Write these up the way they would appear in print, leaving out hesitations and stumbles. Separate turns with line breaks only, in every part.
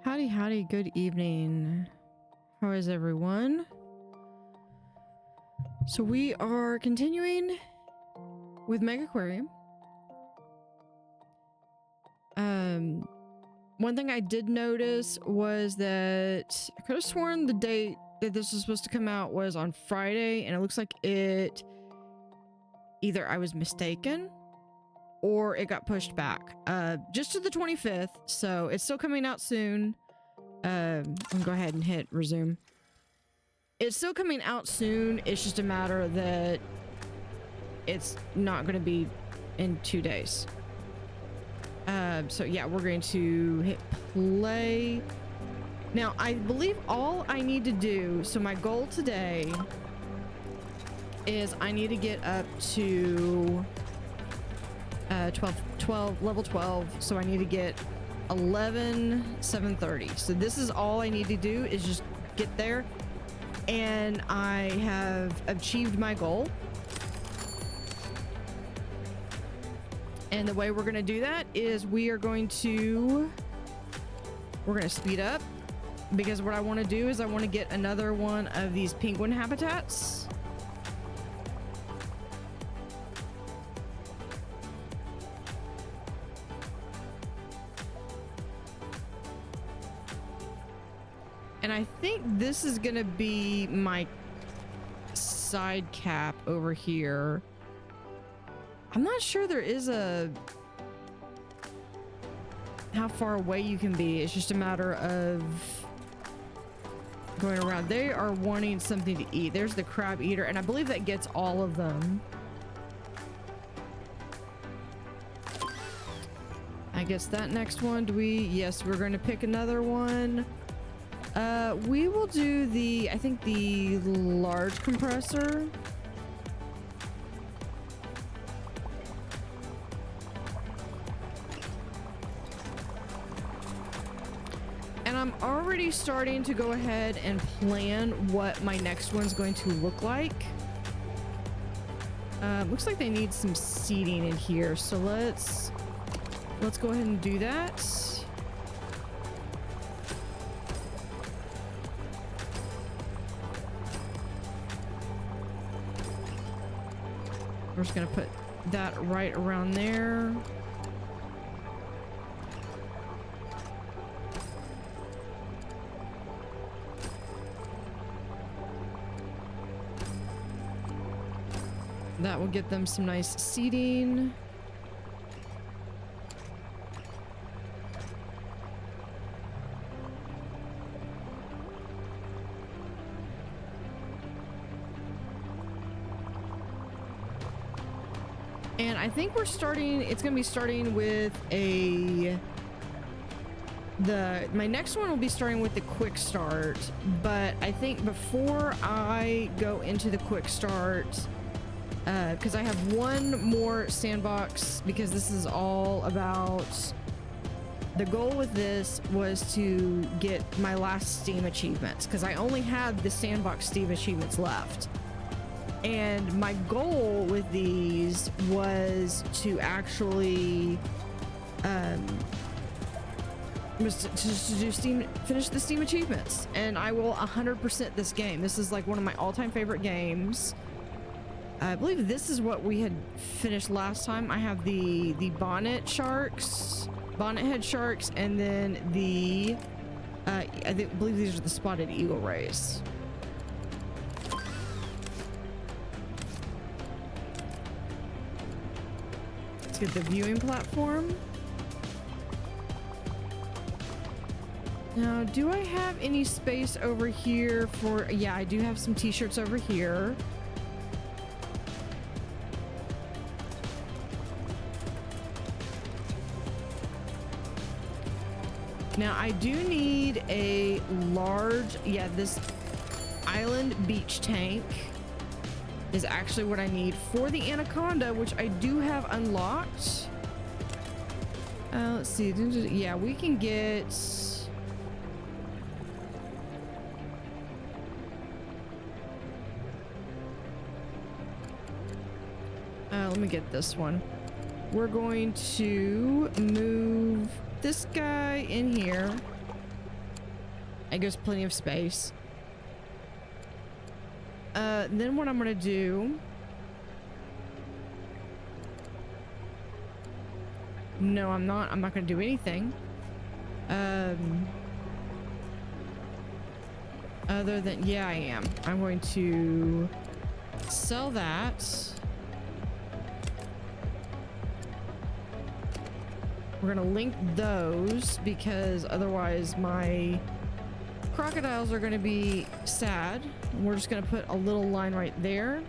Howdy, howdy, good evening. How is everyone? So we are continuing with Mega Aquarium. One thing I did notice was that I could have sworn the date that this was supposed to come out was on Friday, and it looks like it either I was mistaken or it got pushed back just to the 25th, so it's still coming out soon. I'll go ahead and hit resume. It's still coming out soon. It's just a matter that it's not going to be in 2 days. So yeah, we're going to hit play. Now, I believe all I need to do, so my goal today is I need to get up to level 12, so I need to get 730. So this is all I need to do is just get there, and I have achieved my goal. And the way we're going to do that is we're going to speed up, because what I want to do is I want to get another one of these penguin habitats. And I think this is going to be my side cap over here. I'm not sure there is how far away you can be. It's just a matter of going around. They are wanting something to eat. There's the crab eater, and I believe that gets all of them. I guess that next one, yes, we're going to pick another one. We will do I think the large compressor. And I'm already starting to go ahead and plan what my next one's going to look like. Looks like they need some seating in here, so let's go ahead and do that. We're just gonna put that right around there. That will get them some nice seating. And I think it's going to be starting with my next one will be starting with the quick start, but I think before I go into the quick start, because I have one more sandbox, because this is all about, the goal with this was to get my last Steam achievements, because I only had the sandbox Steam achievements left. And my goal with these was to actually finish the Steam achievements, and I will 100% this game. This is like one of my all-time favorite games. I believe this is what we had finished last time. I have the bonnet sharks, bonnet head sharks, and then the believe these are the spotted eagle rays. Let's get the viewing platform. Now, do I have any space over here for... Yeah, I do have some t-shirts over here. Now, I do need a large... Yeah, this island beach tank is actually what I need for the anaconda, which I do have unlocked. Let's see. Yeah, we can get... let me get this one. We're going to move this guy in here. I guess plenty of space. Then what I'm gonna do... No, I'm not gonna do anything. Other than... Yeah, I am. I'm going to sell that. We're gonna link those because otherwise my crocodiles are gonna be sad. We're just gonna put a little line right there.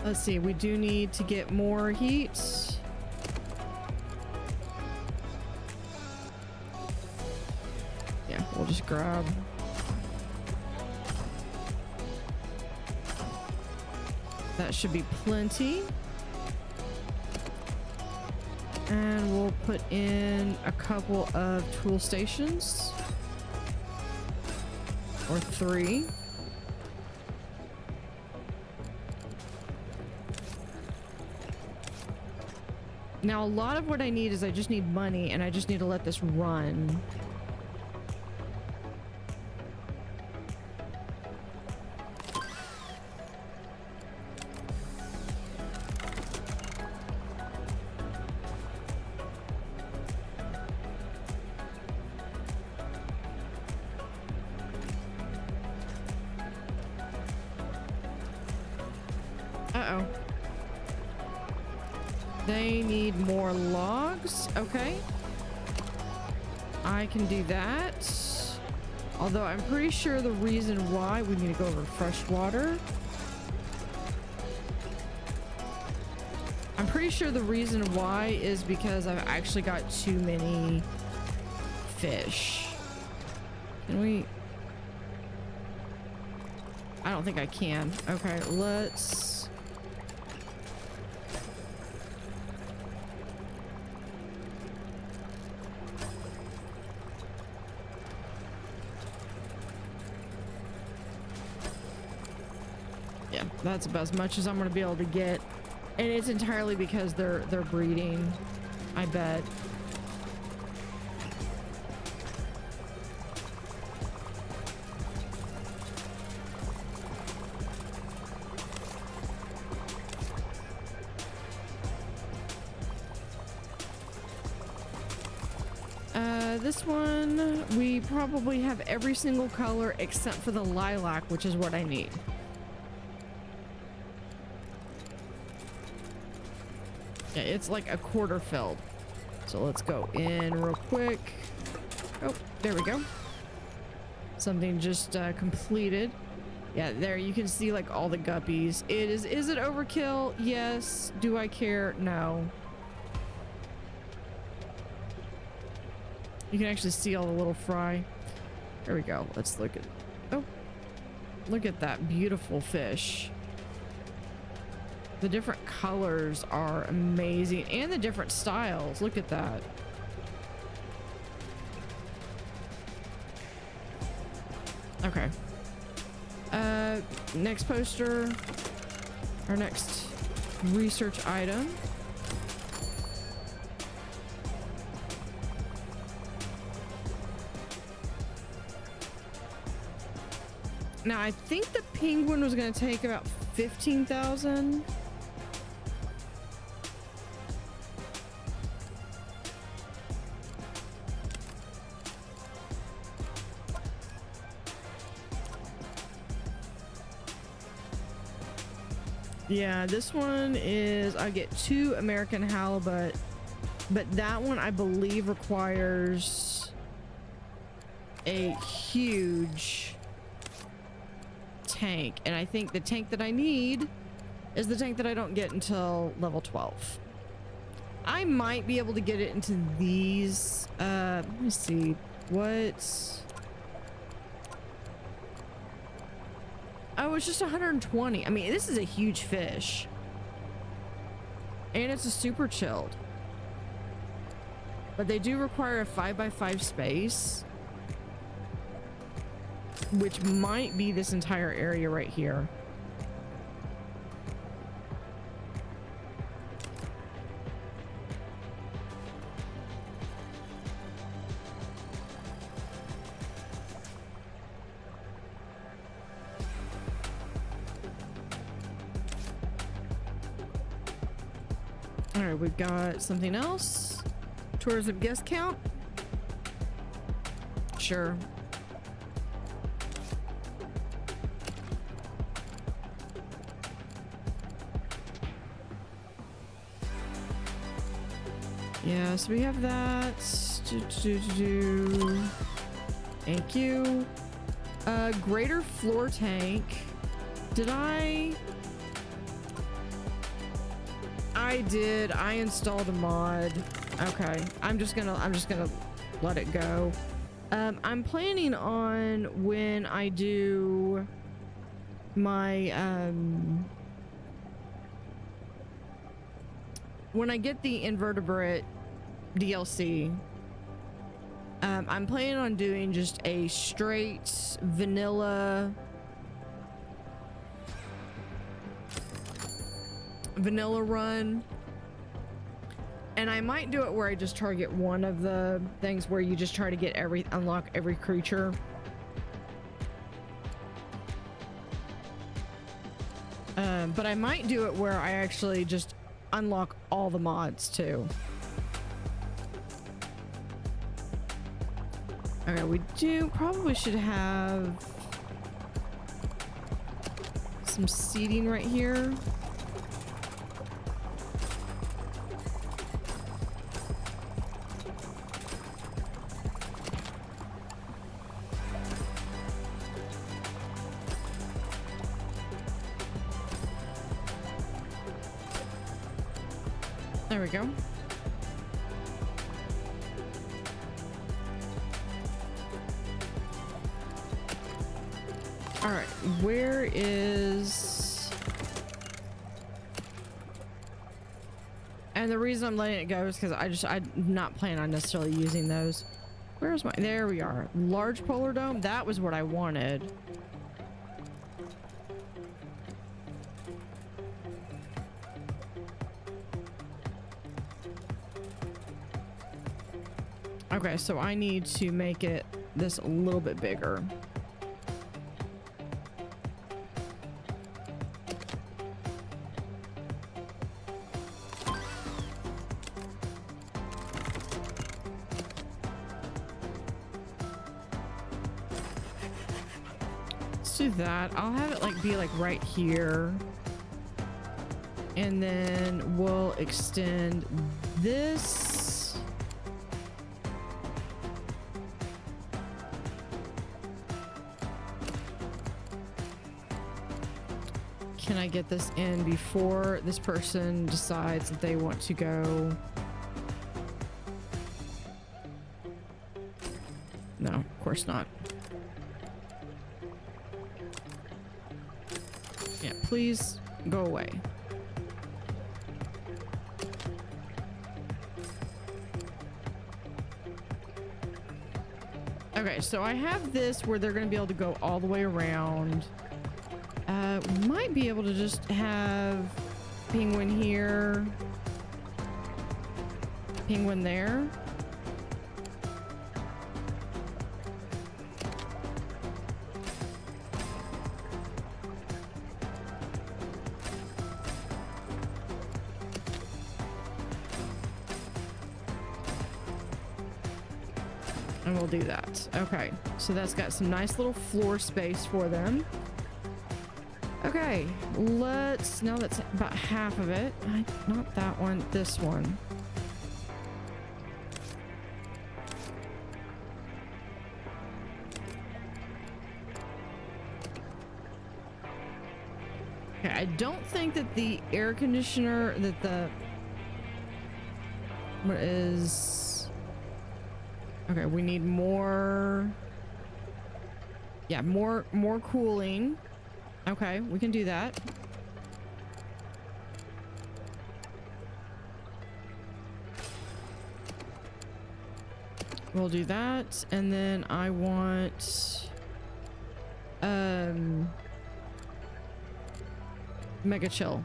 Let's see, we do need to get more heat. We'll just grab. That should be plenty. And we'll put in a couple of tool stations. Or 3. Now, a lot of what I need is I just need money, and I just need to let this run. Uh-oh. They need more logs. Okay. I can do that. Although I'm pretty sure the reason why we need to go over fresh water. I'm pretty sure the reason why is because I've actually got too many fish. Can we... I don't think I can. Okay, let's... Yeah, that's about as much as I'm gonna be able to get. And it's entirely because they're breeding, I bet. This one, we probably have every single color except for the lilac, which is what I need. Yeah, it's like a quarter filled. So let's go in real quick. Oh, there we go. Something just completed. Yeah, there you can see like all the guppies. Is it overkill? Yes. Do I care? No. You can actually see all the little fry. There we go. Let's look at... Oh. Look at that beautiful fish. The different colors are amazing. And the different styles. Look at that. Okay. Next poster. Our next research item. Now, I think the penguin was going to take about 15,000. Yeah, this one is, I get 2 American halibut, but that one I believe requires a huge tank, and I think the tank that I need is the tank that I don't get until level 12. I might be able to get it into these. Let me see what. Oh, it's just 120. I mean, this is a huge fish. And it's a super chilled. But they do require a 5x5 space, which might be this entire area right here. All right, we've got something else. Tourism guest count. Sure. Yeah, so we have that. Thank you. Greater floor tank. Did I did. I installed a mod. Okay. I'm just gonna let it go. I'm planning on when I do my when I get the invertebrate DLC, I'm planning on doing just a straight vanilla run, and I might do it where I just target one of the things where you just try to unlock every creature. But I might do it where I actually just unlock all the mods too. Okay, we probably should have some seating right here. There we go. All right, where is... And the reason I'm letting it go is because I'm not planning on necessarily using those. Where's my... There we are. Large polar dome. That was what I wanted. Okay, so I need to make it this a little bit bigger. Let's do that. I'll have it be right here. And then we'll extend this. Can I get this in before this person decides that they want to go? No, of course not. Yeah, please go away. Okay, so I have this where they're going to be able to go all the way around. Might be able to just have penguin here, penguin there. And we'll do that. Okay, so that's got some nice little floor space for them. Okay, now that's about half of it. Not that one, this one. Okay, I don't think that the air conditioner, what is... Okay, we need more... Yeah, more cooling. Okay, we can do that. We'll do that, and then I want mega chill.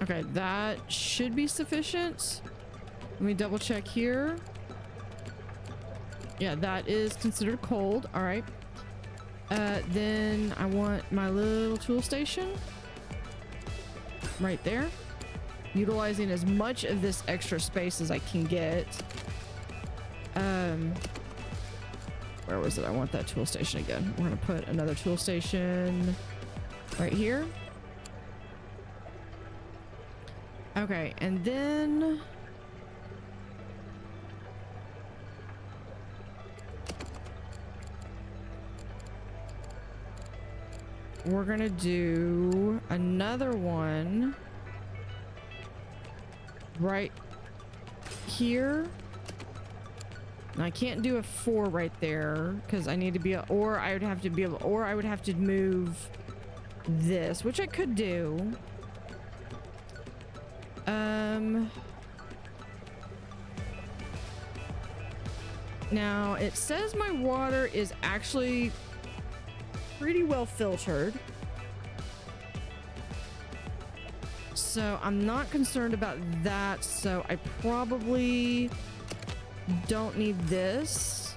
Okay, that should be sufficient. Let me double check here. Yeah, that is considered cold. All right. Then I want my little tool station right there, utilizing as much of this extra space as I can get. Where was it? I want that tool station again. We're gonna put another tool station right here. Okay, and then we're gonna do another one right here. And I can't do a 4 right there because I need to be or I would have to move this, which I could do. Now it says my water is actually pretty well filtered, so I'm not concerned about that. So I probably don't need this,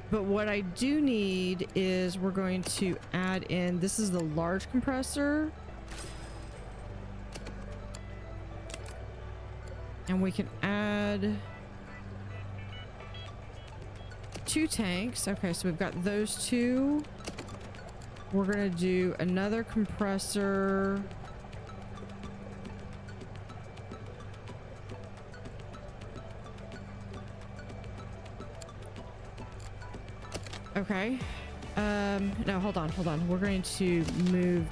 but what I do need is we're going to add in, this is the large compressor, and we can add 2 tanks. Okay, so we've got those 2. We're gonna do another compressor. Okay. No, hold on. We're going to move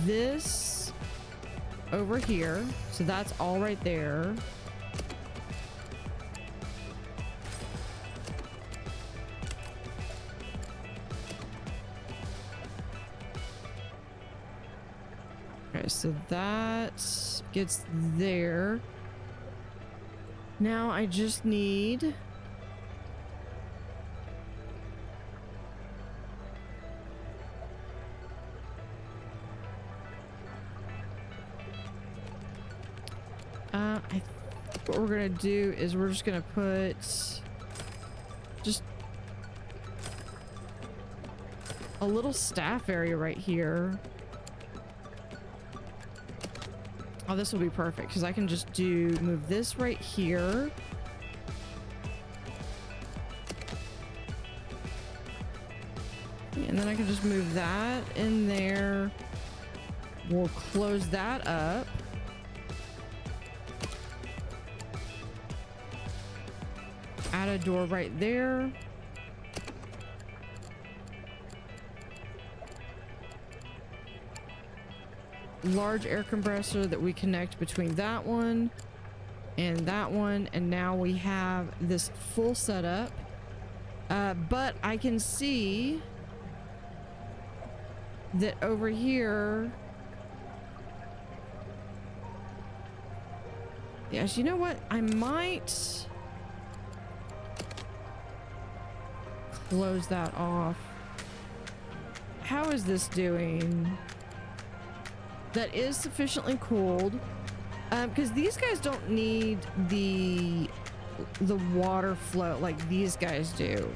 this over here. So that's all right there. Okay, so that gets there. Now I just need what we're gonna do is we're just gonna put just a little staff area right here. Oh, this will be perfect because I can just move this right here. And then I can just move that in there. We'll close that up. Add a door right there. Large air compressor that we connect between that one and that one, and now we have this full setup. But I can see that over here, yes, you know what, I might close that off. How is this doing? That is sufficiently cooled, because these guys don't need the water flow like these guys do.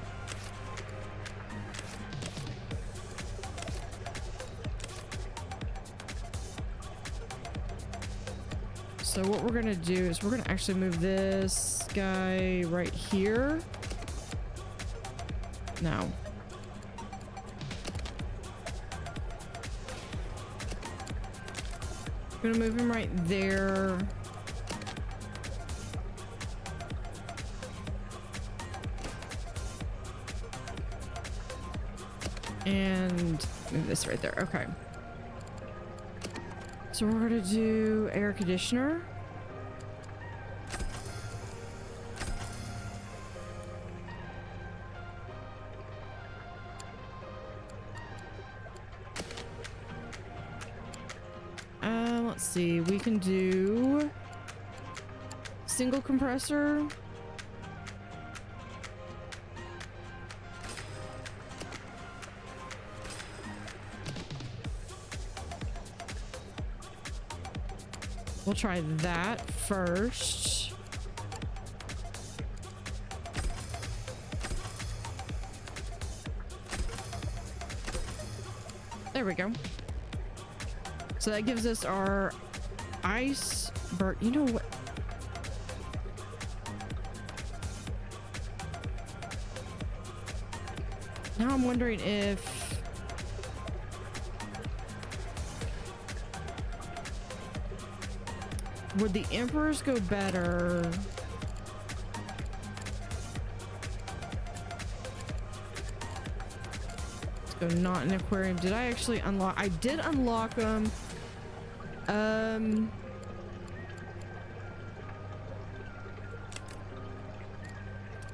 so what we're gonna do is we're gonna actually move this guy right here. No. I'm gonna move him right there. And move this right there. Okay. So we're gonna do air conditioner. Let's see, we can do single compressor. We'll try that first. There we go. So that gives us our ice bird. You know what? Now I'm wondering if would the emperors go better? Let's go not an aquarium. Did I actually unlock? I did unlock them.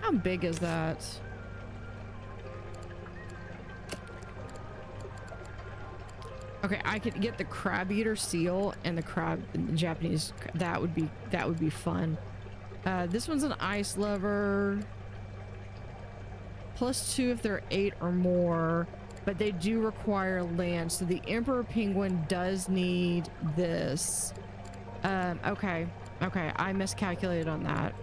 How big is that? Okay, I could get the crab eater seal and the crab, the Japanese. That would be fun. This one's an ice lover. +2 if they're 8 or more, but they do require land. So the emperor penguin does need this. Okay, I miscalculated on that.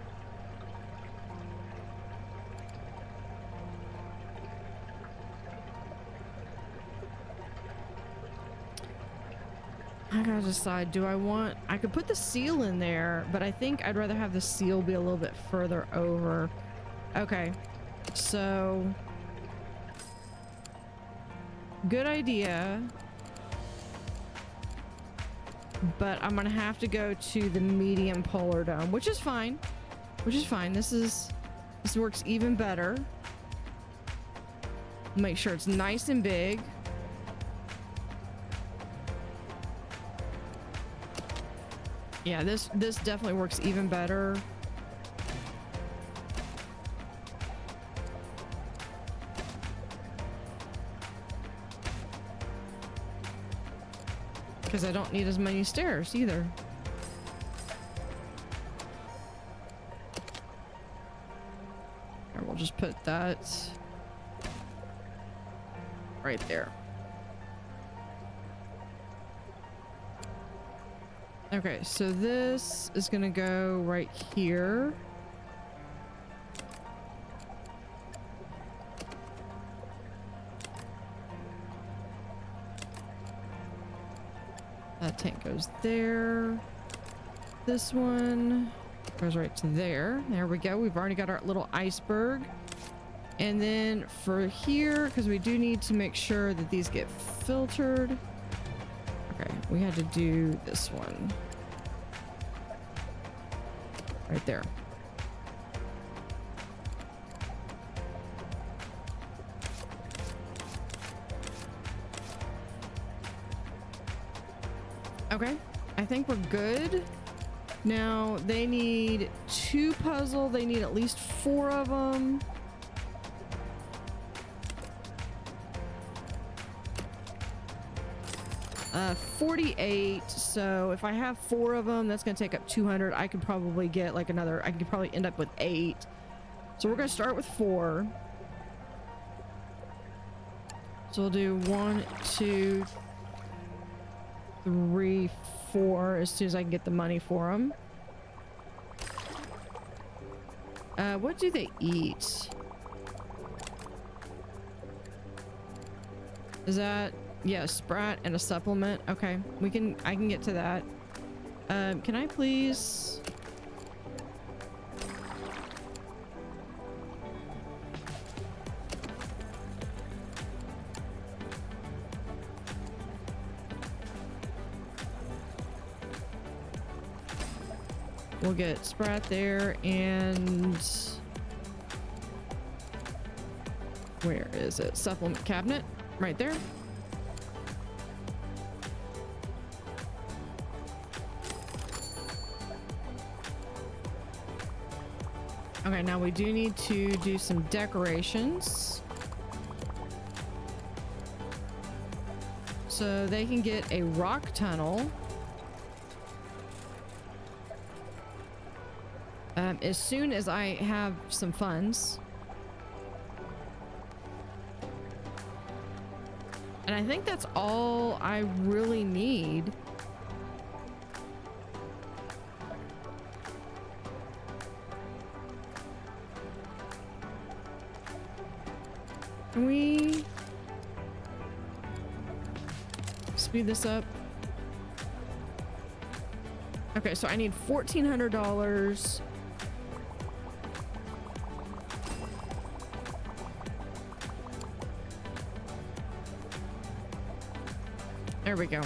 I gotta decide, do I want, I could put the seal in there, but I think I'd rather have the seal be a little bit further over. Okay, so good idea, but I'm gonna have to go to the medium polar dome, which is fine. This works even better. Make sure it's nice and big. Yeah, this definitely works even better. Because I don't need as many stairs either. Here, we'll just put that right there. Okay, so this is gonna go right here. That tank goes there. This one goes right to there. There we go. We've already got our little iceberg. And then for here, because we do need to make sure that these get filtered. Okay, we had to do this one. Right there. Okay, I think we're good. Now they need 2 puzzle. They need at least 4 of them. Uh, 48. So if I have 4 of them, that's gonna take up 200. I could probably get like another. I could probably end up with 8. So we're gonna start with 4. So we'll do 1, 2, 3, 4 as soon as I can get the money for them. What do they eat? Is that, yeah, sprat and a supplement? Okay, I can get to that. Can I please? We'll get Sprat there, and where is it? Supplement cabinet, right there. Okay, now we do need to do some decorations. So they can get a rock tunnel. As soon as I have some funds. And I think that's all I really need. Can we speed this up? Okay, so I need $1,400. There we go.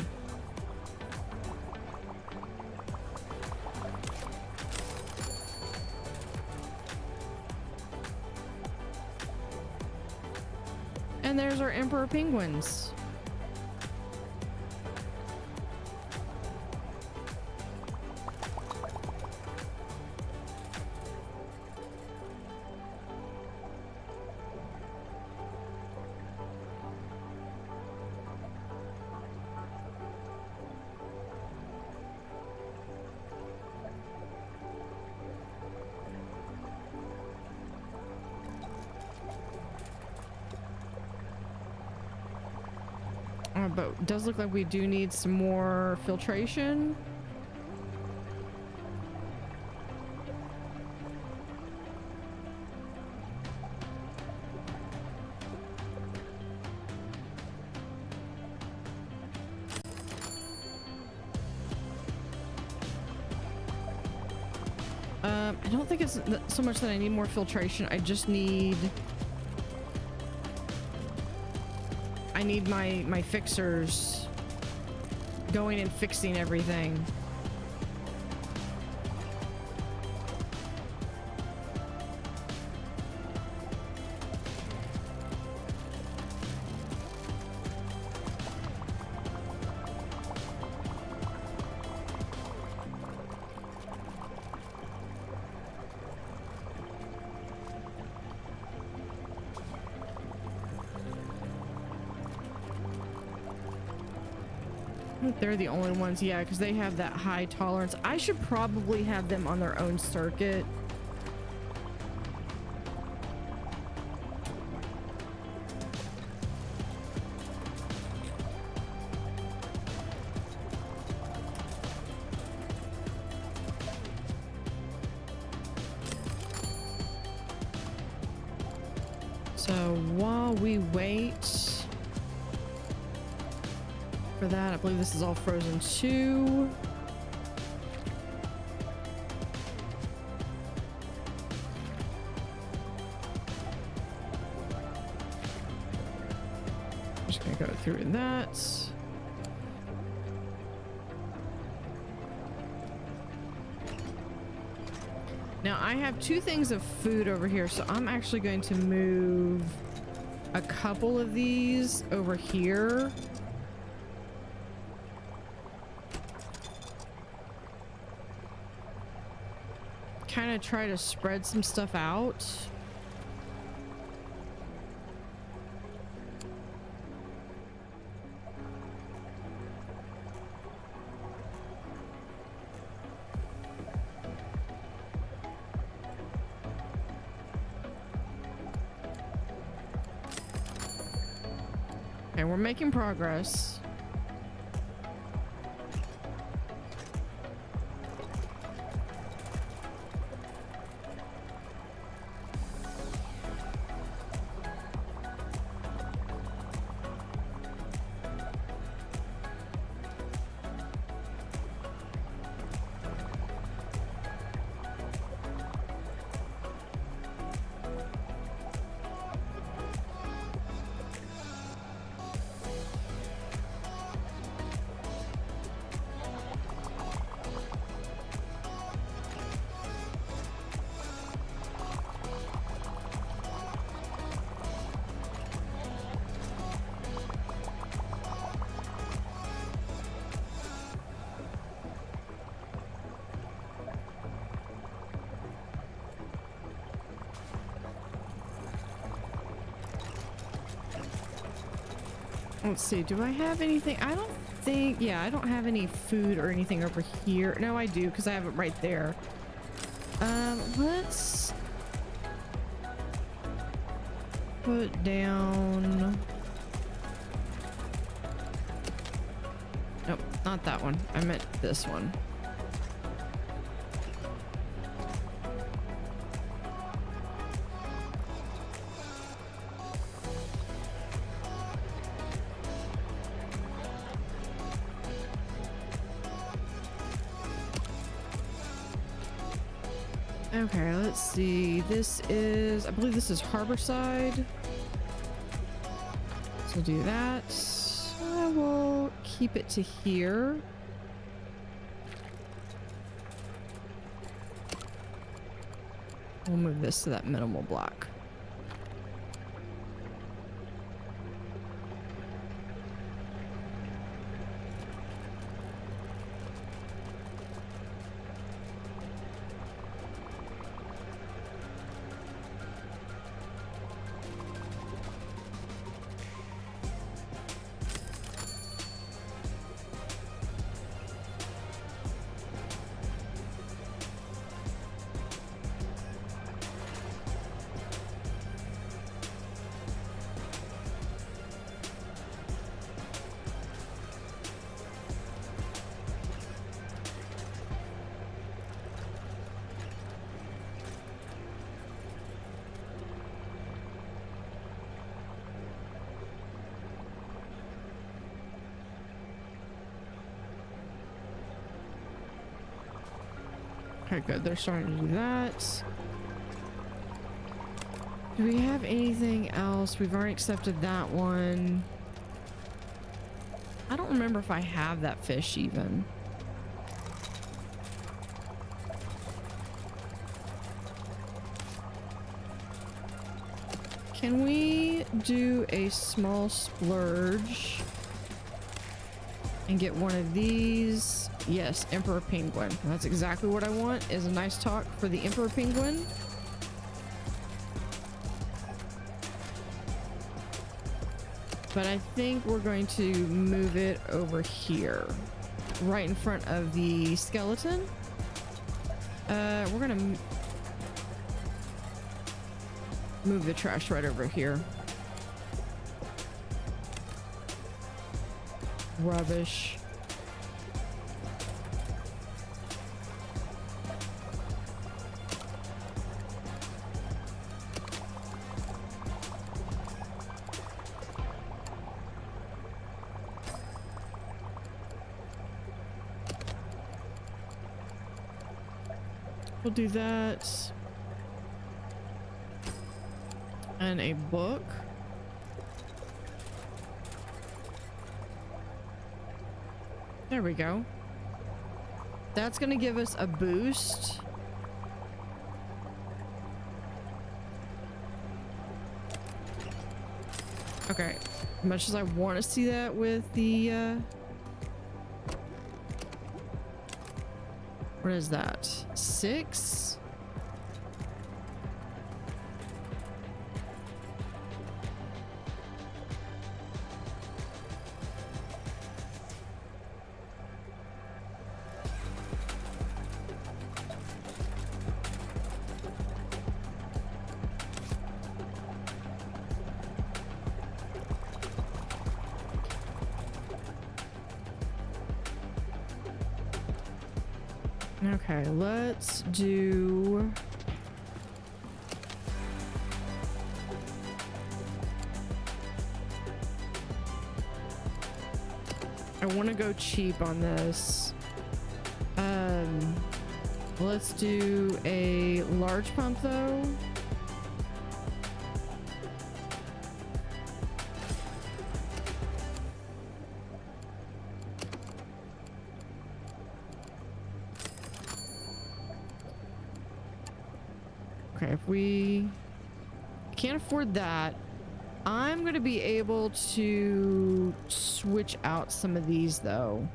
And there's our emperor penguins. But it does look like we do need some more filtration. I don't think it's so much that I need more filtration. I just need... I need my fixers going and fixing everything. They're the only ones, yeah, because they have that high tolerance. I should probably have them on their own circuit. So while we wait for that, I believe this is all frozen too. I'm just gonna go through that. Now I have 2 things of food over here, so I'm actually going to move a couple of these over here. Kind of try to spread some stuff out. Okay, we're making progress. Let's see, do I have anything? I don't think, yeah, I don't have any food or anything over here. No, I do, because I have it right there. Let's put down... Nope, not that one. I meant this one. Okay, let's see. This is, I believe this is Harborside. So do that. I will keep it to here. We'll move this to that minimal block. Okay, good. They're starting to do that. Do we have anything else? We've already accepted that one. I don't remember if I have that fish even. Can we do a small splurge and get one of these? Yes, Emperor Penguin. That's exactly what I want, is a nice talk for the Emperor Penguin. But I think we're going to move it over here, right in front of the skeleton. We're gonna move the trash right over here. Rubbish. We'll do that. And a book. There we go. That's gonna give us a boost. Okay. As much as I want to see that with the what is that? 6? Okay, let's do... I want to go cheap on this. Let's do a large pump though. Okay, if we can't afford that, I'm going to be able to switch out some of these though.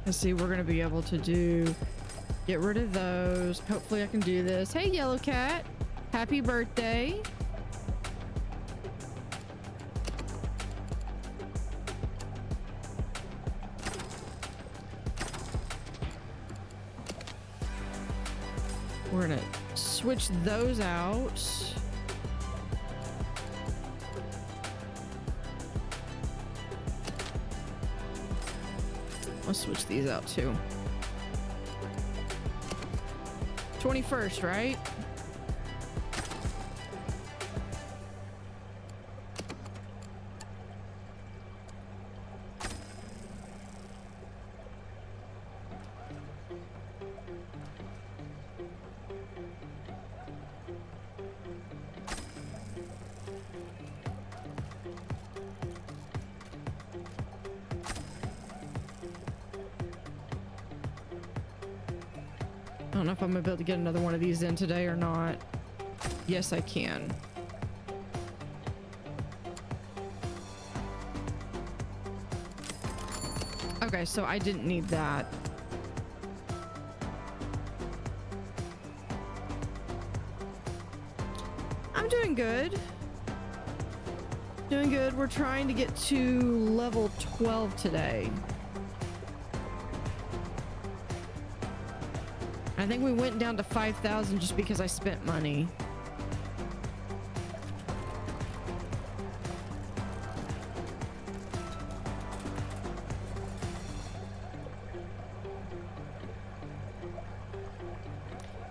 Let's see, we're gonna be able to get rid of those. Hopefully I can do this. Hey, Yellow Cat. Happy birthday. We're gonna switch those out. Let's switch these out too. 21st, right? I don't know if I'm gonna be able to get another one of these in today or not. Yes, I can. Okay, so I didn't need that. I'm doing good. Doing good. We're trying to get to level 12 today. I think we went down to 5,000 just because I spent money.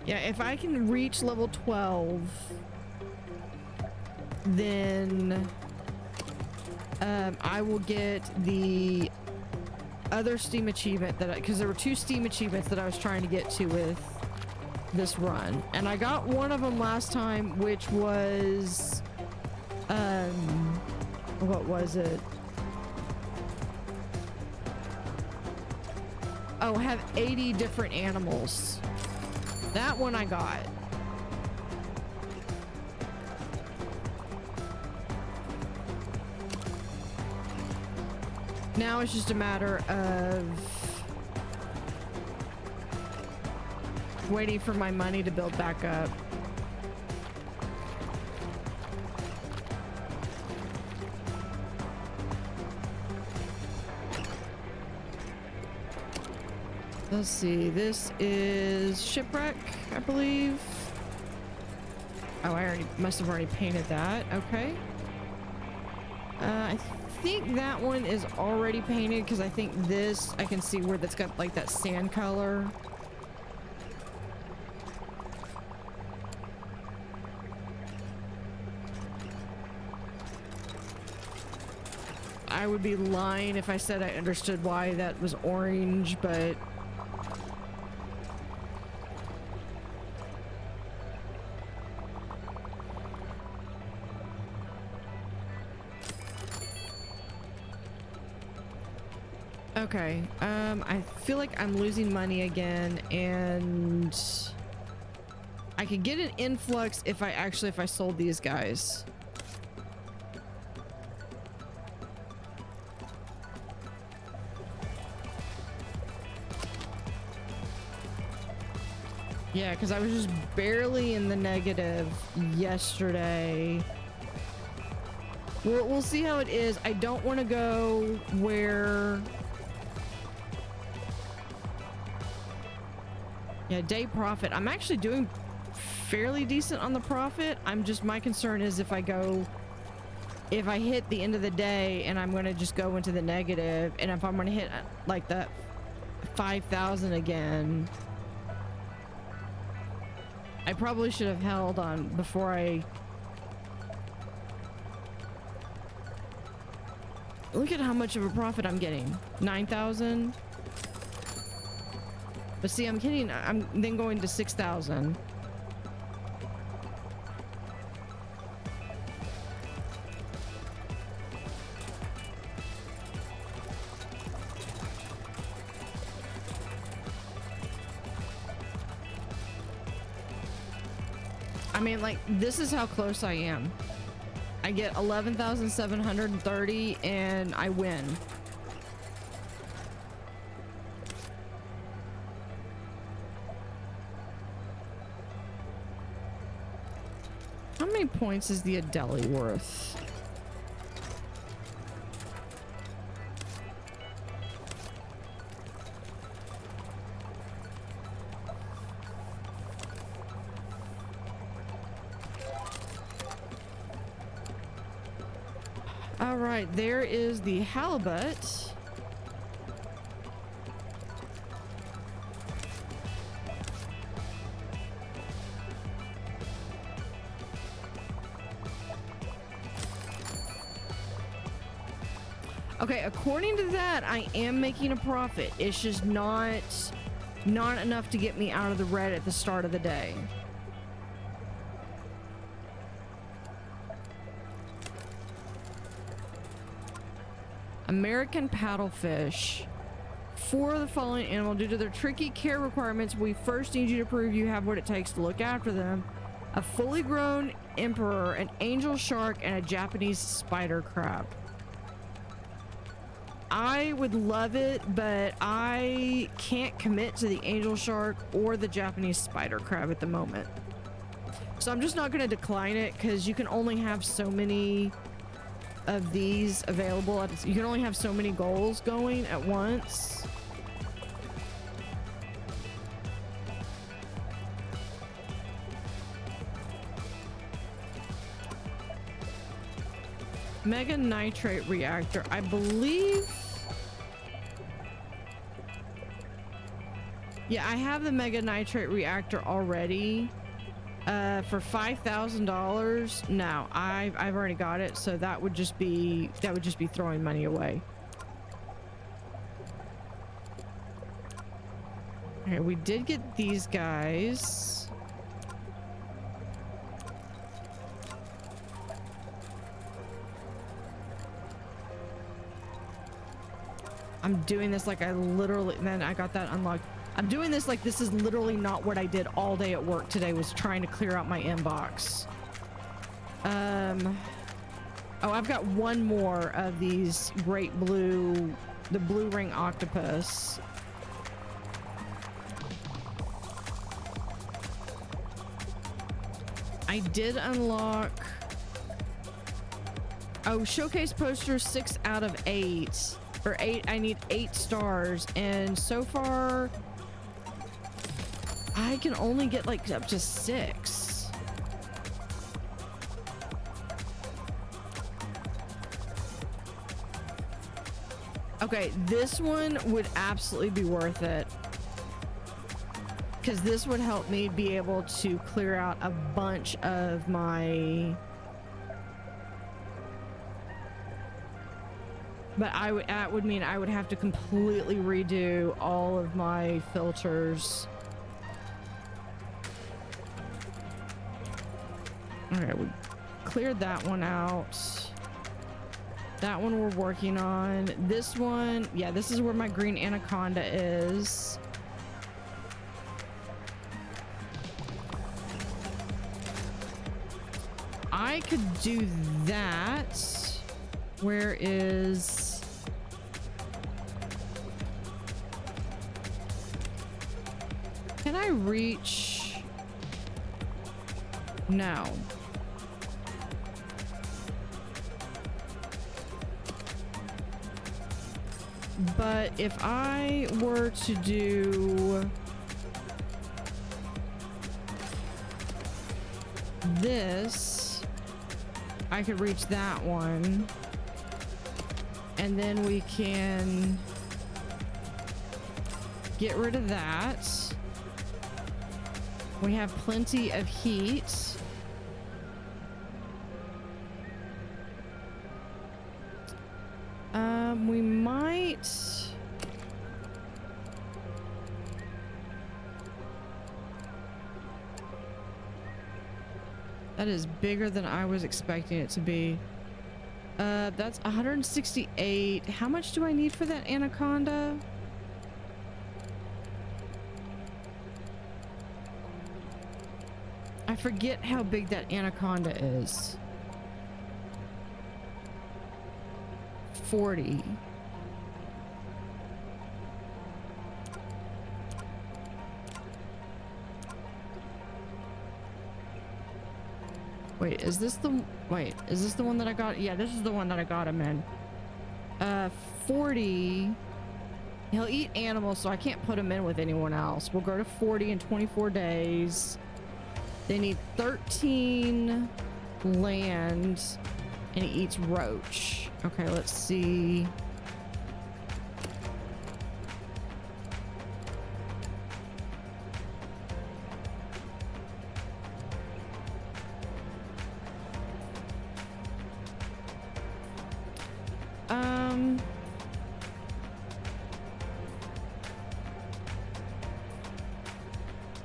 Yeah, if I can reach level 12, then I will get the other Steam achievement that because there were 2 Steam achievements that I was trying to get to with this run, and I got one of them last time, which was what was it? Oh, have 80 different animals. That one I got. Now it's just a matter of waiting for my money to build back up. Let's see, this is Shipwreck, I believe. Oh, I must have already painted that. Okay. I think that one is already painted because I think this, I can see where that's got like that sand color. I would be lying if I said I understood why that was orange, but okay, I feel like I'm losing money again, and I could get an influx if I sold these guys. Yeah, because I was just barely in the negative yesterday. We'll see how it is. I don't want to go where... Yeah, day profit. I'm actually doing fairly decent on the profit. My concern is if I hit the end of the day and I'm going to just go into the negative, and if I'm going to hit like that 5,000 again, I probably should have held on before I... Look at how much of a profit I'm getting. 9,000. But see, I'm then going to 6,000. I mean, like, this is how close I am. I get 11,730 and I win. How many points is the Adeli worth? All right, there is the halibut. Okay, according to that, I am making a profit. It's just not enough to get me out of the red at the start of the day. American paddlefish. For the following animal, due to their tricky care requirements, we first need you to prove you have what it takes to look after them. A fully grown emperor, an angel shark, and a Japanese spider crab. I would love it, but I can't commit to the angel shark or the Japanese spider crab at the moment. So I'm just not going to decline it because you can only have so many of these available. You can only have so many goals going at once. Mega nitrate reactor, I believe. Yeah, I have the mega nitrate reactor already. For $5,000. No, I've already got it, so that would just be throwing money away. Okay, we did get these guys. I'm doing this like I literally, then I got that unlocked. I'm doing this like this is literally not what I did all day at work today, was trying to clear out my inbox. Oh, I've got one more of these great blue, the blue ring octopus. I did unlock, oh, showcase poster 6 out of 8. Or 8, I need 8 stars, and so far I can only get like up to 6. Okay, this one would absolutely be worth it, because this would help me be able to clear out a bunch of my, but that would mean I would have to completely redo all of my filters. All right, we cleared that one out. That one we're working on. This one, yeah, this is where my green anaconda is. I could do that. Where is... Can I reach... No. But if I were to do this, I could reach that one. And then we can get rid of that. We have plenty of heat. We might... That is bigger than I was expecting it to be. That's 168. How much do I need for that anaconda? I forget how big that anaconda is. 40. Wait, is this the one that I got? Yeah, this is the one that I got him in. 40. He'll eat animals, so I can't put him in with anyone else. We'll go to 40 in 24 days. They need 13 land, and he eats roach. Okay, let's see.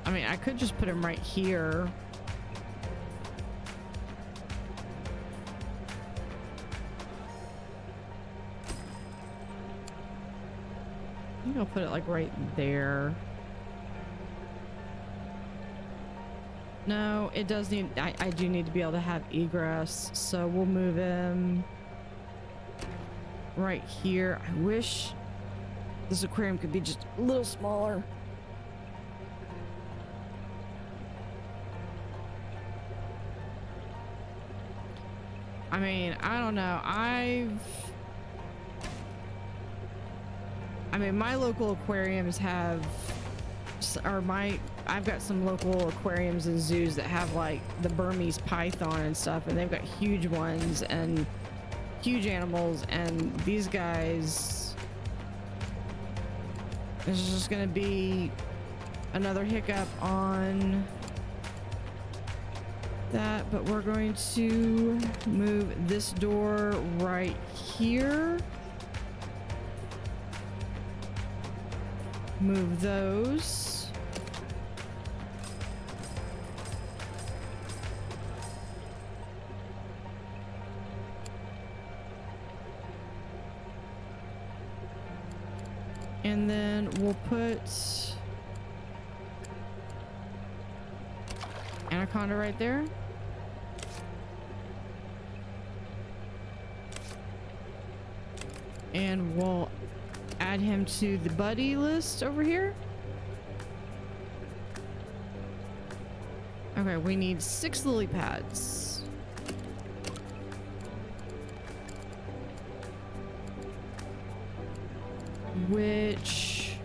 I mean, I could just put him right here. I think I'll put it like right there. No, it does need, I do need to be able to have egress, so we'll move him right here. I wish this aquarium could be just a little smaller. I mean, I don't know. I mean, my local aquariums have, I've got some local aquariums and zoos that have like the Burmese python and stuff, and they've got huge ones and huge animals, and these guys, this is just gonna be another hiccup on that, but we're going to move this door right here. Move those. And then we'll put Anaconda right there. And we'll add him to the buddy list over here. Okay, we need 6 lily pads. Which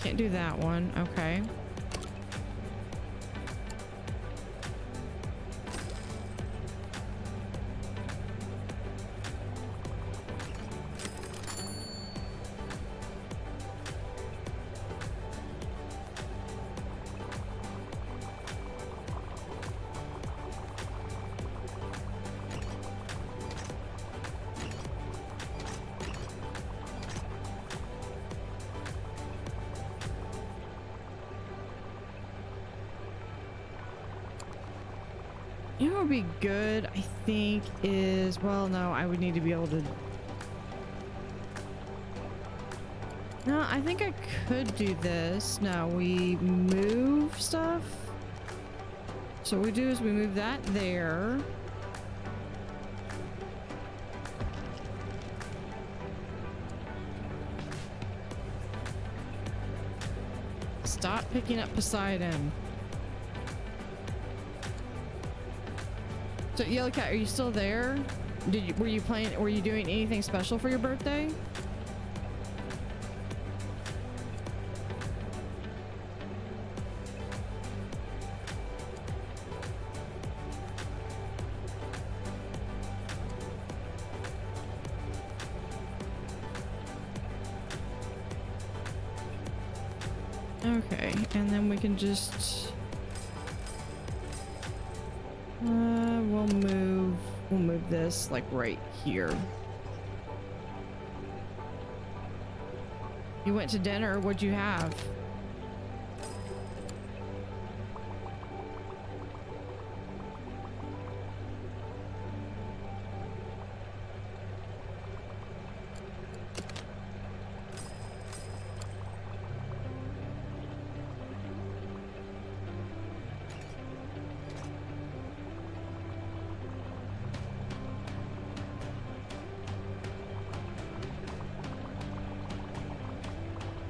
can't do that one. Okay. You know what would be good, I think, is, well, no, I would need to be able to... No, I think I could do this. No, we move stuff. So what we do is we move that there. Stop picking up Poseidon. So Yellow Cat, are you still there? Were you doing anything special for your birthday? Okay, and then we can just we'll move this like right here. You went to dinner, what'd you have?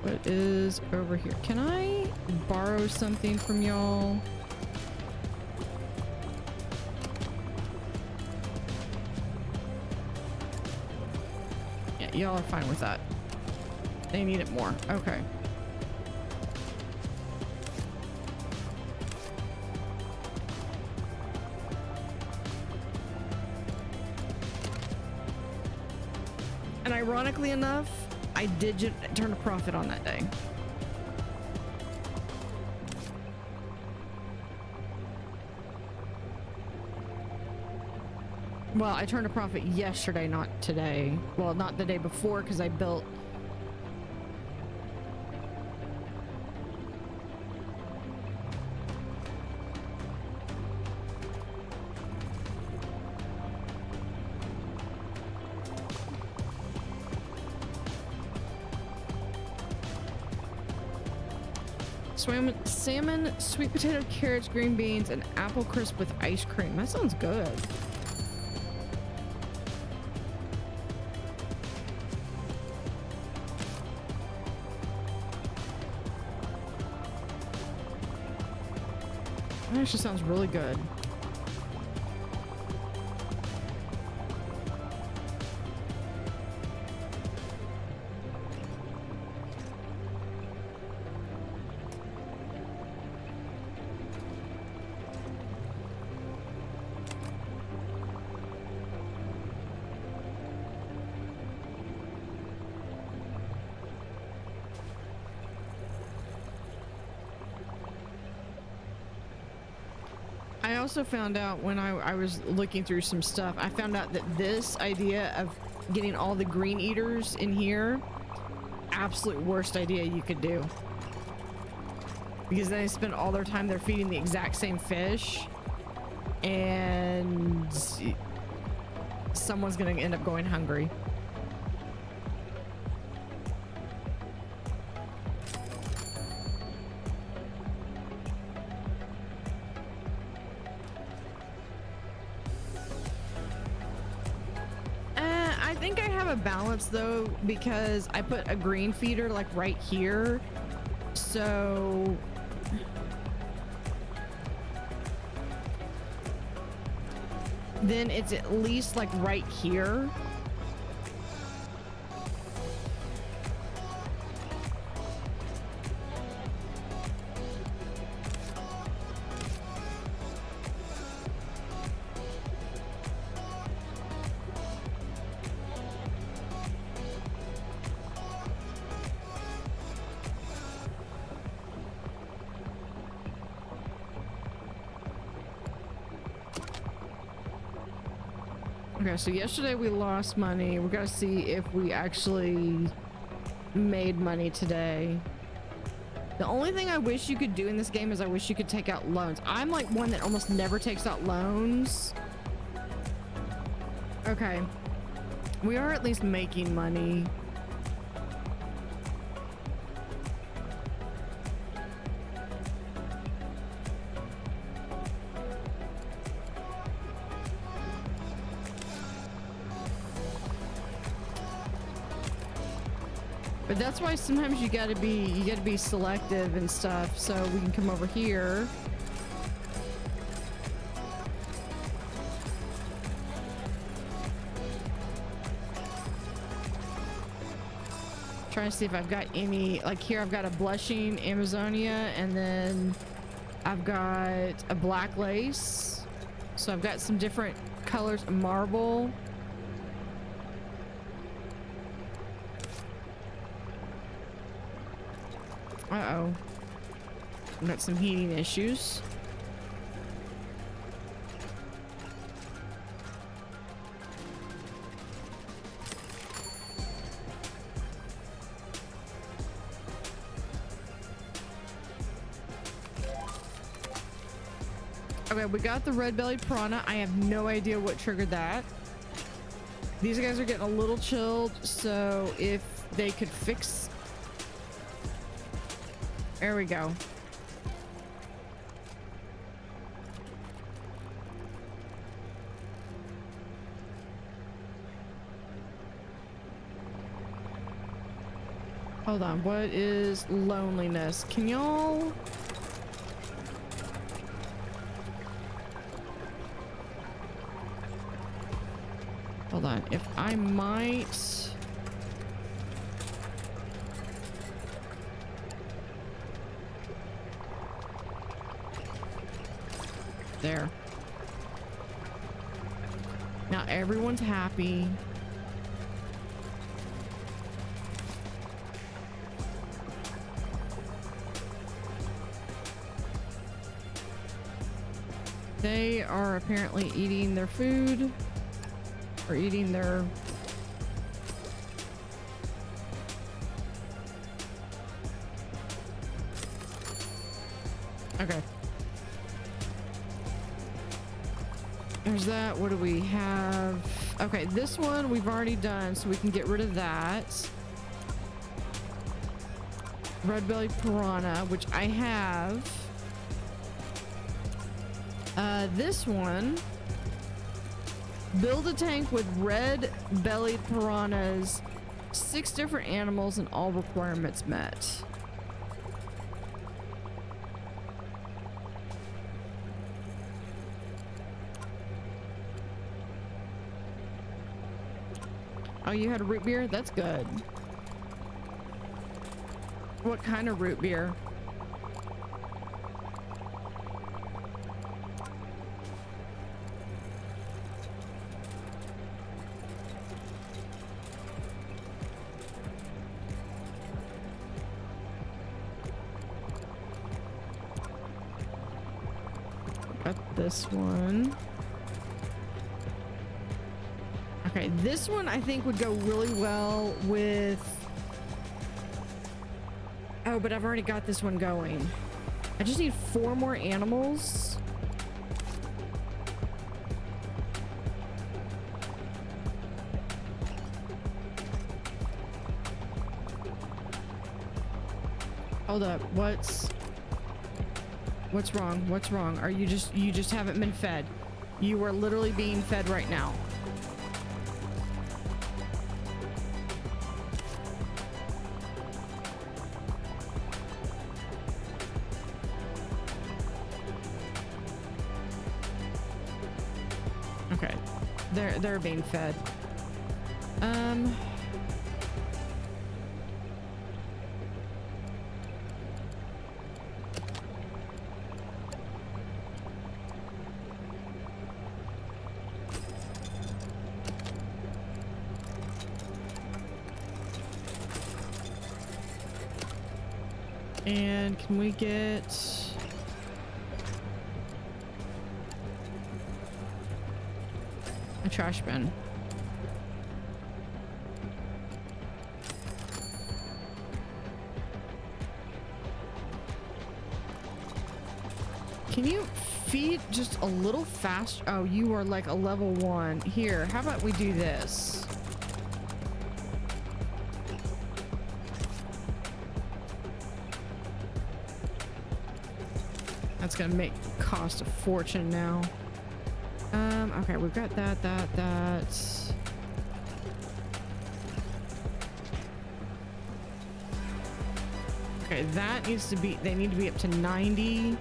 What is over here? Can I borrow something from y'all? Yeah, y'all are fine with that. They need it more. Okay. And ironically enough, I did turn a profit on that day. Well, I turned a profit yesterday, not today. Well, not the day before, because I built... salmon, sweet potato, carrots, green beans, and apple crisp with ice cream. That sounds good. That actually sounds really good. I also found out when I was looking through some stuff, I found out that this idea of getting all the green eaters in here, absolute worst idea you could do. Because then they spend all their time there feeding the exact same fish, and someone's gonna end up going hungry. Balance though, because I put a green feeder like right here, so then it's at least like right here. Okay, so yesterday we lost money. We gotta see if we actually made money today. The only thing I wish you could do in this game is I wish you could take out loans. I'm like one that almost never takes out loans. Okay. We are at least making money. But that's why sometimes you gotta be selective and stuff. So we can come over here. Trying to see if I've got any, like here I've got a blushing Amazonia, and then I've got a black lace. So I've got some different colors of marble. Uh-oh. I've got some heating issues. Okay, we got the red-bellied piranha. I have no idea what triggered that. These guys are getting a little chilled, so if they could fix... There we go. Hold on, what is loneliness? Can y'all... Hold on, if I might... There. Now everyone's happy. They are apparently eating their food. Or eating their... Okay. There's that. What do we have? Okay, this one we've already done, so we can get rid of that. Red-bellied piranha, which I have. This one. Build a tank with red-bellied piranhas. 6 different animals and all requirements met. Oh, you had a root beer? That's good. What kind of root beer? Got this one. Okay, this one I think would go really well with... Oh, but I've already got this one going. I just need 4 more animals. Hold up, what's wrong? What's wrong? Are you just haven't been fed? You are literally being fed right now. Okay, they're being fed. And can we get... a trash bin? Can you feed just a little faster? Oh, you are like a level 1. Here, how about we do this? That's gonna make cost a fortune now. Okay, we've got that. Okay, that needs to be, they need to be up to 90.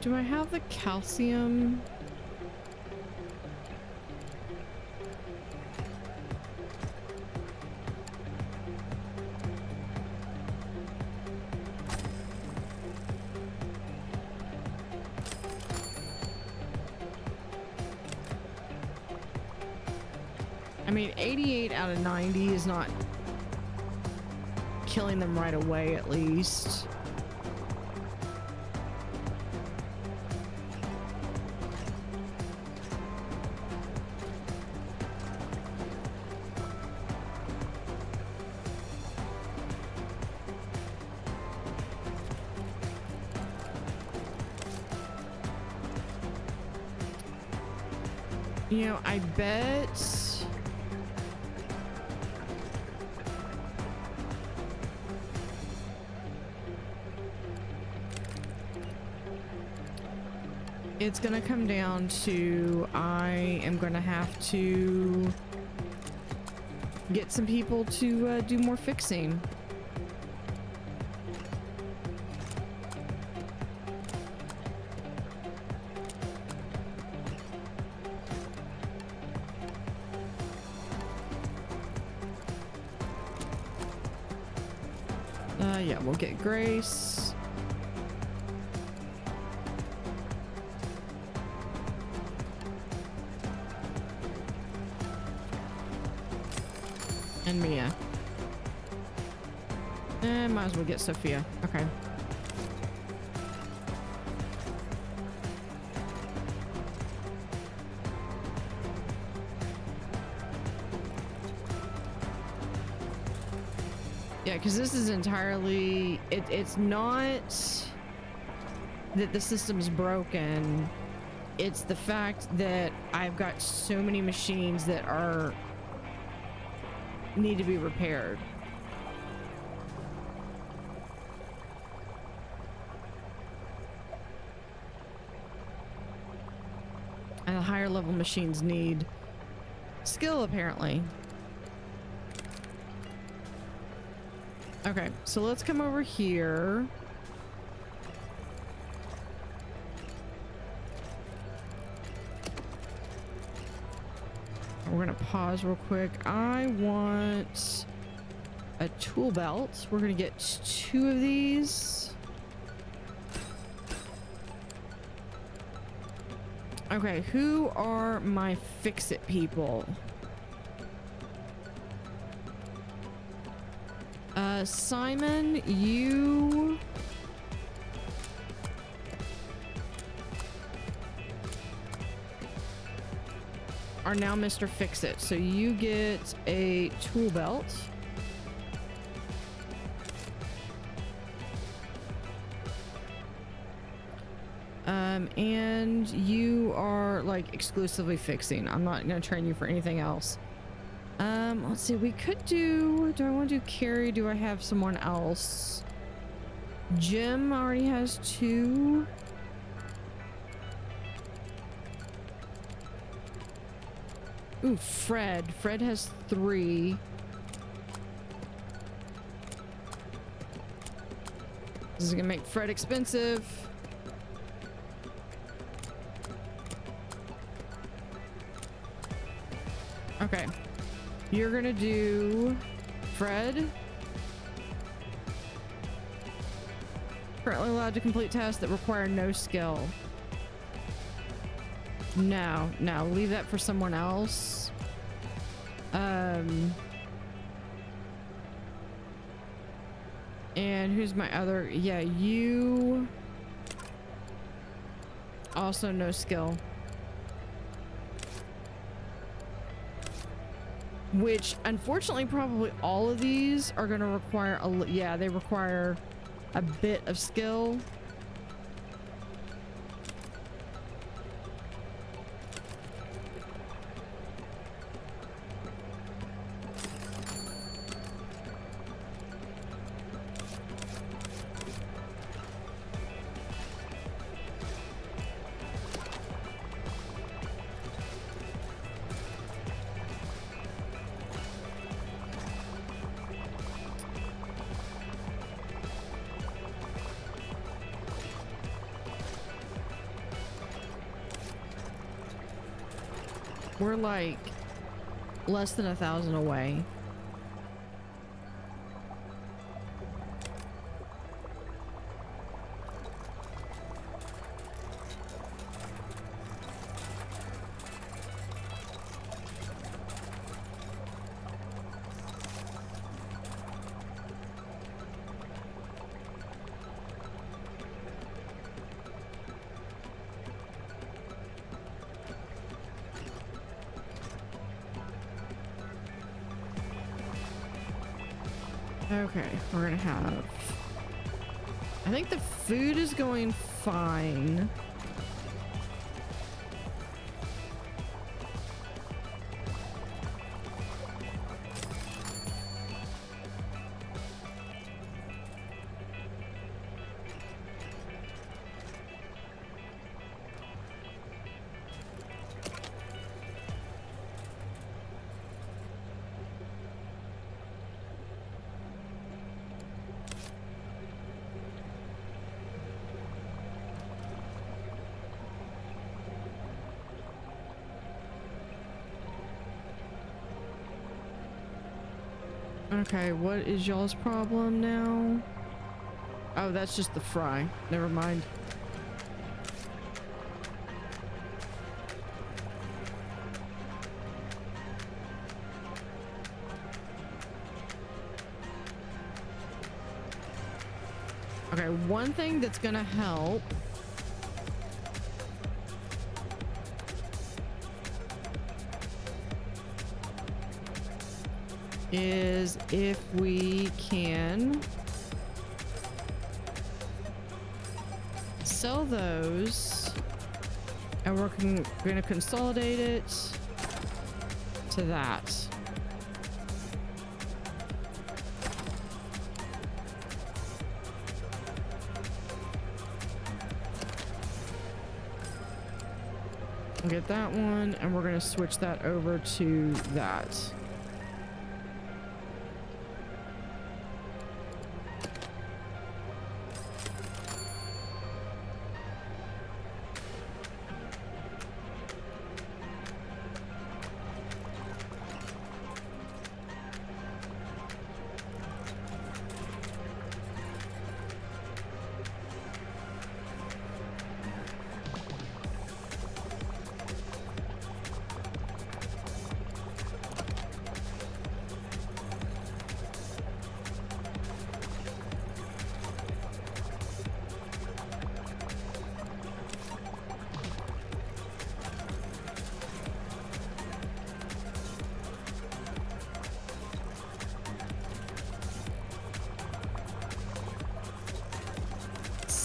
Do I have the calcium? I mean, 88 out of 90 is not killing them right away, at least. You know, I bet... it's gonna come down to I am gonna have to get some people to do more fixing. Yeah, we'll get Grace. And Mia. And might as well get Sophia. Okay. Yeah, because this is entirely... It's not that the system's broken. It's the fact that I've got so many machines that are... need to be repaired. And the higher level machines need skill, apparently. Okay, so let's come over here. We're gonna pause real quick. I want a tool belt. We're gonna get 2 of these. Okay, who are my fix-it people? Simon, you... are now Mr. Fix-It, so you get a tool belt. And you are like exclusively fixing. I'm not gonna train you for anything else. Let's see, we could do I want to do carry? Do I have someone else? Jim already has 2. Ooh, Fred has 3. This is gonna make Fred expensive. Okay, you're gonna do Fred. Currently allowed to complete tasks that require no skill. No, leave that for someone else. And who's my other? Yeah, you also no skill. Which, unfortunately, probably all of these are going to require yeah, they require a bit of skill. We're like less than 1,000 away. Okay, we're gonna have... I think the food is going fine. Okay, what is y'all's problem now? Oh, that's just the fry. Never mind. Okay, one thing that's gonna help is if we can sell those, and we're gonna consolidate it to that. We'll get that one, and we're gonna switch that over to that.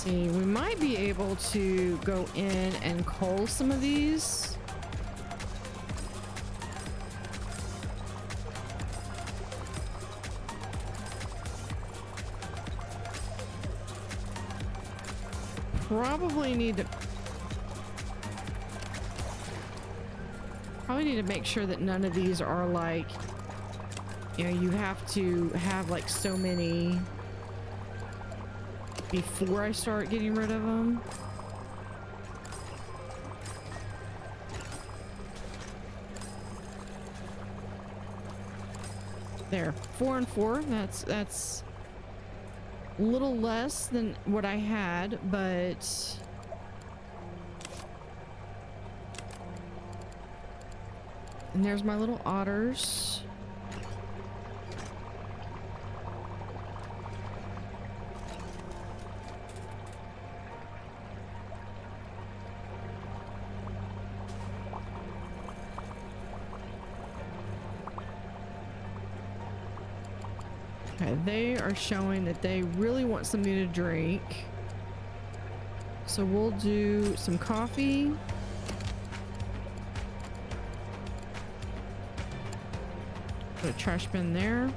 We might be able to go in and cull some of these. Probably need to make sure that none of these are like, you know, you have to have like so many before I start getting rid of them. There, 4 and 4. That's a little less than what I had, but and there's my little otters. Okay, they are showing that they really want something to drink. So we'll do some coffee. Put a trash bin there.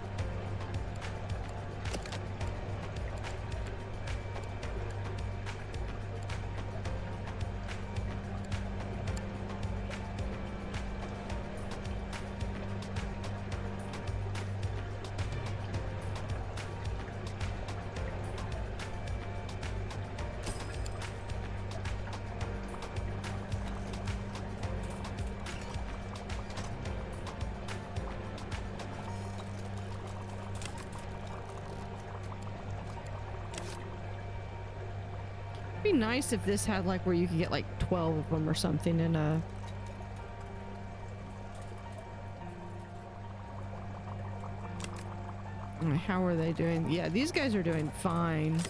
Be nice if this had like where you could get like 12 of them or something in a how are they doing? Yeah, these guys are doing fine.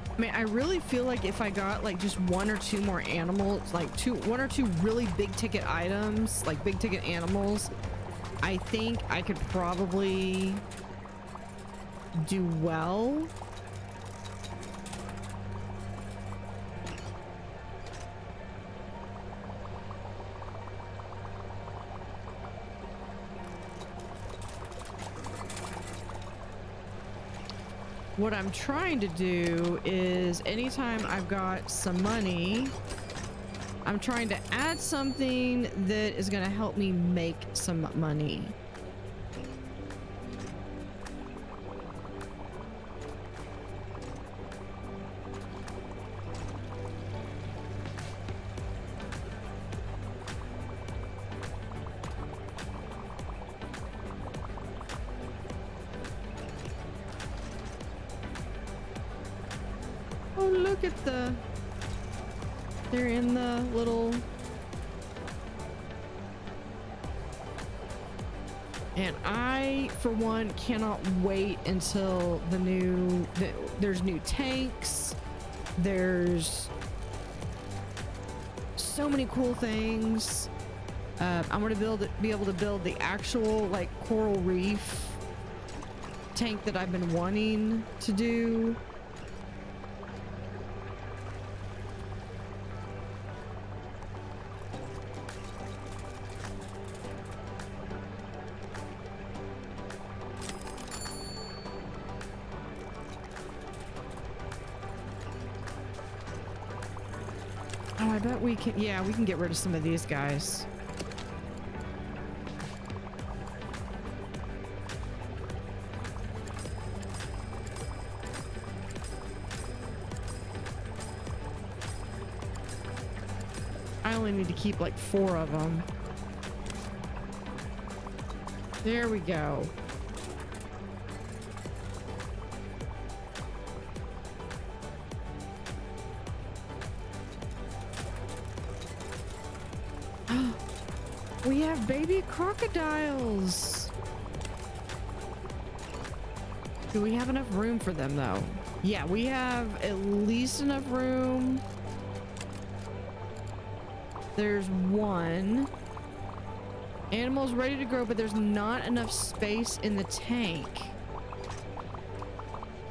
I mean, I really feel like if I got like just 1 or 2 more animals, like 1 or 2 really big ticket items, like big ticket animals, I think I could probably do well. what I'm trying to do is anytime I've got some money, I'm trying to add something that is going to help me make some money. Oh, look at they're in the little, and I, for one, cannot wait until there's new tanks. There's so many cool things. I'm going to be able to build the actual like coral reef tank that I've been wanting to do. Oh, I bet we can, yeah, we can get rid of some of these guys. I only need to keep like 4 of them. There we go. We have baby crocodiles. Do we have enough room for them though? Yeah, we have at least enough room. There's 1. Animals ready to grow, but there's not enough space in the tank.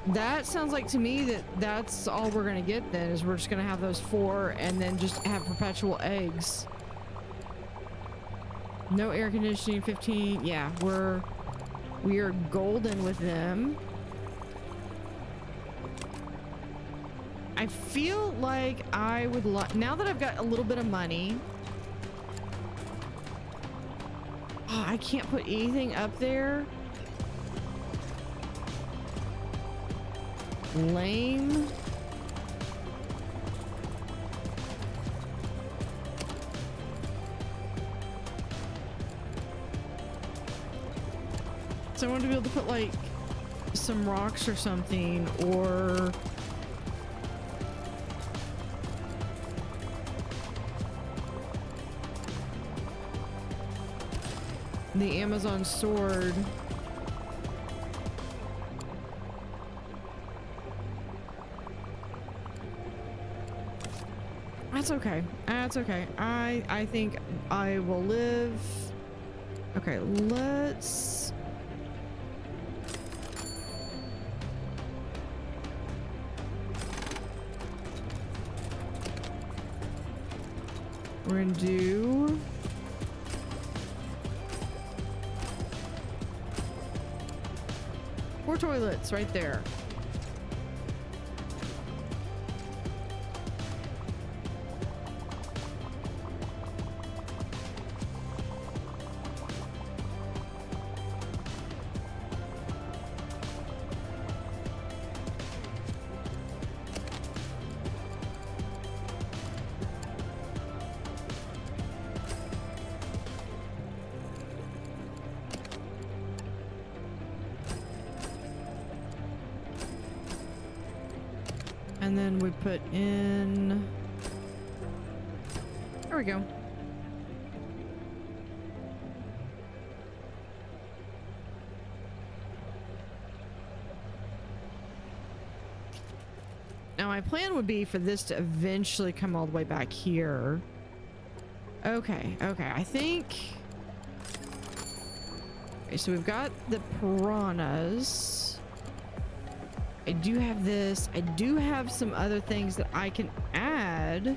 That sounds like to me that's all we're gonna get then, is we're just gonna have those 4 and then just have perpetual eggs. No air conditioning, 15. Yeah, we are golden with them. I feel like I would like, now that I've got a little bit of money. Oh, I can't put anything up there. Lame. So I want to be able to put like some rocks or something, or the Amazon sword. That's okay. That's okay. I think I will live. Okay, let's. We're gonna do. Four toilets right there. And then we put in, there we go. Now my plan would be for this to eventually come all the way back here. Okay, okay, I think. Okay, so we've got the piranhas. I do have this. I do have some other things that I can add.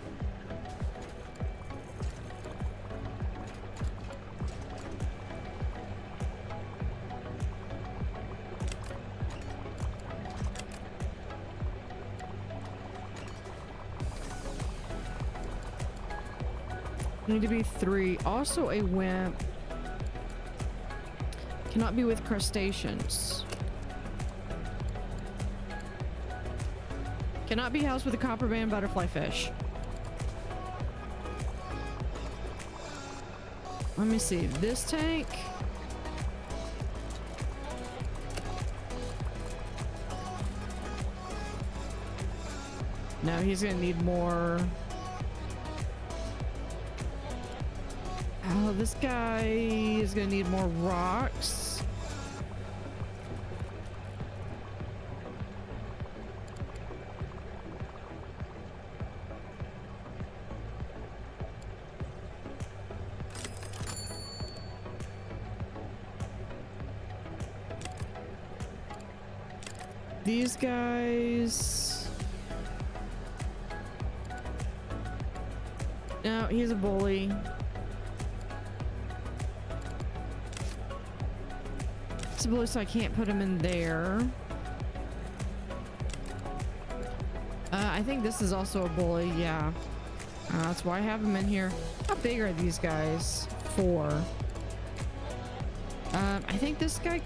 Need to be 3. Also a wimp. Cannot be with crustaceans. Cannot be housed with a copper band butterfly fish. Let me see. This tank. No, he's gonna need more. Oh, this guy is gonna need more rocks. These guys. No, he's a bully. It's a bully, so I can't put him in there. I think this is also a bully, yeah. That's why I have him in here. How big are these guys? 4. I think this guy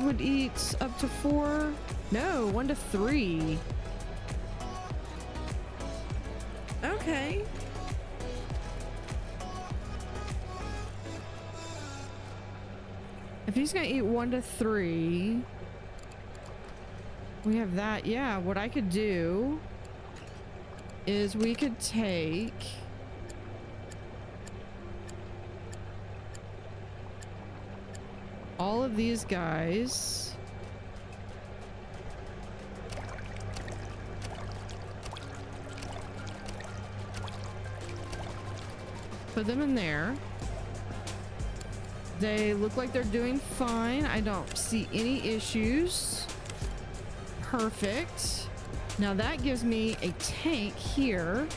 would eat up to 4. No, 1 to 3. Okay. If he's gonna eat 1 to 3, we have that. Yeah, what I could do is we could take all of these guys, put them in there. They look like they're doing fine. I don't see any issues. Perfect. Now that gives me a tank here.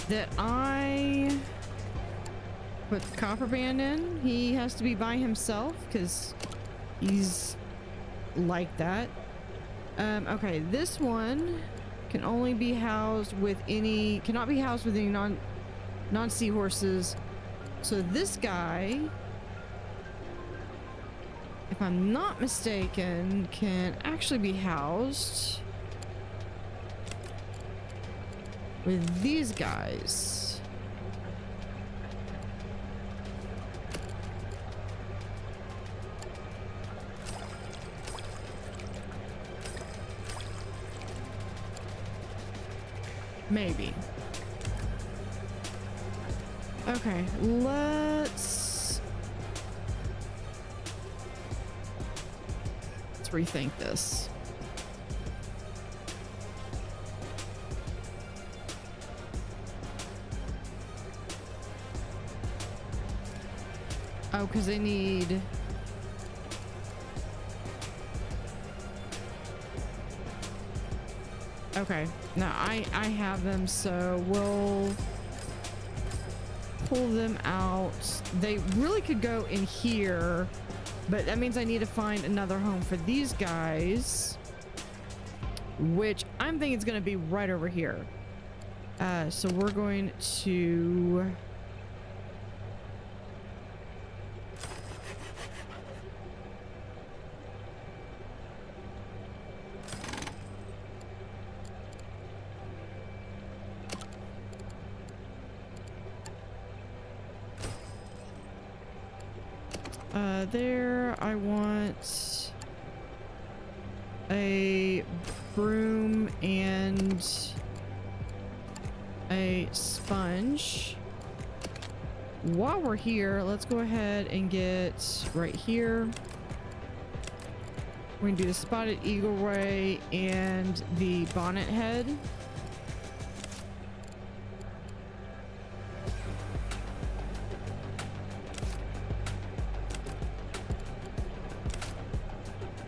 That I put the copper band in. He has to be by himself because he's like that. Okay, this one can only be housed with any, cannot be housed with any non-seahorses. So this guy, if I'm not mistaken, can actually be housed with these guys. Maybe. Okay, let's rethink this. Oh, because they need... Okay, no, I have them, so we'll pull them out. They really could go in here, but that means I need to find another home for these guys, which I'm thinking is going to be right over here. So we're going to... there, I want a broom and a sponge. While we're here, let's go ahead and get right here. We're gonna do the spotted eagle ray and the bonnet head.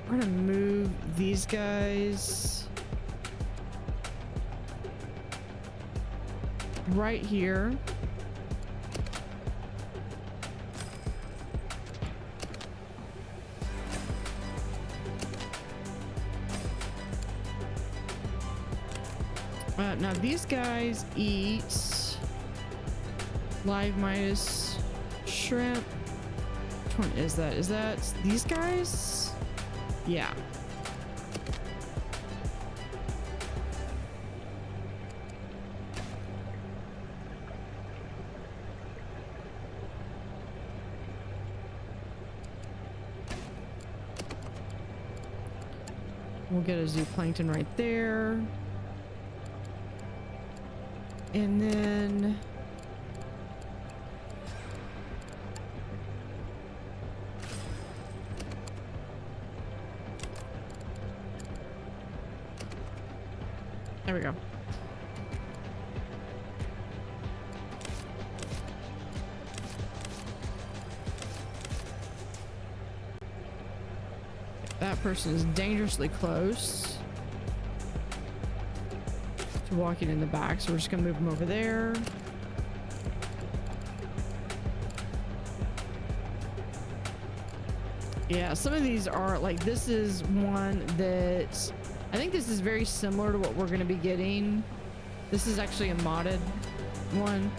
We're gonna move these guys right here. Now these guys eat live minus shrimp. Which one is that? Is that these guys? Yeah. We'll get a zooplankton right there. And then there we go. That person is dangerously close to walking in the back, so we're just gonna move him over there. Yeah, some of these are like, this is one that I think this is very similar to what we're gonna be getting. This is actually a modded one.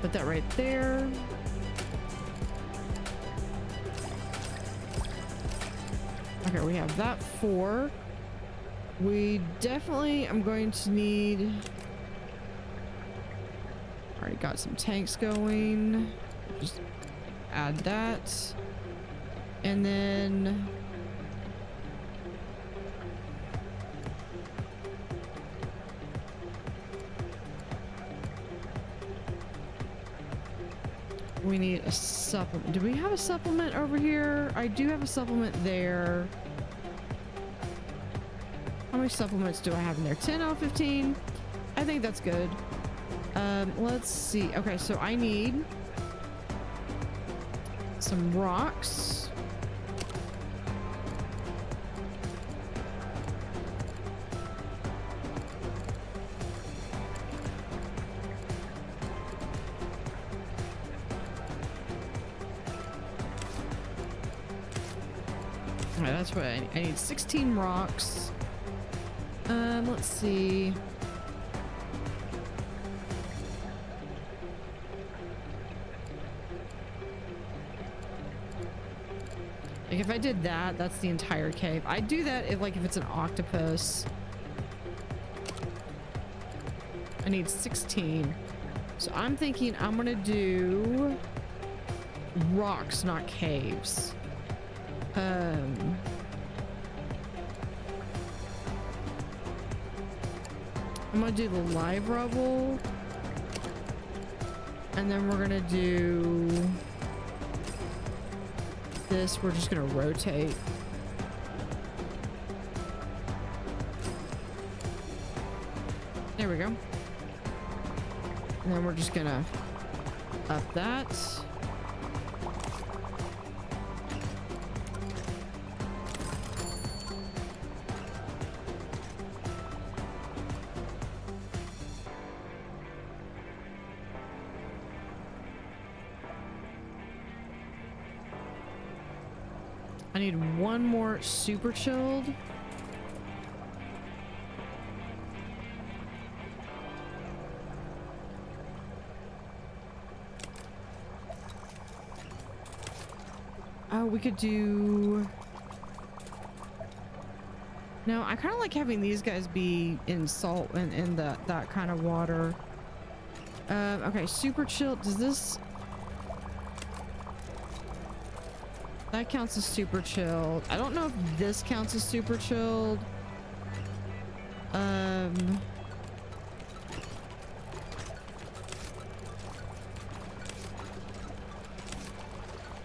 Put that right there. Okay, we have that 4. We definitely, I'm going to need, already got some tanks going. Just add that. And then we need a supplement. Do we have a supplement over here? I do have a supplement there. How many supplements do I have in there? 10 out of 15. I think that's good. Let's see. Okay, so I need some rocks. All right, that's what I need. 16 rocks. Let's see. Like if I did that, that's the entire cave. I do that if it's an octopus. I need 16. So I'm thinking I'm gonna do rocks, not caves. I'm gonna do the live rubble, and then we're gonna do this. We're just gonna rotate. There we go. And then we're just gonna up that. I need one more super chilled. Oh, we could do... No, I kind of like having these guys be in salt and in that kind of water. Okay, super chilled. Does this... That counts as super chilled. I don't know if this counts as super chilled.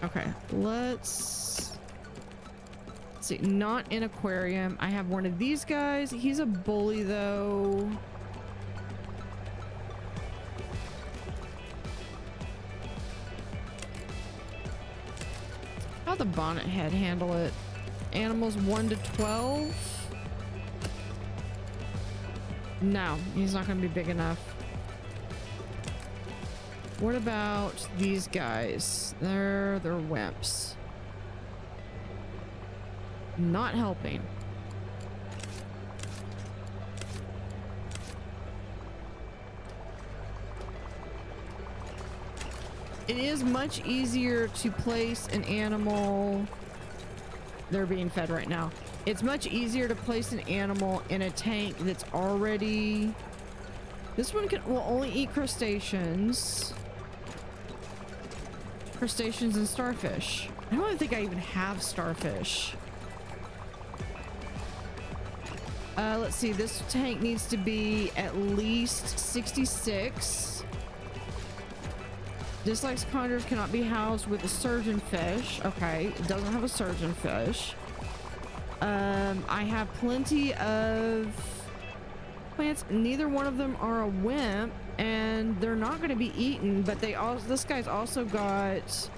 Okay, let's see. Not in aquarium. I have one of these guys. He's a bully though. How the bonnet head handle it? Animals 1 to 12? No, he's not going to be big enough. What about these guys? They're wimps. Not helping. It is much easier to place an animal. They're being fed right now. It's much easier to place an animal in a tank that's already... This one will only eat crustaceans. Crustaceans and starfish. I don't even think I even have starfish. Let's see. This tank needs to be at least 66. Dislikes condors cannot be housed with a surgeonfish. Okay, it doesn't have a surgeonfish. I have plenty of plants. Neither one of them are a wimp, and they're not going to be eaten. But they also, this guy's also got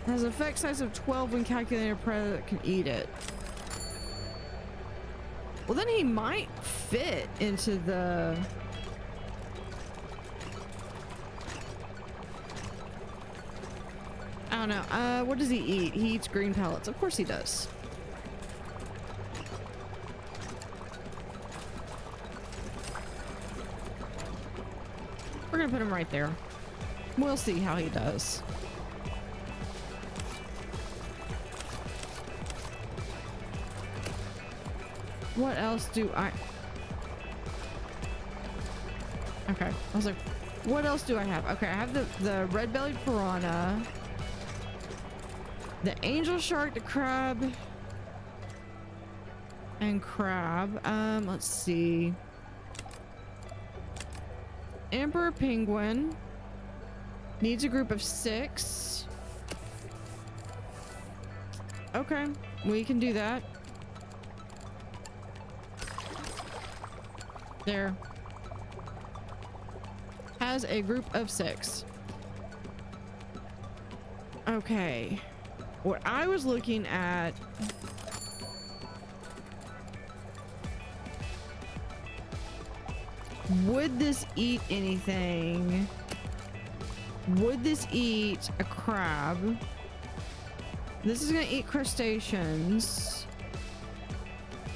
has an effect size of 12 when calculating a predator that can eat it. Well, then he might fit into the. I don't know. What does he eat? He eats green pellets. Of course he does. We're gonna put him right there. We'll see how he does. What else do I... Okay. I was like, what else do I have? Okay, I have the red-bellied piranha. The angel shark, the crab, and crab. Let's see. Emperor penguin needs a group of 6. Okay, we can do that. There. Has a group of 6. Okay. What I was looking at would this eat anything? Would this eat a crab? This is gonna eat crustaceans.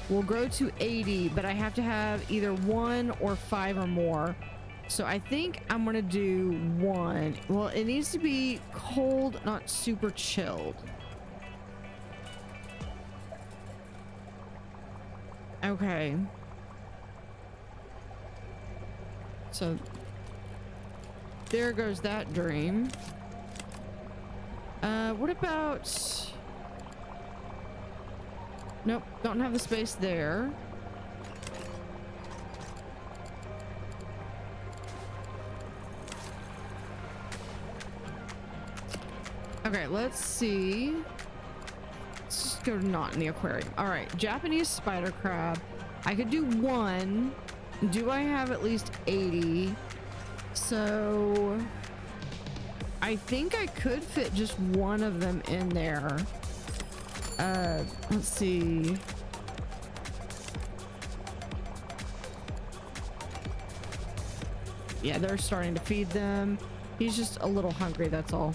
Will grow to 80, but I have to have either 1 or 5 or more. So I think I'm gonna do 1. Well, it needs to be cold, not super chilled. Okay. So there goes that dream. What about... Nope, don't have the space there. Okay, let's see. Let's just go not in the aquarium. All right, Japanese spider crab. I could do 1. Do I have at least 80? So I think I could fit just 1 of them in there. Let's see. Yeah, they're starting to feed them. He's just a little hungry, that's all.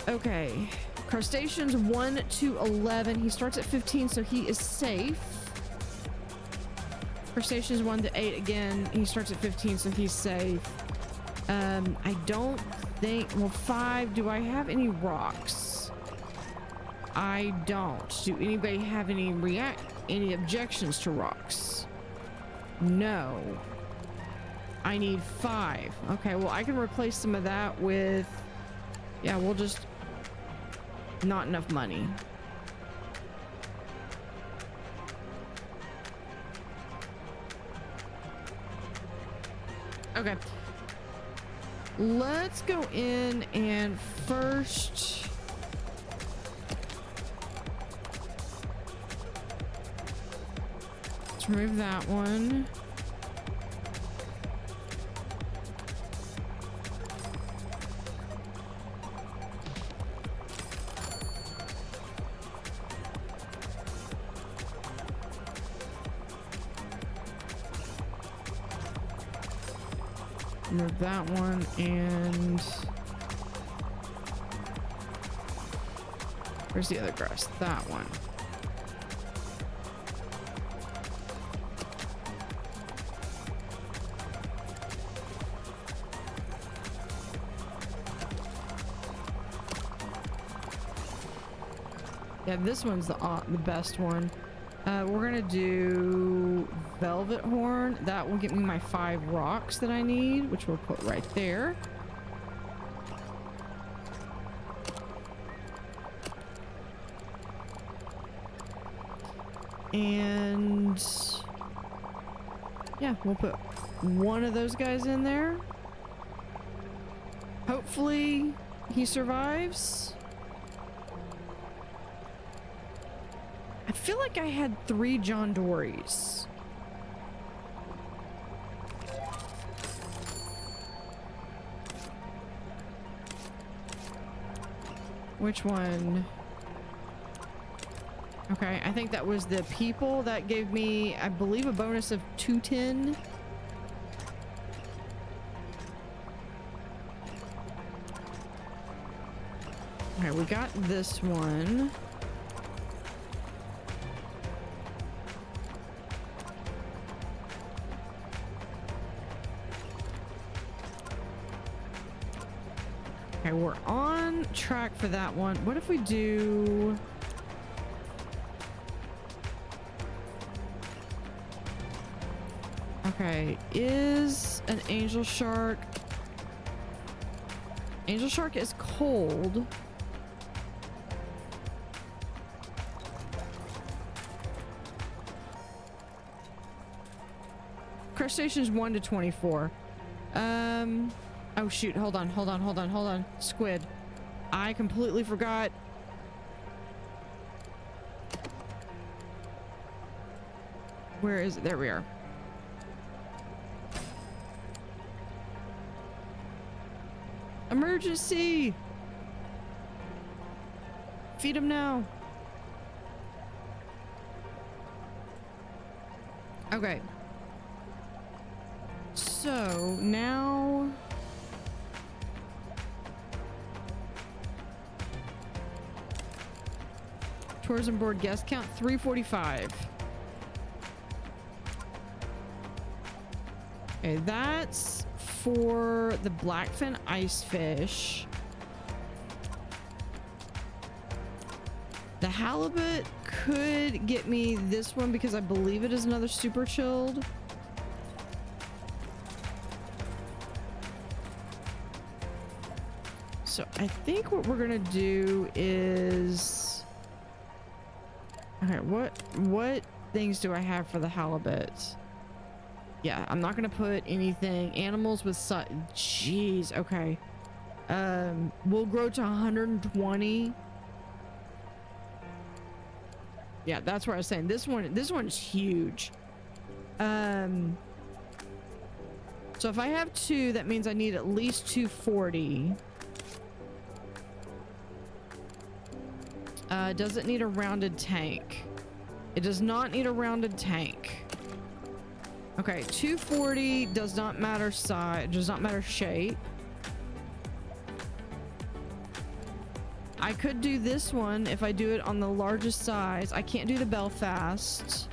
Okay. Crustaceans 1 to 11. He starts at 15, so he is safe. Crustaceans 1 to 8 again. He starts at 15, so he's safe. I don't think... Well, 5. Do I have any rocks? I don't. Do anybody have any objections to rocks? No. I need 5. Okay, well, I can replace some of that with... Yeah, we'll just... Not enough money. Okay. Let's go in and first... Let's remove that one. remove that one, and where's the other grass? That one. Yeah, this one's the best one. We're gonna do velvet horn. That will get me my 5 rocks that I need, which we'll put right there. And yeah, we'll put one of those guys in there. Hopefully he survives. I feel like I had 3 John Dories. Which one? Okay, I think that was the people that gave me, I believe, a bonus of 210. Okay, we got this one. Okay, we're on track for that one. What if we do... Okay, is an angel shark... Angel shark is cold. Crustaceans 1 to 24. Oh shoot, hold on. Squid. I completely forgot. Where is it? There we are. Emergency! Feed him now. Okay. So now tourism board guest count 345. Okay, that's for the blackfin icefish. The halibut could get me this one because I believe it is another super chilled. So I think what we're gonna do is, okay, what things do I have for the halibut? Yeah, I'm not gonna put anything. Animals with jeez, okay. We'll grow to 120. Yeah, that's where I was saying this one's huge. So if I have 2, that means I need at least 240. Does it need a rounded tank? It does not need a rounded tank. Okay, 240 does not matter size, does not matter shape. I could do this one if I do it on the largest size. I can't do the Belfast.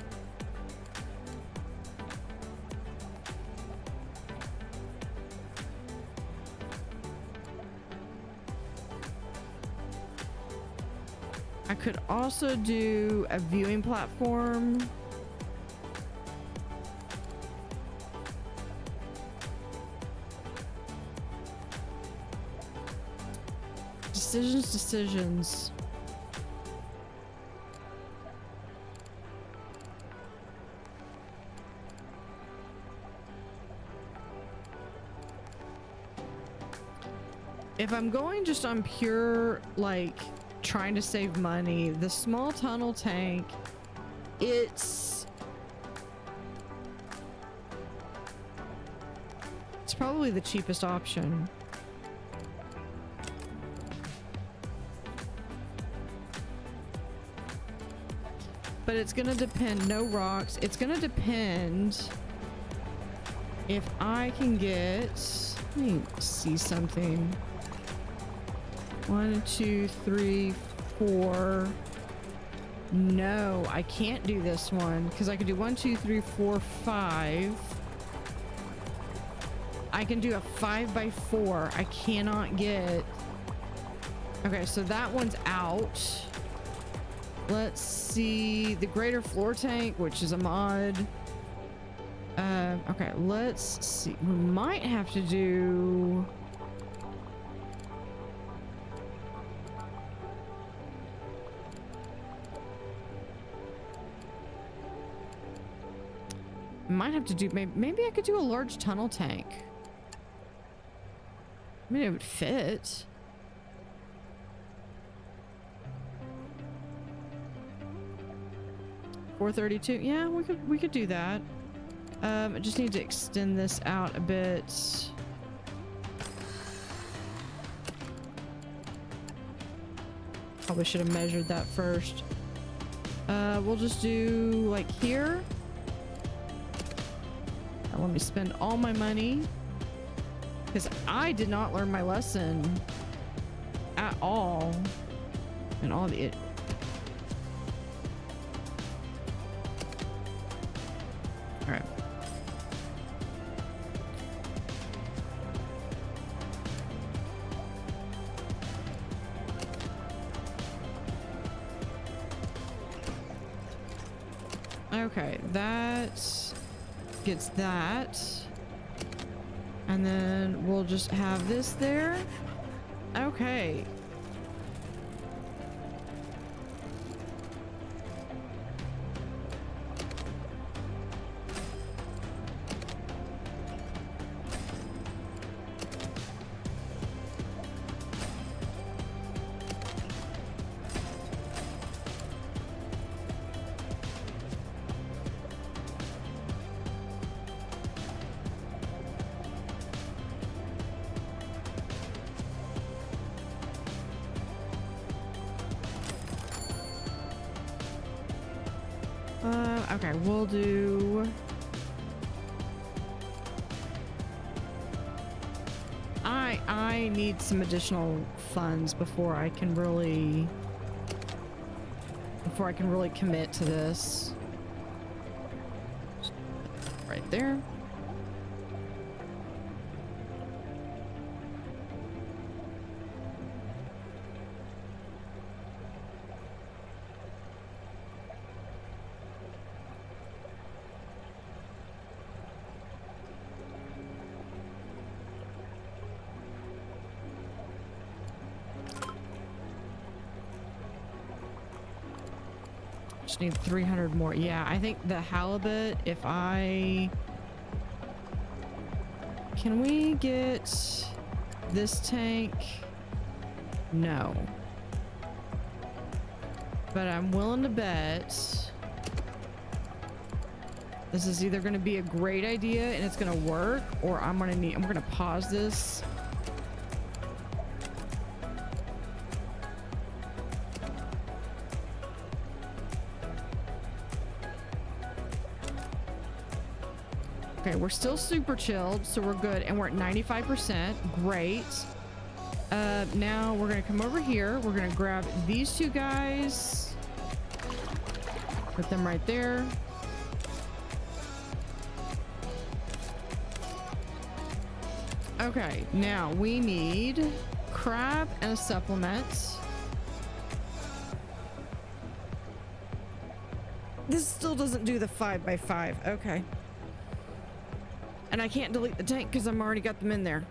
I could also do a viewing platform. Decisions. If I'm going just on pure, like, trying to save money, the small tunnel tank, it's probably the cheapest option. But it's gonna depend. No rocks. It's gonna depend. if I can get, let me see something. 1, 2, 3, 4. No, I can't do this one because I could do 1, 2, 3, 4, 5. I can do a 5x4. I cannot get. Okay, so that one's out. Let's see the greater floor tank, which is a mod. Okay, let's see. We might have to do. Might have to do. Maybe I could do a large tunnel tank. I mean, it would fit. $432. Yeah, we could do that. I just need to extend this out a bit. Probably should have measured that first. We'll just do like here. Now let me spend all my money because I did not learn my lesson at all. And all the all right. Okay, that gets that. And then we'll just have this there. Okay. Okay, we'll do. I need some additional funds before I can really commit to this. Right there. Need 300 more. Yeah, I think the halibut, if I can we get this tank? No, but I'm willing to bet this is either going to be a great idea and it's going to work, or I'm going to pause this. Okay, we're still super chilled, so we're good, and we're at 95%. Great. Now we're gonna come over here. We're gonna grab these two guys, put them right there. Okay, now we need crab and a supplement. This still doesn't do the 5x5. Okay. And I can't delete the tank because I'm already got them in there.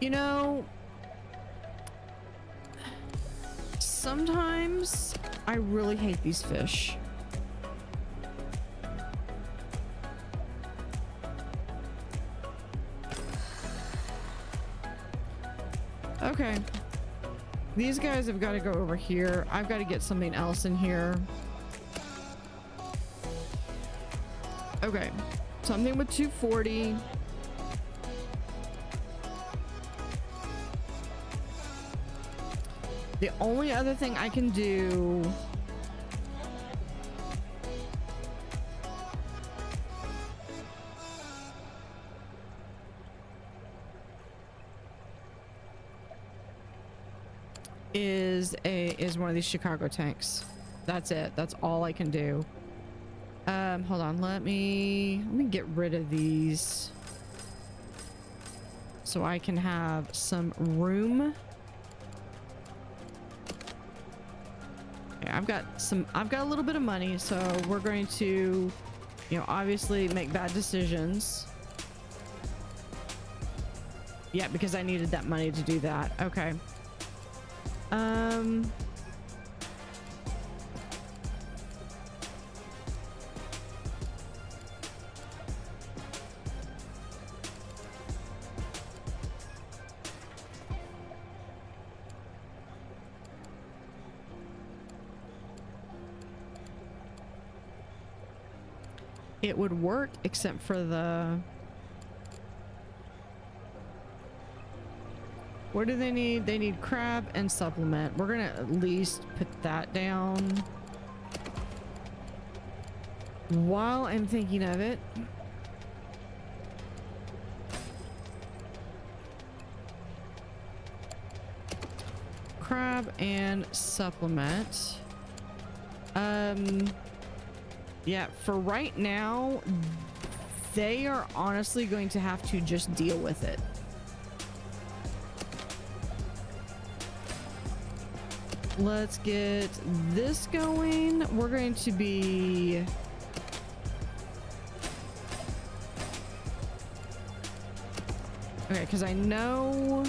You know, sometimes I really hate these fish. Okay. These guys have got to go over here. I've got to get something else in here. Okay. Something with 240. The only other thing I can do is one of these Chicago tanks. That's it. That's all I can do. Hold on. Let me get rid of these so I can have some room. Okay, I've got a little bit of money, so we're going to, you know, obviously make bad decisions. Yeah, because I needed that money to do that. Okay. It would work except for the... What do they need? They need crab and supplement. We're gonna at least put that down while I'm thinking of it. Crab and supplement. Yeah, for right now, they are honestly going to have to just deal with it. Let's get this going. We're going to be... Okay, because I know...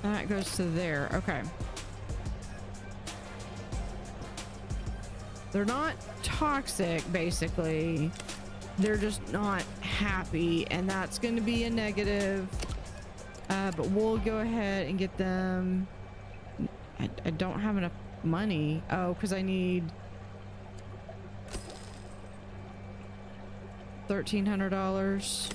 That goes to there. Okay. They're not toxic, basically. They're just not happy, and that's going to be a negative. But we'll go ahead and get them. I don't have enough money. Oh, because I need $1,300.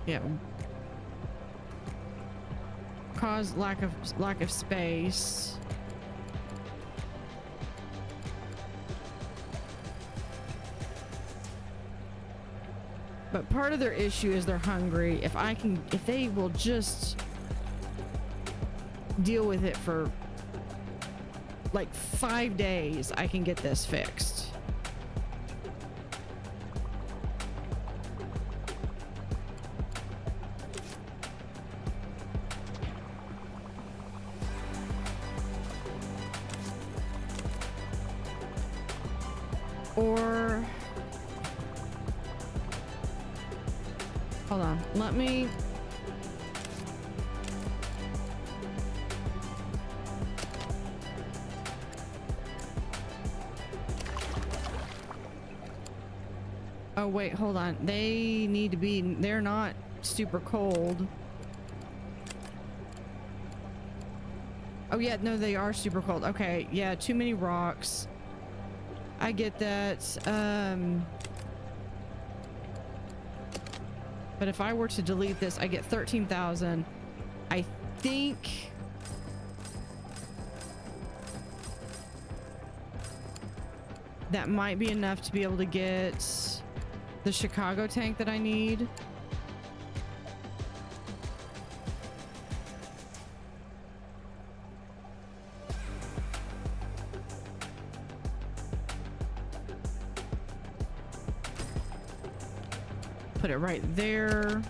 Yeah. Cause lack of space. But part of their issue is they're hungry. If they will just deal with it for like 5 days, I can get this fixed. Or hold on, let me oh wait, hold on, they need to be, they're not super cold. Oh yeah, no, they are super cold. Okay, yeah, too many rocks. I get that. But if I were to delete this, I get 13,000. I think that might be enough to be able to get the Chicago tank that I need. Put it right there.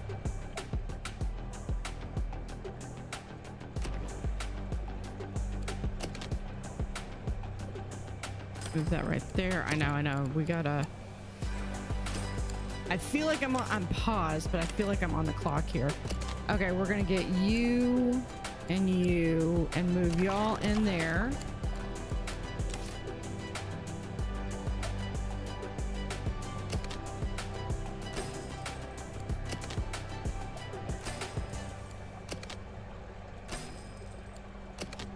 Move that right there. I know. We gotta... I feel like I'm paused, but I feel like I'm on the clock here. Okay, we're gonna get you and you and move y'all in there.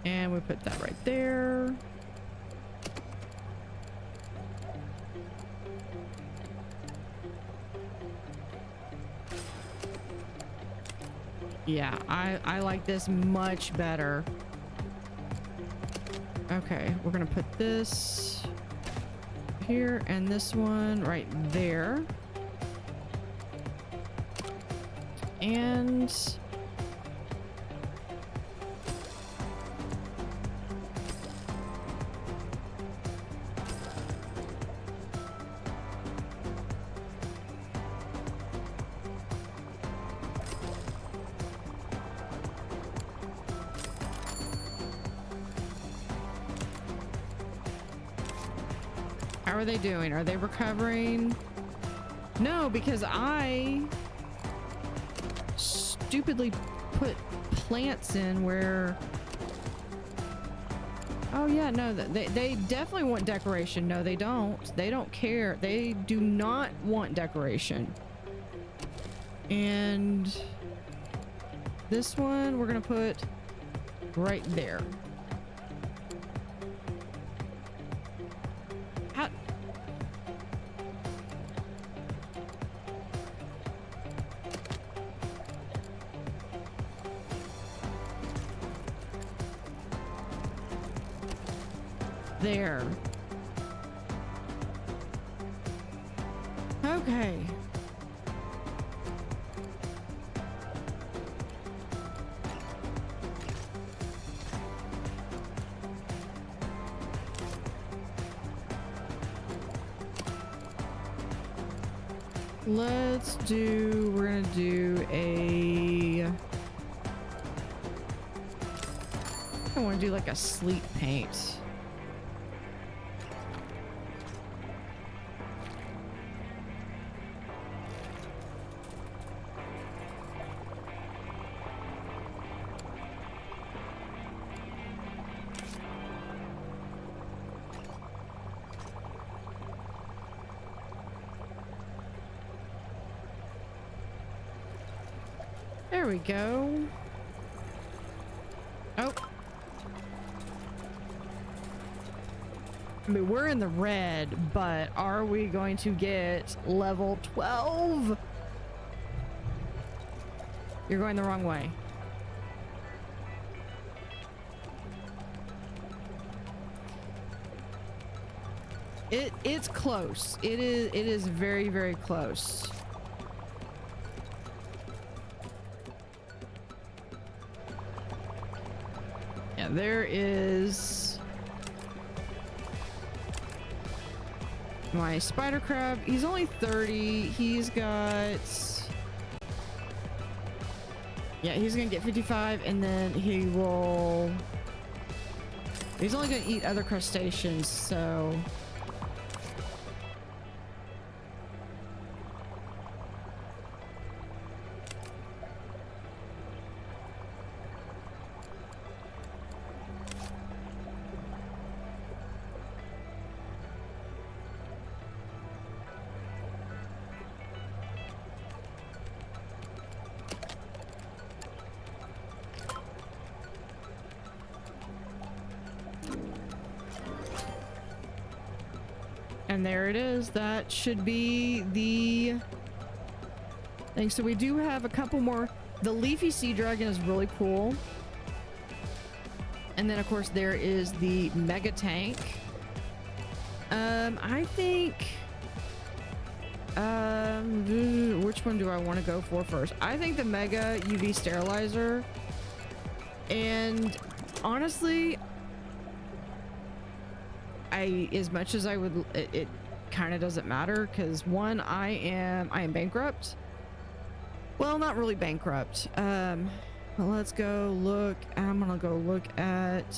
And we put that right there. Yeah, I like this much better. Okay, we're gonna put this here and this one right there. And how are they doing? Are they recovering? No, because I stupidly put plants in where... Oh yeah, no, they definitely want decoration. No, they don't. They don't care. They do not want decoration. And this one we're gonna put right there. How... There. Okay. Let's do, we're gonna do a, I want to do like a sleep paint. There we go. Oh. I mean, we're in the red, but are we going to get level 12? You're going the wrong way. It's close. It is very, very close. There is my spider crab. He's only 30. He's got, yeah, he's gonna get 55, and then he's only gonna eat other crustaceans, so and there it is. That should be the thing. So we do have a couple more. The leafy sea dragon is really cool. And then of course there is the mega tank. I think which one do I want to go for first? I think the mega UV sterilizer. And honestly, as much as I would, it kind of doesn't matter, because one, I am bankrupt. Well, not really bankrupt. Well, let's go look. I'm gonna go look at,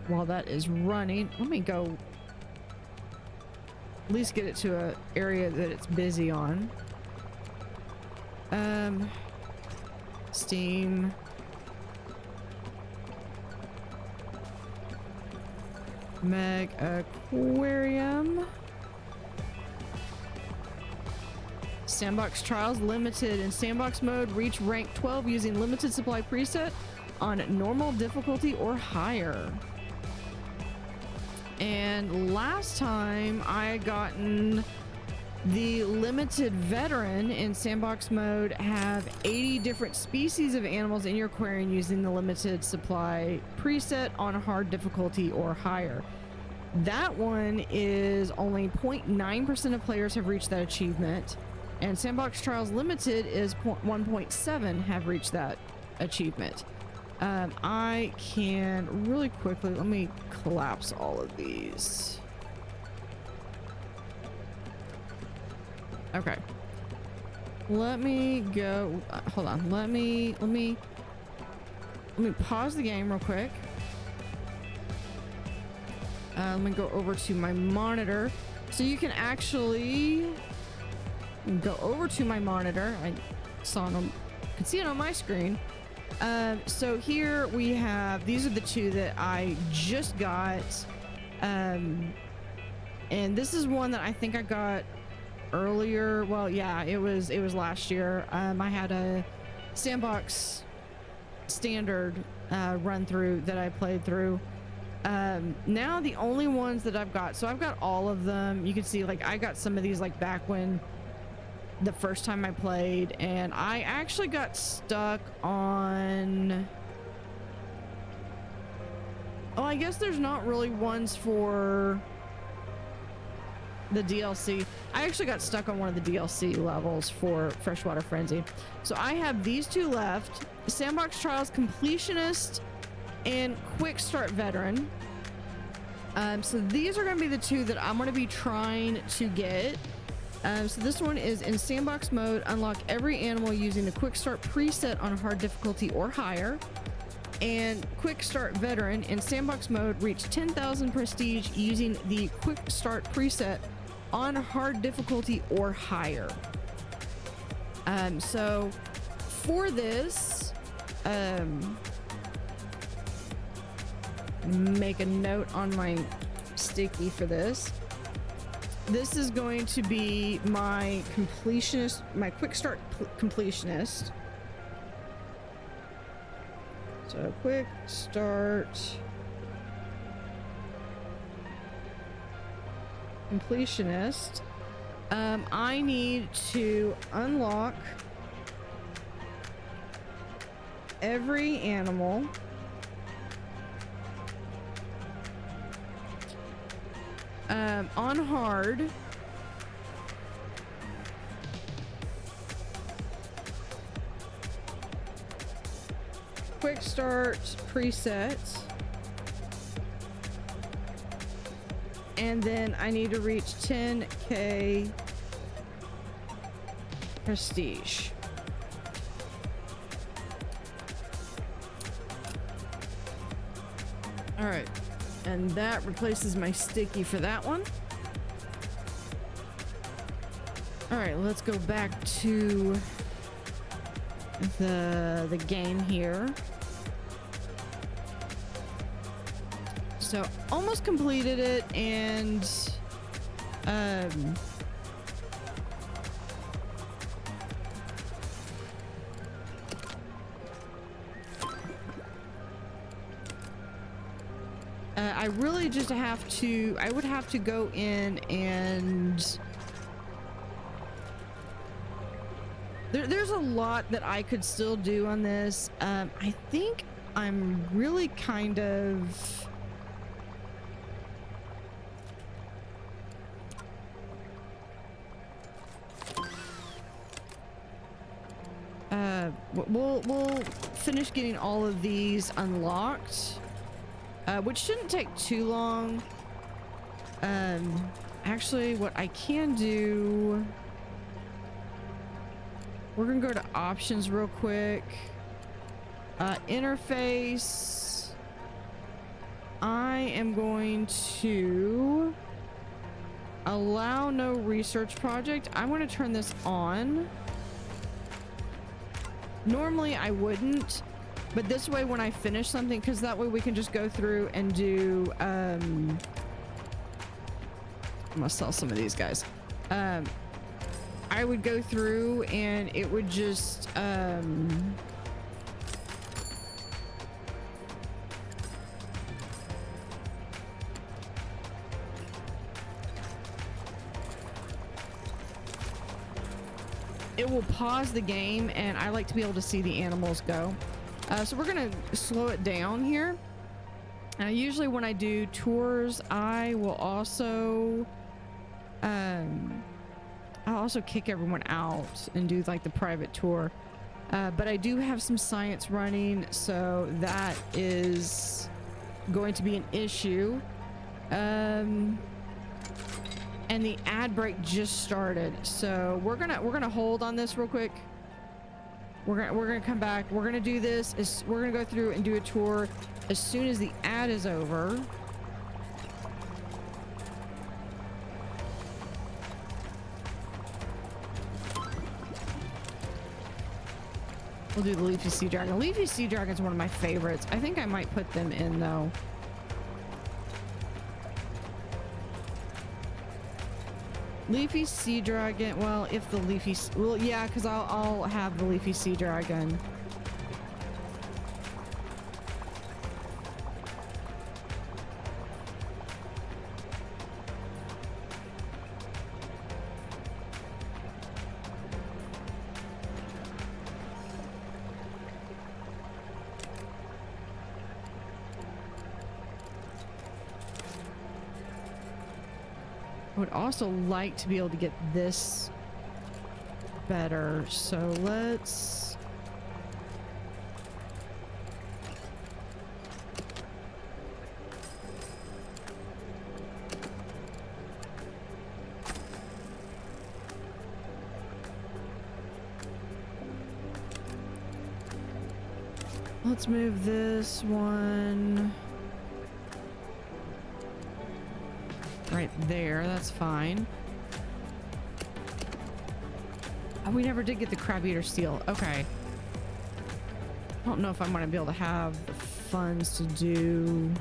while that is running, let me go at least get it to an area that it's busy on. Steam. Meg Aquarium. Sandbox trials limited. In sandbox mode, reach rank 12 using limited supply preset on normal difficulty or higher. And last time I had gotten the limited veteran in sandbox mode, have 80 different species of animals in your aquarium using the limited supply preset on hard difficulty or higher. That one is only 0.9% of players have reached that achievement, and Sandbox Trials Limited is 1.7 have reached that achievement. I can really quickly, let me collapse all of these. Okay. Let me go, hold on. Let me pause the game real quick. Let me go over to my monitor. So you can actually go over to my monitor. I saw it on, could see it on my screen. So here we have, these are the two that I just got. And this is one that I think I got earlier. Well, yeah, it was last year. I had a sandbox standard run through that I played through. Now the only ones that I've got, so I've got all of them. You can see, like, I got some of these like back when the first time I played, and I actually got stuck on, oh, I guess there's not really ones for the DLC. I actually got stuck on one of the DLC levels for Freshwater Frenzy. So I have these two left: Sandbox Trials Completionist and Quick Start Veteran. So these are going to be the two that I'm going to be trying to get. So this one is in sandbox mode. Unlock every animal using the Quick Start preset on hard difficulty or higher. And Quick Start Veteran in sandbox mode, reach 10,000 prestige using the Quick Start preset on hard difficulty or higher. So for this, make a note on my sticky for this. This is going to be my completionist, my Quick Start completionist. So Quick Start completionist. I need to unlock every animal on hard. Quick Start preset. And then I need to reach 10k prestige. All right. And that replaces my sticky for that one. All right, let's go back to the game here. So almost completed it, and I really just have to, I would have to go in and there's a lot that I could still do on this. I think I'm really kind of we'll finish getting all of these unlocked, which shouldn't take too long. Actually, what I can do, we're gonna go to options real quick. Interface. I am going to allow no research project. I'm going to turn this on. Normally I wouldn't, but this way when I finish something, because that way we can just go through and do, I'm gonna sell some of these guys. I would go through and it would just, it will pause the game, and I like to be able to see the animals go. So we're gonna slow it down here. Usually when I do tours, I will also I'll also kick everyone out and do like the private tour. But I do have some science running, so that is going to be an issue. And the ad break just started, so we're gonna hold on this real quick. We're gonna come back. We're gonna do this. We're gonna go through and do a tour as soon as the ad is over. We'll do the Leafy Sea Dragon. Leafy Sea Dragon's one of my favorites. I think I might put them in though. Leafy Sea Dragon. Well, if the Leafy... Well, yeah, because I'll have the Leafy Sea Dragon. I would also like to be able to get this better, so let's... Let's move this one right there. That's fine. Oh, we never did get the crab eater seal. Okay. I don't know if I'm going to be able to have the funds to do...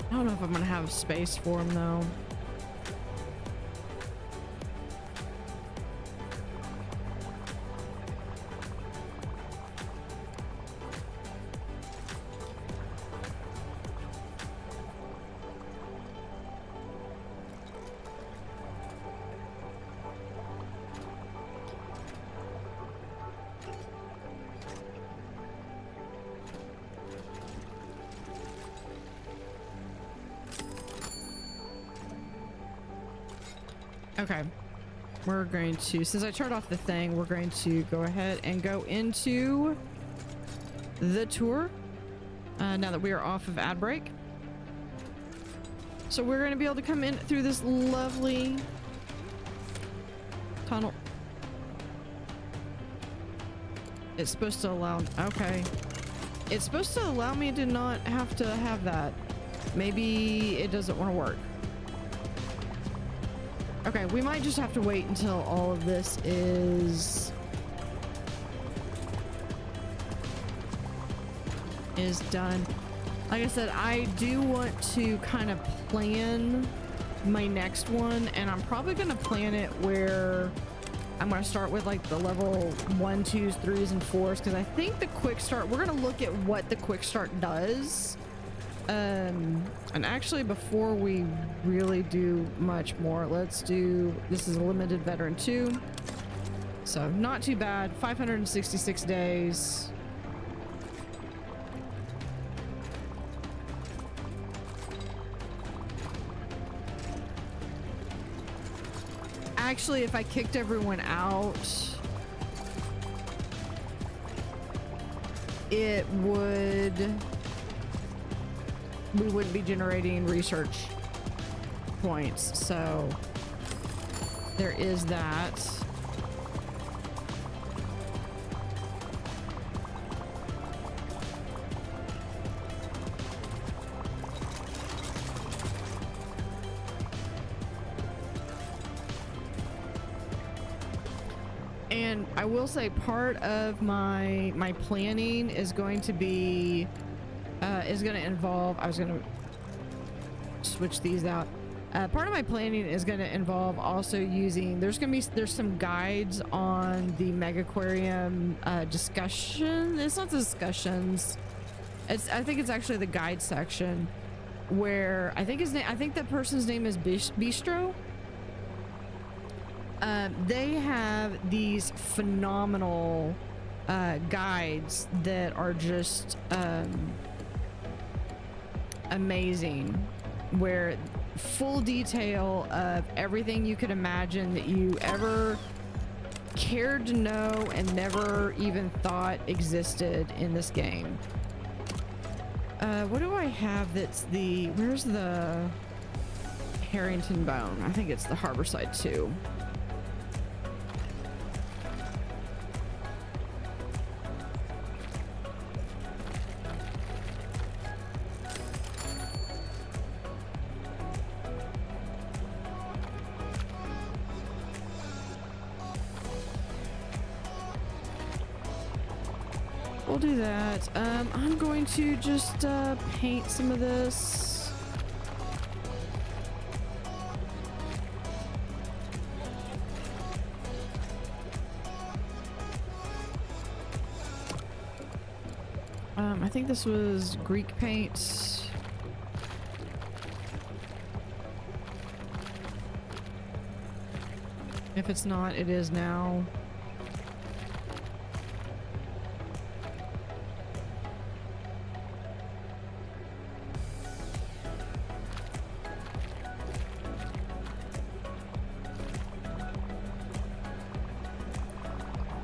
I don't know if I'm gonna have space for him though. Okay, we're going to, since I turned off the thing, we're going to go ahead and go into the tour now that we are off of ad break. So we're going to be able to come in through this lovely tunnel. It's supposed to allow, okay. It's supposed to allow me to not have to have that. Maybe it doesn't want to work. Okay, we might just have to wait until all of this is done. Like I said, I do want to kind of plan my next one, and I'm probably going to plan it where I'm going to start with like the level 1, 2s, 3s, and 4s, because I think the quick start, we're going to look at what the quick start does. And actually, before we really do much more, let's do, this is a limited veteran 2. So not too bad. 566 days. Actually, if I kicked everyone out, we wouldn't be generating research points. So there is that. And I will say part of my planning is going to be involve, I was going to switch these out. Part of my planning is going to involve also using, there's some guides on the Megaquarium discussion. It's not discussions. I think it's actually the guide section where I think that person's name is Bistro. They have these phenomenal guides that are just amazing, where full detail of everything you could imagine that you ever cared to know and never even thought existed in this game. What do I have that's where's the Harrington bone? I think it's the Harborside 2. We'll do that. I'm going to just paint some of this. I think this was Greek paint. If it's not, it is now.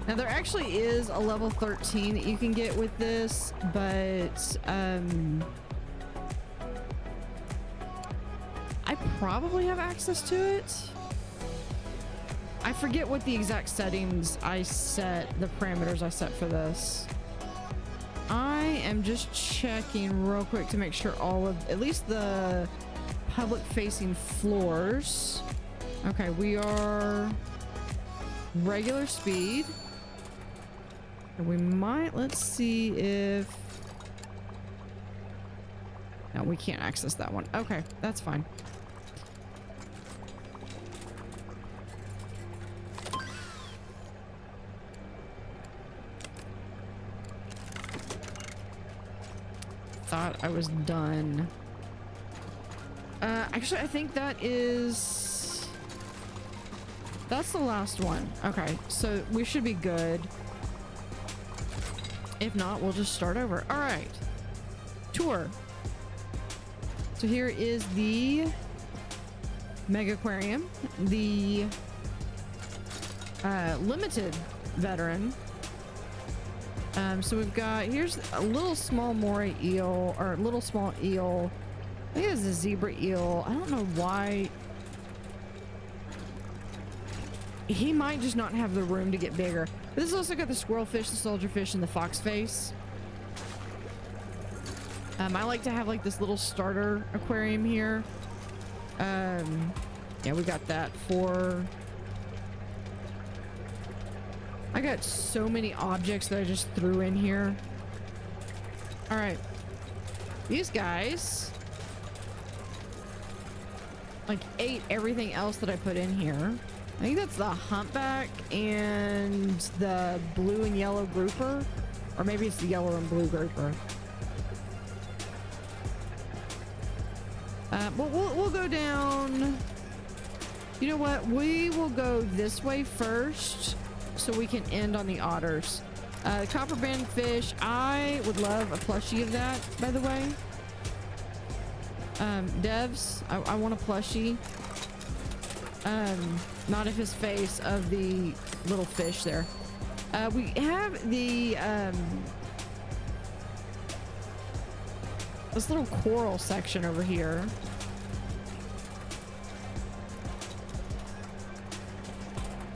Now there actually is a level 13 that you can get with this, but I probably have access to it. I forget what the exact settings I set, the parameters I set for this. I am just checking real quick to make sure all of, at least the public facing floors. Okay, we are regular speed. We might, let's see if, no, we can't access that one. Okay, that's fine. Thought I was done. Actually, I think that's the last one. Okay, so we should be good. If not, we'll just start over. All right. Tour. So here is the Megaquarium, the limited veteran. So we've got, here's a little small moray eel, or little small eel. I think it's a zebra eel. I don't know why. He might just not have the room to get bigger. This has also got the squirrel fish, the soldier fish, and the fox face. I like to have like this little starter aquarium here. Yeah, we got that for... I got so many objects that I just threw in here. All right. These guys like ate everything else that I put in here. I think that's the humpback and the blue and yellow grouper, or maybe it's the yellow and blue grouper. We'll go down. You know what? We will go this way first so we can end on the otters. The copper band fish, I would love a plushie of that, by the way. Devs, I want a plushie. Not of his face, of the little fish there. We have the this little coral section over here.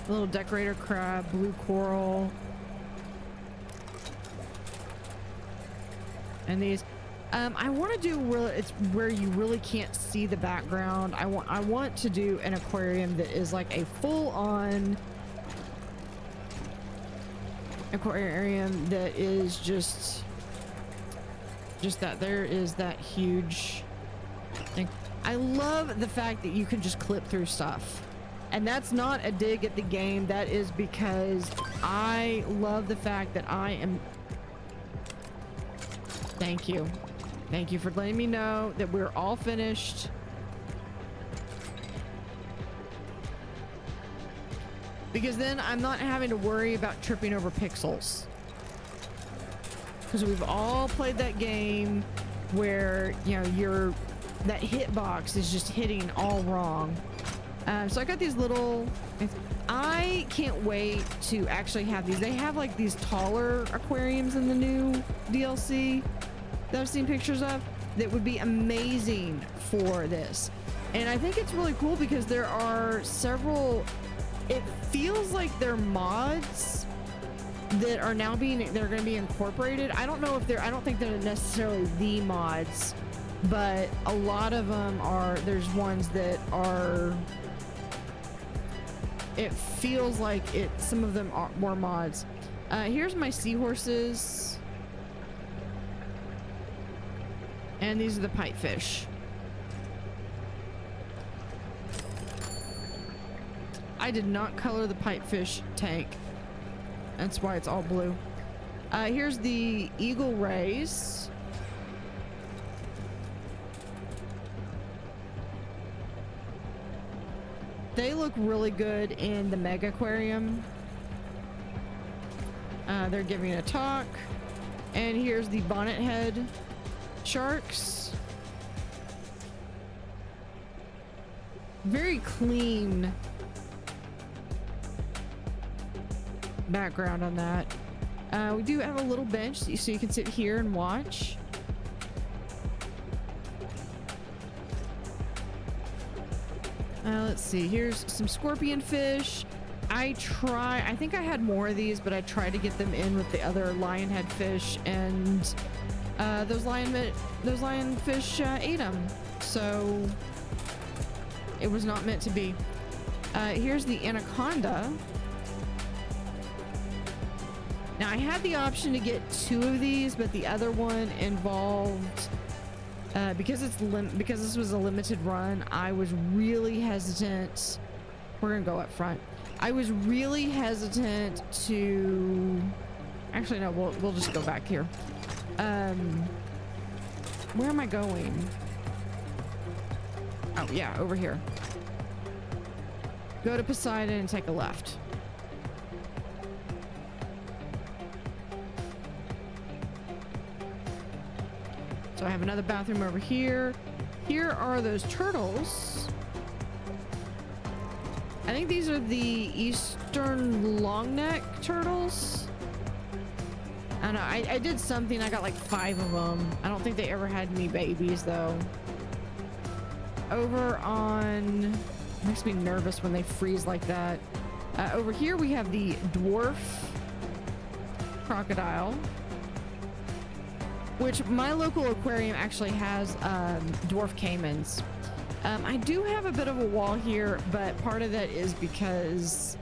A little decorator crab, blue coral. And these, I want to do it's where you really can't see the background. I want to do an aquarium that is like a full-on aquarium that is just that there is that huge thing. I love the fact that you can just clip through stuff. And that's not a dig at the game. That is because I love the fact that I am... Thank you. Thank you for letting me know that we're all finished. Because then I'm not having to worry about tripping over pixels. Because we've all played that game where, you know, that hitbox is just hitting all wrong. So I got these little... I can't wait to actually have these. They have like these taller aquariums in the new DLC that I've seen pictures of that would be amazing for this. And I think it's really cool because there are several... It feels like they're mods that are now they're going to be incorporated. I don't know if I don't think they're necessarily the mods, but a lot of them are. There's ones that are... It feels like some of them are more mods. Here's my seahorses. And these are the pipefish. I did not color the pipefish tank. That's why it's all blue. Here's the eagle rays. They look really good in the mega aquarium. They're giving a talk. And here's the bonnet head sharks. Very clean background on that. We do have a little bench so you can sit here and watch. Let's see, here's some scorpion fish. I think I had more of these, but I tried to get them in with the other lionhead fish, and those lionfish ate them, so it was not meant to be. Here's the anaconda. Now I had the option to get 2 of these, but the other one involved because this was a limited run. I was really hesitant. We're gonna go up front. I was really hesitant to. Actually, no. We'll just go back here. Where am I going? Oh yeah, over here. Go to Poseidon and take a left. So I have another bathroom over here. Here are those turtles. I think these are the eastern longneck turtles. I don't know. I did something. I got like 5 of them. I don't think they ever had any babies though. Over on... Makes me nervous when they freeze like that. Over here we have the dwarf crocodile, which my local aquarium actually has dwarf caimans. I do have a bit of a wall here, but part of that is because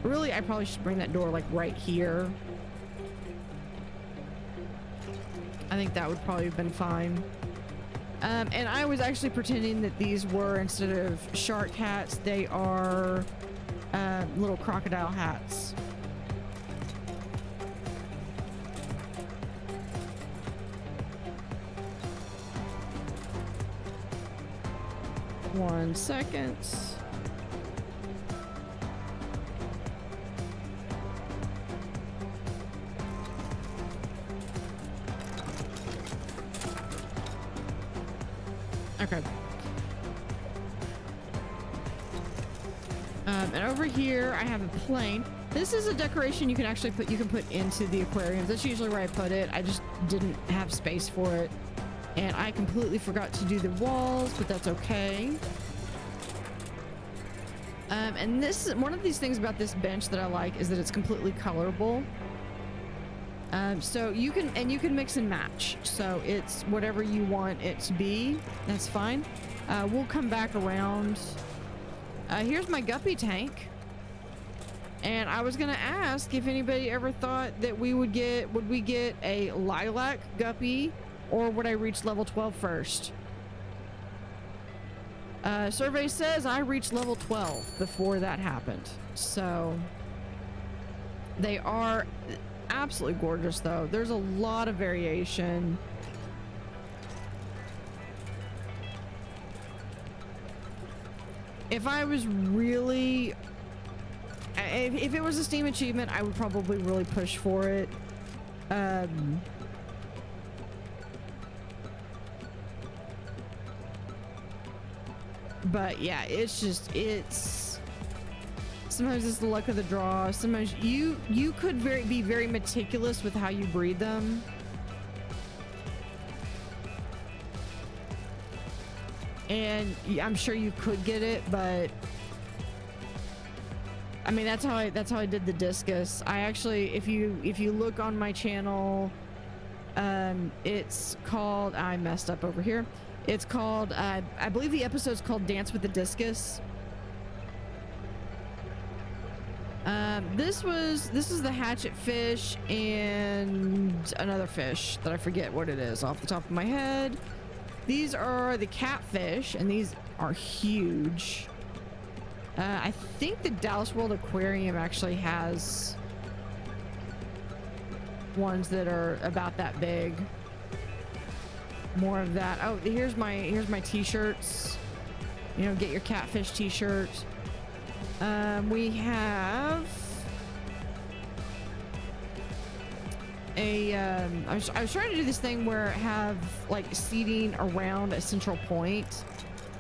really I probably should bring that door like right here. I think that would probably have been fine. And I was actually pretending that these were, instead of shark hats, they are little crocodile hats. One second. Okay. And over here, I have a plane. This is a decoration you can actually put, into the aquariums. That's usually where I put it. I just didn't have space for it. And I completely forgot to do the walls, but that's okay. And this is one of these things about this bench that I like is that it's completely colorable. So you can mix and match. So it's whatever you want it to be. That's fine. We'll come back around. Here's my guppy tank. And I was gonna ask if anybody ever thought that would we get a lilac guppy, or would I reach level 12 first? Survey says I reached level 12 before that happened. So they are absolutely gorgeous though. There's a lot of variation. If I was really, if it was a Steam achievement, I would probably really push for it. But yeah, it's sometimes it's the luck of the draw. Sometimes you could be very meticulous with how you breed them. And I'm sure you could get it, but I mean that's how I did the discus. I actually, if you look on my channel, it's called, I messed up over here. It's called, I believe the episode's called Dance with the Discus. This is the hatchet fish and another fish that I forget what it is off the top of my head. These are the catfish, and these are huge. I think the Dallas World Aquarium actually has ones that are about that big. More of that. Oh, here's my t-shirts. You know, get your catfish t-shirt. We have a I was trying to do this thing where I have like seating around a central point.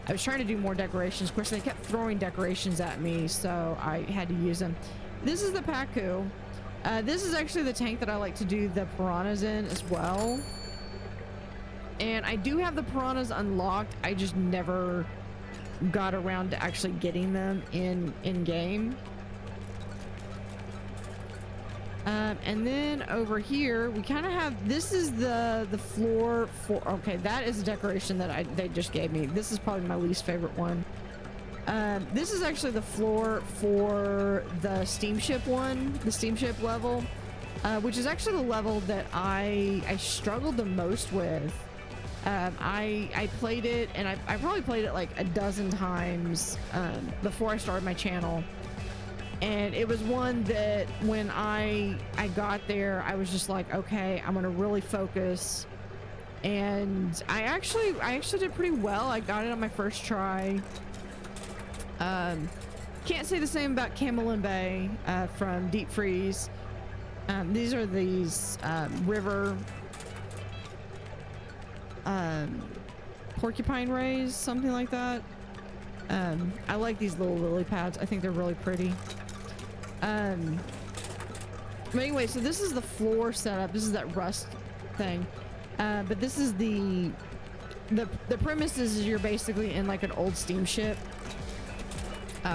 I was trying to do more decorations. Of course, they kept throwing decorations at me, so I had to use them. This is the Pacu. This is actually the tank that I like to do the piranhas in as well. And I do have the piranhas unlocked. I just never got around to actually getting them in game. And then over here we kind of have, this is the floor for, okay, that is a decoration that they just gave me. This is probably my least favorite one. This is actually the floor for the steamship one, the steamship level, which is actually the level that I struggled the most with. I played it, and I probably played it like a dozen times before I started my channel. And it was one that when I got there, I was just like, okay, I'm gonna really focus. And I actually did pretty well. I got it on my first try. Can't say the same about Camelin Bay from Deep Freeze. These are these river porcupine rays, something like that. I like these little lily pads. I think they're really pretty. But anyway, so this is the floor setup. This is that rust thing. But this is the premise is you're basically in like an old steamship,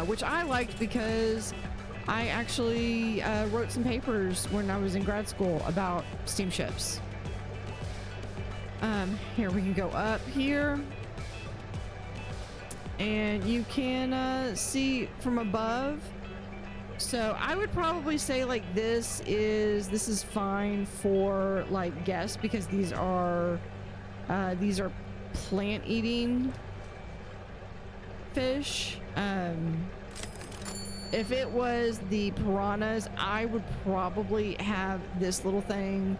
which I liked because I actually wrote some papers when I was in grad school about steamships. Here we can go up here, and you can see from above. So I would probably say like this is fine for like guests, because these are plant eating fish. If it was the piranhas, I would probably have this little thing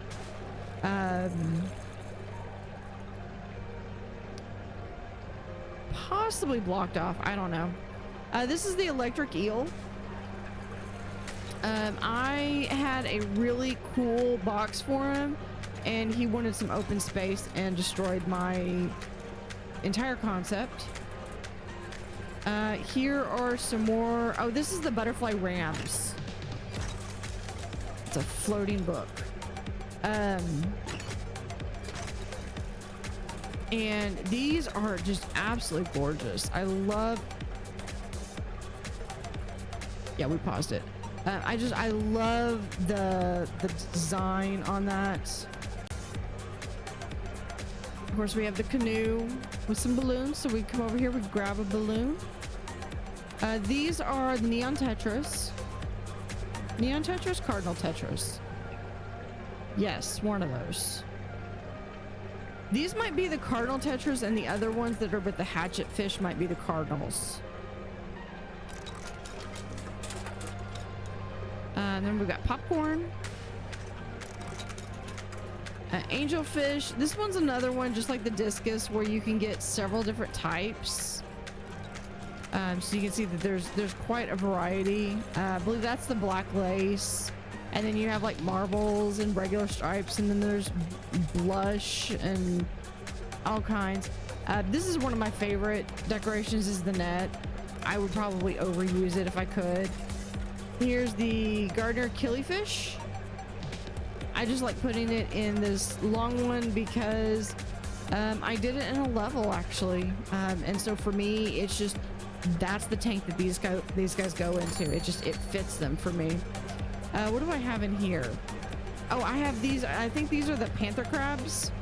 possibly blocked off. I don't know. This is the electric eel. I had a really cool box for him, and he wanted some open space and destroyed my entire concept. Here are some more. Oh, this is the butterfly rams. It's a floating book. And these are just absolutely gorgeous. I love. Yeah, we paused it. I love the design on that. Of course, we have the canoe with some balloons, so we come over here, we grab a balloon. These are the neon tetras. Neon tetras, cardinal tetras. Yes, one of those. These might be the cardinal tetras, and the other ones that are with the hatchet fish might be the cardinals. And then we've got popcorn. Angelfish. This one's another one, just like the discus, where you can get several different types. So you can see that there's quite a variety. I believe that's the black lace. And then you have like marbles and regular stripes, and then there's blush and all kinds. This is one of my favorite decorations, is the net. I would probably overuse it if I could. Here's the Gardner killifish. I just like putting it in this long one because I did it in a level actually. And so for me, it's just, that's the tank that these guys go into. It fits them for me. What do I have in here? Oh, I have these. I think these are the panther crabs.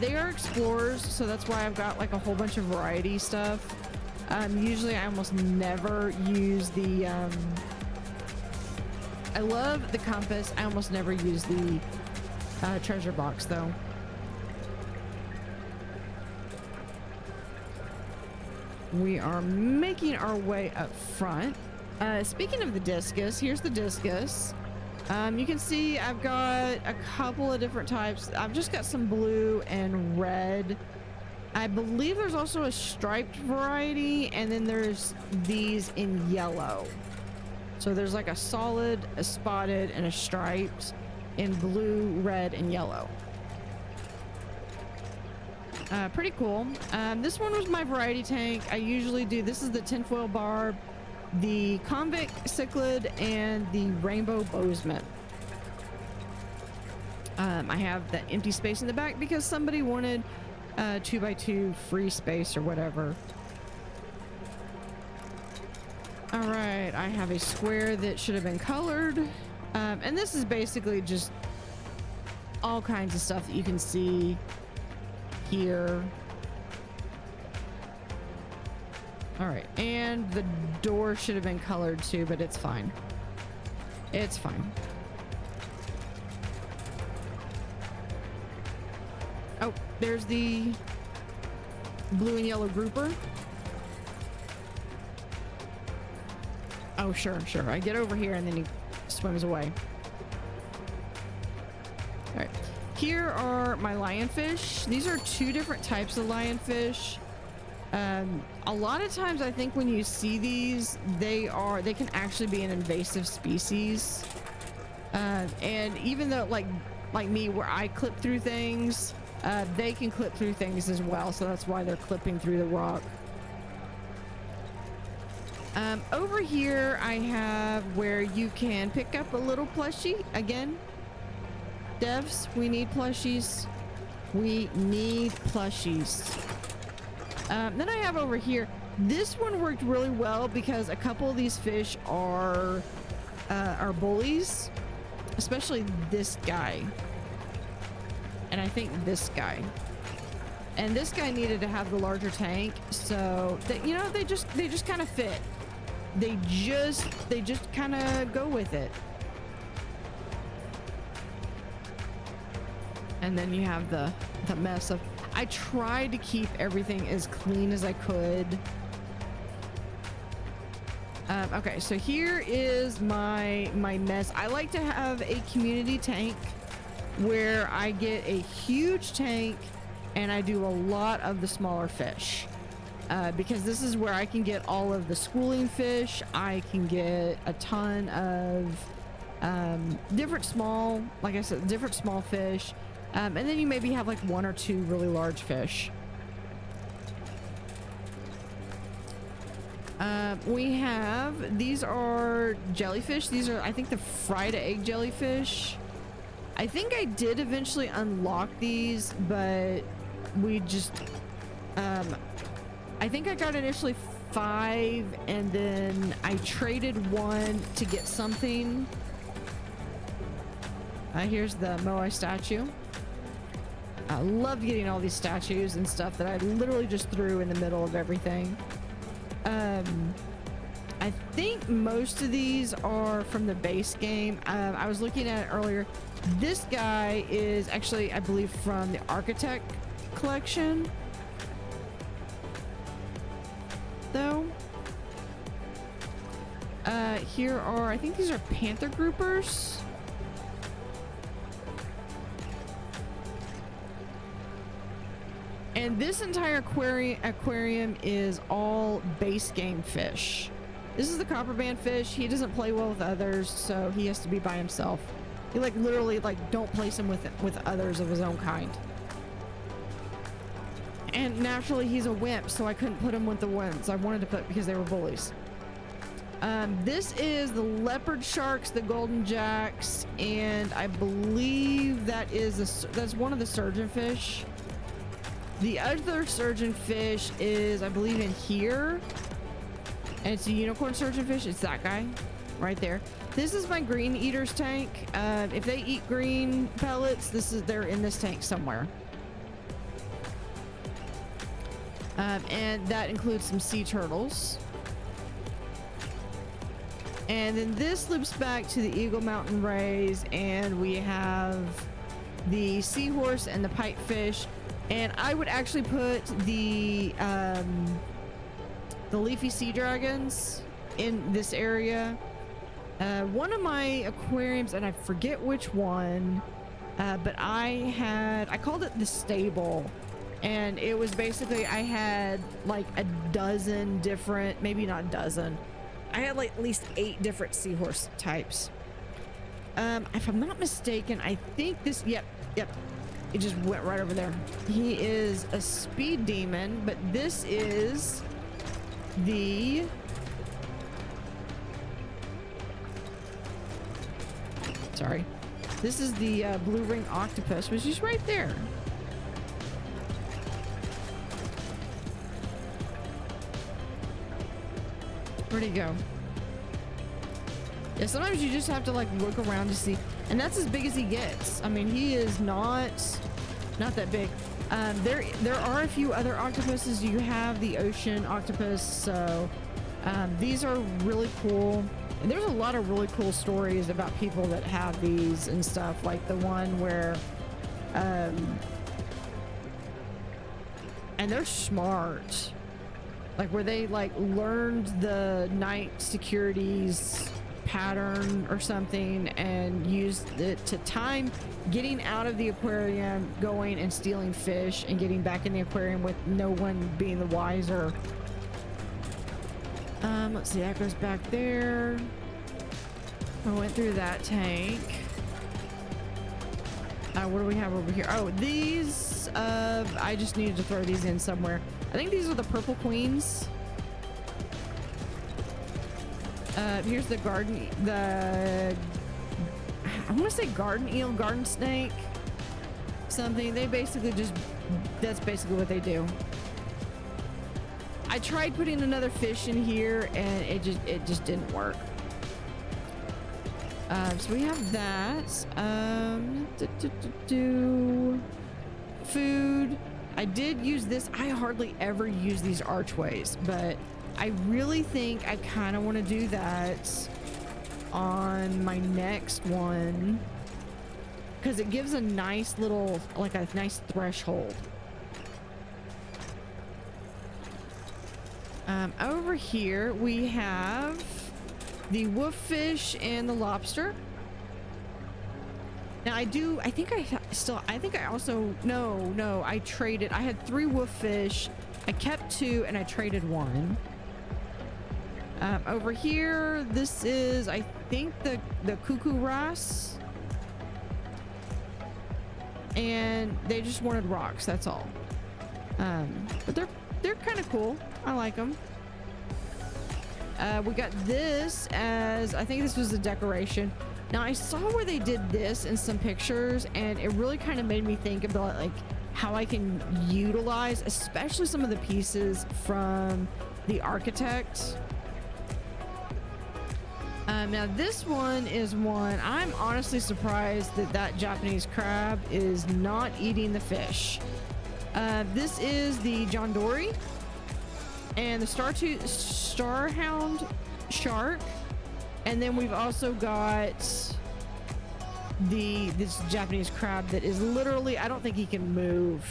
They are explorers, so that's why I've got like a whole bunch of variety stuff. Usually I almost never use the I love the compass. I almost never use the treasure box though. We are making our way up front. Speaking of the discus, here's the discus. You can see I've got a couple of different types. I've just got some blue and red. I believe there's also a striped variety, and then there's these in yellow. So there's like a solid, a spotted, and a striped in blue, red, and yellow. Pretty cool. This one was my variety tank. I usually do, this is the tinfoil barb, the convict cichlid, and the rainbow bozeman. I have the empty space in the back because somebody wanted 2x2 free space or whatever. All right, I have a square that should have been colored. And this is basically just all kinds of stuff that you can see here. All right, and the door should have been colored too, but it's fine. It's fine. Oh, there's the blue and yellow grouper. Oh, sure. I get over here and then he swims away. All right. Here are my lionfish. These are two different types of lionfish. A lot of times I think when you see these, they can actually be an invasive species. And even though like me, where I clip through things, they can clip through things as well. So that's why they're clipping through the rock. Over here I have where you can pick up a little plushie. Again, devs, we need plushies. We need plushies. Then I have over here, this one worked really well because a couple of these fish are bullies, especially this guy. And I think this guy. And this guy needed to have the larger tank, so that, you know, they just kind of fit. They just kind of go with it. And then you have the mess of, I tried to keep everything as clean as I could. Okay, so here is my mess. I like to have a community tank where I get a huge tank and I do a lot of the smaller fish. Because this is where I can get all of the schooling fish. I can get a ton of different small, like I said, different small fish. And then you maybe have like one or two really large fish. We have, these are jellyfish. These are, I think, the fried egg jellyfish. I think I did eventually unlock these, but we just, I think I got initially 5, and then I traded 1 to get something. Here's the Moai statue. I love getting all these statues and stuff that I literally just threw in the middle of everything. I think most of these are from the base game. I was looking at it earlier. This guy is actually, I believe, from the Architect collection, though. Here are, I think these are panther groupers. And this entire aquarium is all base game fish. This is the copper band fish. He doesn't play well with others, so he has to be by himself. You like literally like don't place him with others of his own kind. And naturally he's a wimp, so I couldn't put him with the ones I wanted to put because they were bullies. This is the leopard sharks, the golden jacks, and I believe that is that's one of the surgeon fish. The other surgeon fish is, I believe, in here. And it's a unicorn surgeon fish. It's that guy right there. This is my green eaters tank. If they eat green pellets, they're in this tank somewhere. And that includes some sea turtles. And then this loops back to the Eagle Mountain rays, and we have the seahorse and the pipefish. And I would actually put the leafy sea dragons in this area. One of my aquariums, and I forget which one, but I called it the stable, and it was basically, I had like a dozen different, maybe not a dozen, I had like at least 8 different seahorse types. If I'm not mistaken, I think this, yep, it just went right over there. He is a speed demon, but this is the this is the blue ring octopus, which is right there. Where'd he go? Yeah, sometimes you just have to like look around to see, and that's as big as he gets. I mean, he is not that big. There are a few other octopuses. You have the ocean octopus, so these are really cool. And there's a lot of really cool stories about people that have these and stuff, like the one where and they're smart, like where they like learned the night securities pattern or something and used it to time getting out of the aquarium, going and stealing fish and getting back in the aquarium with no one being the wiser. Let's see, that goes back there. I went through that tank. What do we have over here? Oh, these I just needed to throw these in somewhere. I think these are the purple queens. Here's the garden, I want to say garden eel, garden snake, something. They basically just, that's basically what they do. I tried putting another fish in here and it just didn't work. So we have that. Food. I did use this. I hardly ever use these archways, but I really think I kind of want to do that on my next one because it gives a nice little, like a nice threshold. Over here we have the wolffish and the lobster. Now I think I also, no, I traded. I had 3 wolffish. I kept 2 and I traded 1. Over here, this is, I think, the cuckoo wrasse. And they just wanted rocks, that's all. But they're kind of cool. I like them. We got this as, I think this was a decoration. Now I saw where they did this in some pictures, and it really kind of made me think about like how I can utilize, especially some of the pieces from the architect. Now this one is one I'm honestly surprised that that Japanese crab is not eating the fish. This is the John Dory and the Starhound shark, and then we've also got this Japanese crab that is literally, I don't think he can move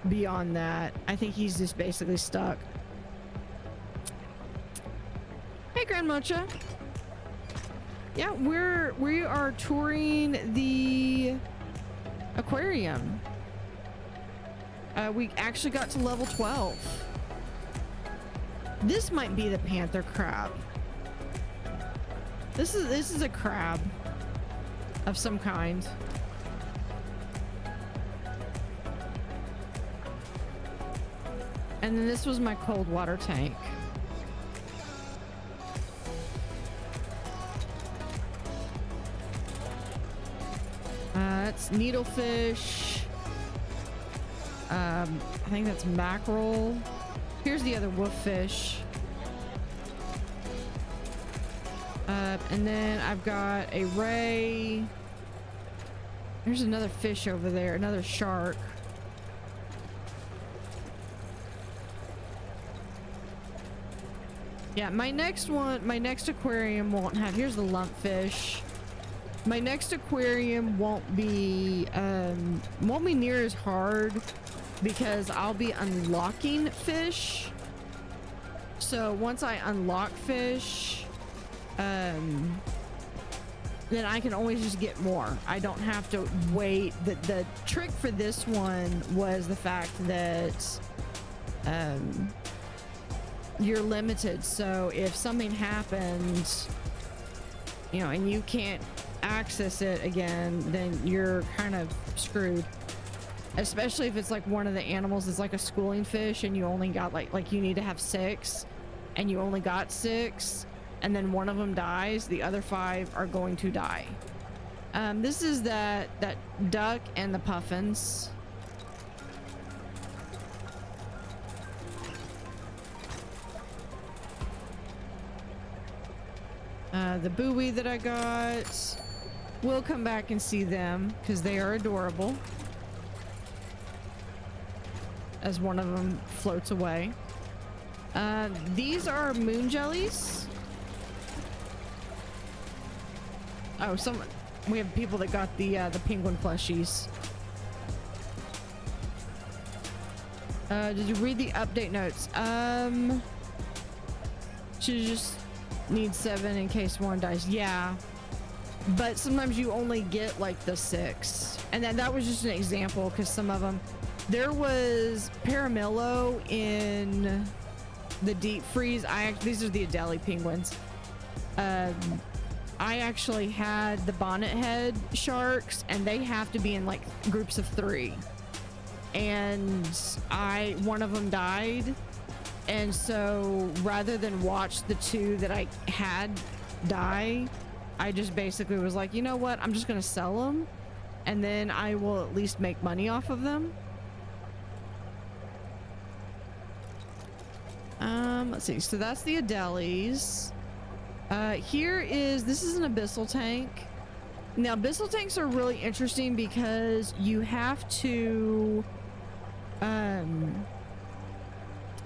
beyond that. I think he's just basically stuck. Hey, Grandmocha. Yeah, we are touring the aquarium. We actually got to level 12. This might be the panther crab. This is a crab of some kind. And then this was my cold water tank. That's needlefish. I think that's mackerel. Here's the other wolffish. And then I've got a ray. There's another fish over there, another shark. Yeah, my next aquarium won't have, here's the lumpfish. My next aquarium won't be near as hard because I'll be unlocking fish. So once I unlock fish, then I can always just get more. I don't have to wait. The trick for this one was the fact that you're limited. So if something happens, you know, and you can't access it again, then you're kind of screwed. Especially if it's like one of the animals is like a schooling fish and you only got like you need to have 6 and you only got 6, and then one of them dies, the other 5 are going to die. This is that duck and the puffins. The buoy that I got, we'll come back and see them because they are adorable as one of them floats away. These are moon jellies. Oh, we have people that got the penguin plushies. Did you read the update notes? Should just need 7 in case one dies. Yeah, but sometimes you only get like the 6, and then that was just an example because some of them, there was Paramillo in the deep freeze. These are the Adelie penguins. I actually had the bonnet head sharks, and they have to be in like groups of 3, and one of them died. And so rather than watch the 2 that I had die, I just basically was like, you know what? I'm just going to sell them, and then I will at least make money off of them. Let's see. So that's the Adelies. This is an abyssal tank. Now, abyssal tanks are really interesting because you have to,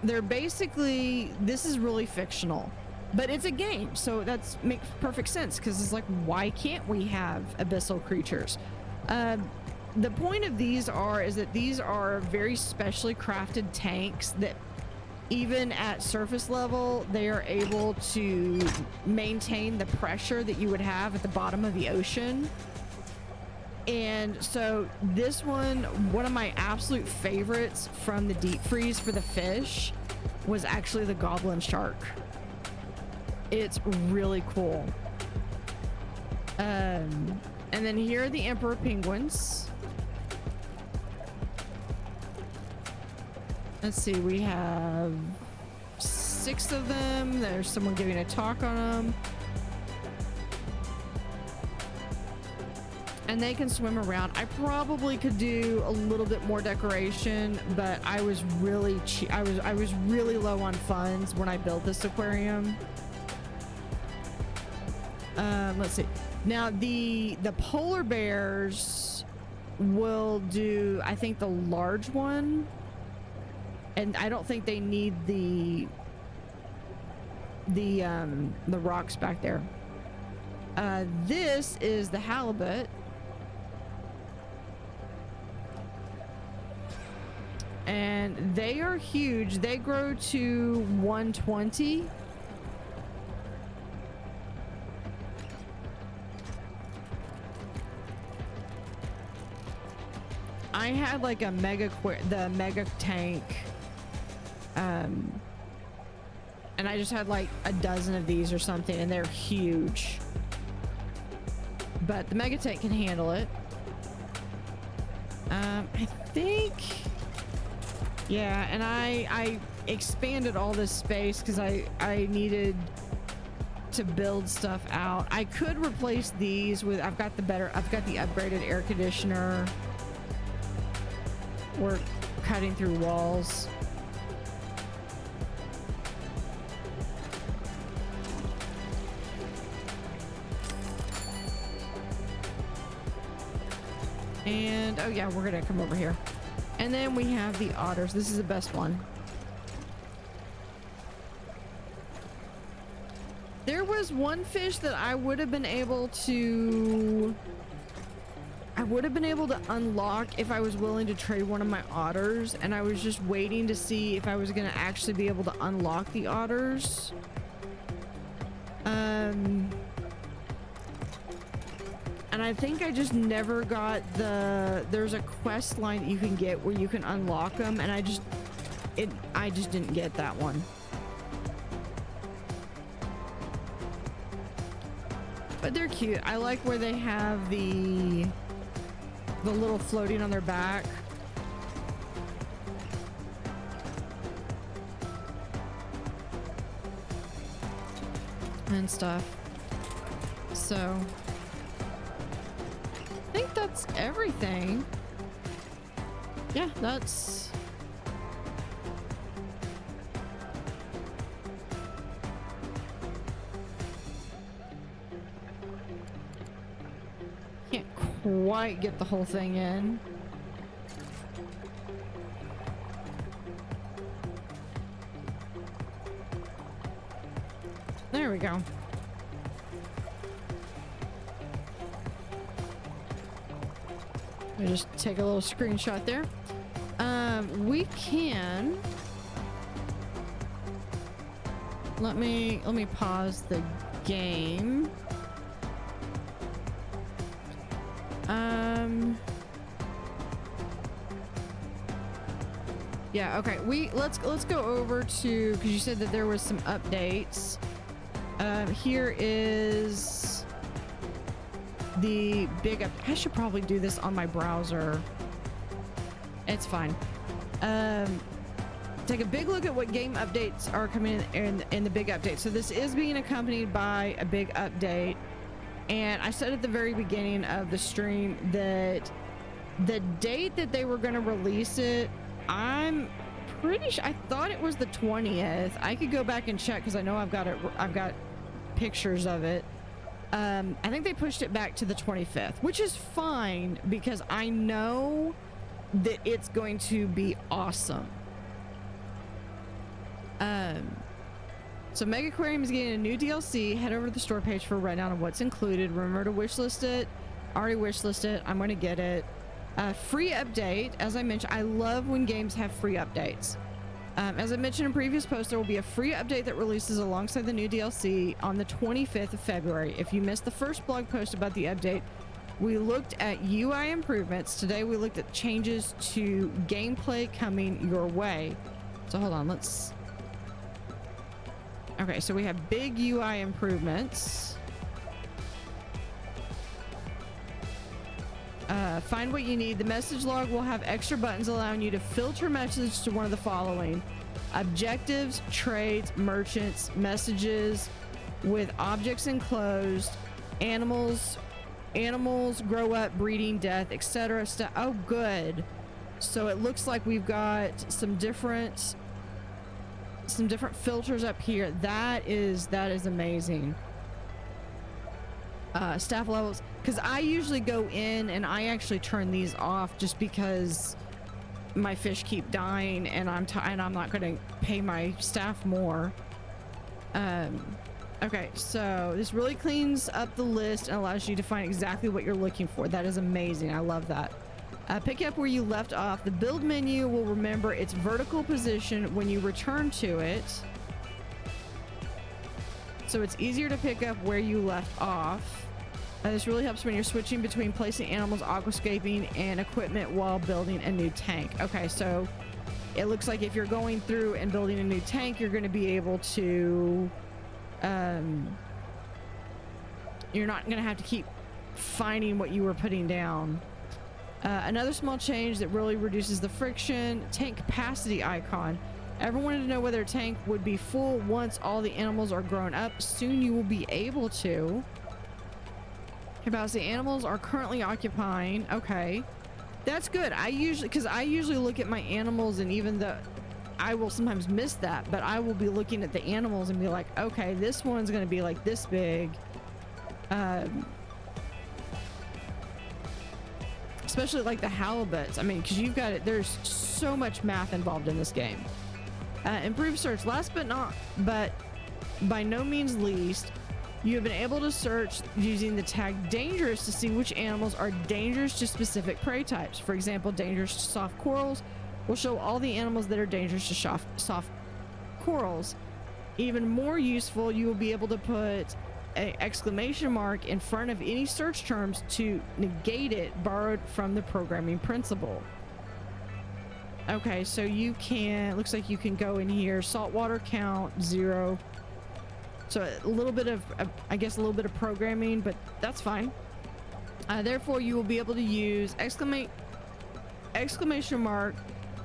they're basically, this is really fictional, but it's a game, so that makes perfect sense because it's like, why can't we have abyssal creatures? The point of these is that these are very specially crafted tanks that even at surface level, they are able to maintain the pressure that you would have at the bottom of the ocean. And so this one of my absolute favorites from the deep freeze for the fish was actually the goblin shark. It's really cool. And then here are the emperor penguins. Let's see, we have 6 of them. There's someone giving a talk on them. And they can swim around. I probably could do a little bit more decoration, but I was really I was really low on funds when I built this aquarium. Let's see. Now the polar bears will do, I think, the large one, and I don't think they need the rocks back there. This is the halibut. And they are huge. They grow to 120. I had like a the mega tank, and I just had like a dozen of these or something, and they're huge. But the mega tank can handle it. I think, yeah, and I expanded all this space because I needed to build stuff out. I could replace these with, I've got the upgraded air conditioner. We're cutting through walls. And oh yeah, we're gonna come over here. And then we have the otters. This is the best one. There was one fish that I would have been able to unlock if I was willing to trade one of my otters, and I was just waiting to see if I was going to actually be able to unlock the otters. And I think I just never got there's a quest line that you can get where you can unlock them, and I just didn't get that one. But they're cute. I like where they have the little floating on their back. And stuff. So I think that's everything. Yeah, that's can't quite get the whole thing in. There we go. I just take a little screenshot there. We can let me pause the game. Yeah, okay. Let's go over to, because you said that there was some updates. Here is the big up. I should probably do this on my browser. It's fine. Take a big look at what game updates are coming in the big update. So this is being accompanied by a big update. And I said at the very beginning of the stream that the date that they were going to release it, I'm pretty sure, I thought it was the 20th. I could go back and check because I know I've got pictures of it. I think they pushed it back to the 25th, which is fine because I know that it's going to be awesome. So Mega Aquarium is getting a new DLC. Head over to the store page for a rundown of what's included. Remember to wishlist it. Already wishlist it. I'm going to get it. Free update. As I mentioned, I love when games have free updates. As I mentioned in previous posts, there will be a free update that releases alongside the new DLC on the 25th of February. If you missed the first blog post about the update, we looked at UI improvements. Today we looked at changes to gameplay coming your way. So hold on, let's... Okay, so we have big UI improvements. Find what you need. The message log will have extra buttons allowing you to filter messages to one of the following. Objectives, trades, merchants, messages with objects enclosed, animals grow up, breeding, death, etc. Oh, good. So it looks like we've got some different filters up here. That is amazing. Staff levels, because I usually go in and I actually turn these off just because my fish keep dying and I'm not going to pay my staff more. Okay, so this really cleans up the list and allows you to find exactly what you're looking for. That is amazing. I love that. Pick up where you left off. The build menu will remember its vertical position when you return to it. So it's easier to pick up where you left off. This really helps when you're switching between placing animals, aquascaping, and equipment while building a new tank. Okay, so it looks like if you're going through and building a new tank, you're going to be able to... you're not going to have to keep finding what you were putting down. Another small change that really reduces the friction, tank capacity icon. Ever wanted to know whether a tank would be full once all the animals are grown up? Soon you will be able to. About the animals are currently occupying. Okay, that's good. I usually look at my animals, and even though I will sometimes miss that, but I will be looking at the animals and be like, okay, this one's going to be like this big. Especially like the halibuts. I mean, because you've got it. There's so much math involved in this game. Improved search. Last but by no means least, you have been able to search using the tag dangerous to see which animals are dangerous to specific prey types. For example, dangerous to soft corals will show all the animals that are dangerous to soft corals. Even more useful, you will be able to put an exclamation mark in front of any search terms to negate it, borrowed from the programming principle. Okay, so you can, looks like you can go in here, saltwater count 0. So a little bit of, I guess a little bit of programming, but that's fine. Therefore, you will be able to use exclamation mark,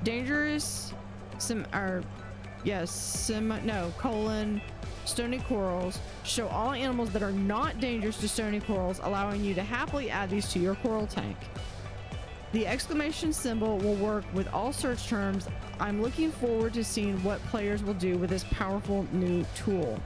dangerous, colon, stony corals, show all animals that are not dangerous to stony corals, allowing you to happily add these to your coral tank. The exclamation symbol will work with all search terms. I'm looking forward to seeing what players will do with this powerful new tool.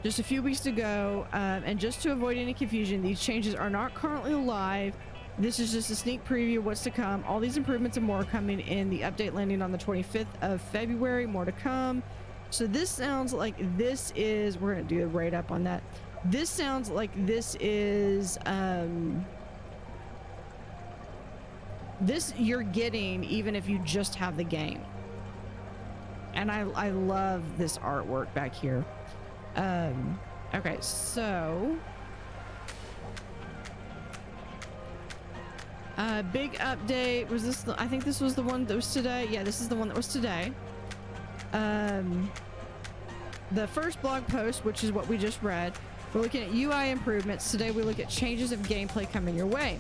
Just a few weeks to go, and just to avoid any confusion, these changes are not currently live. This is just a sneak preview of what's to come. All these improvements and more are coming in the update landing on the 25th of February. More to come. So this sounds like this is, we're going to do a write up on that. This sounds like this is, this you're getting even if you just have the game. And I love this artwork back here. Okay, so big update. Was this I think this was the one that was today. Yeah, this is the one that was today. The first blog post, which is what we just read, we're looking at UI improvements. Today we look at changes of gameplay coming your way.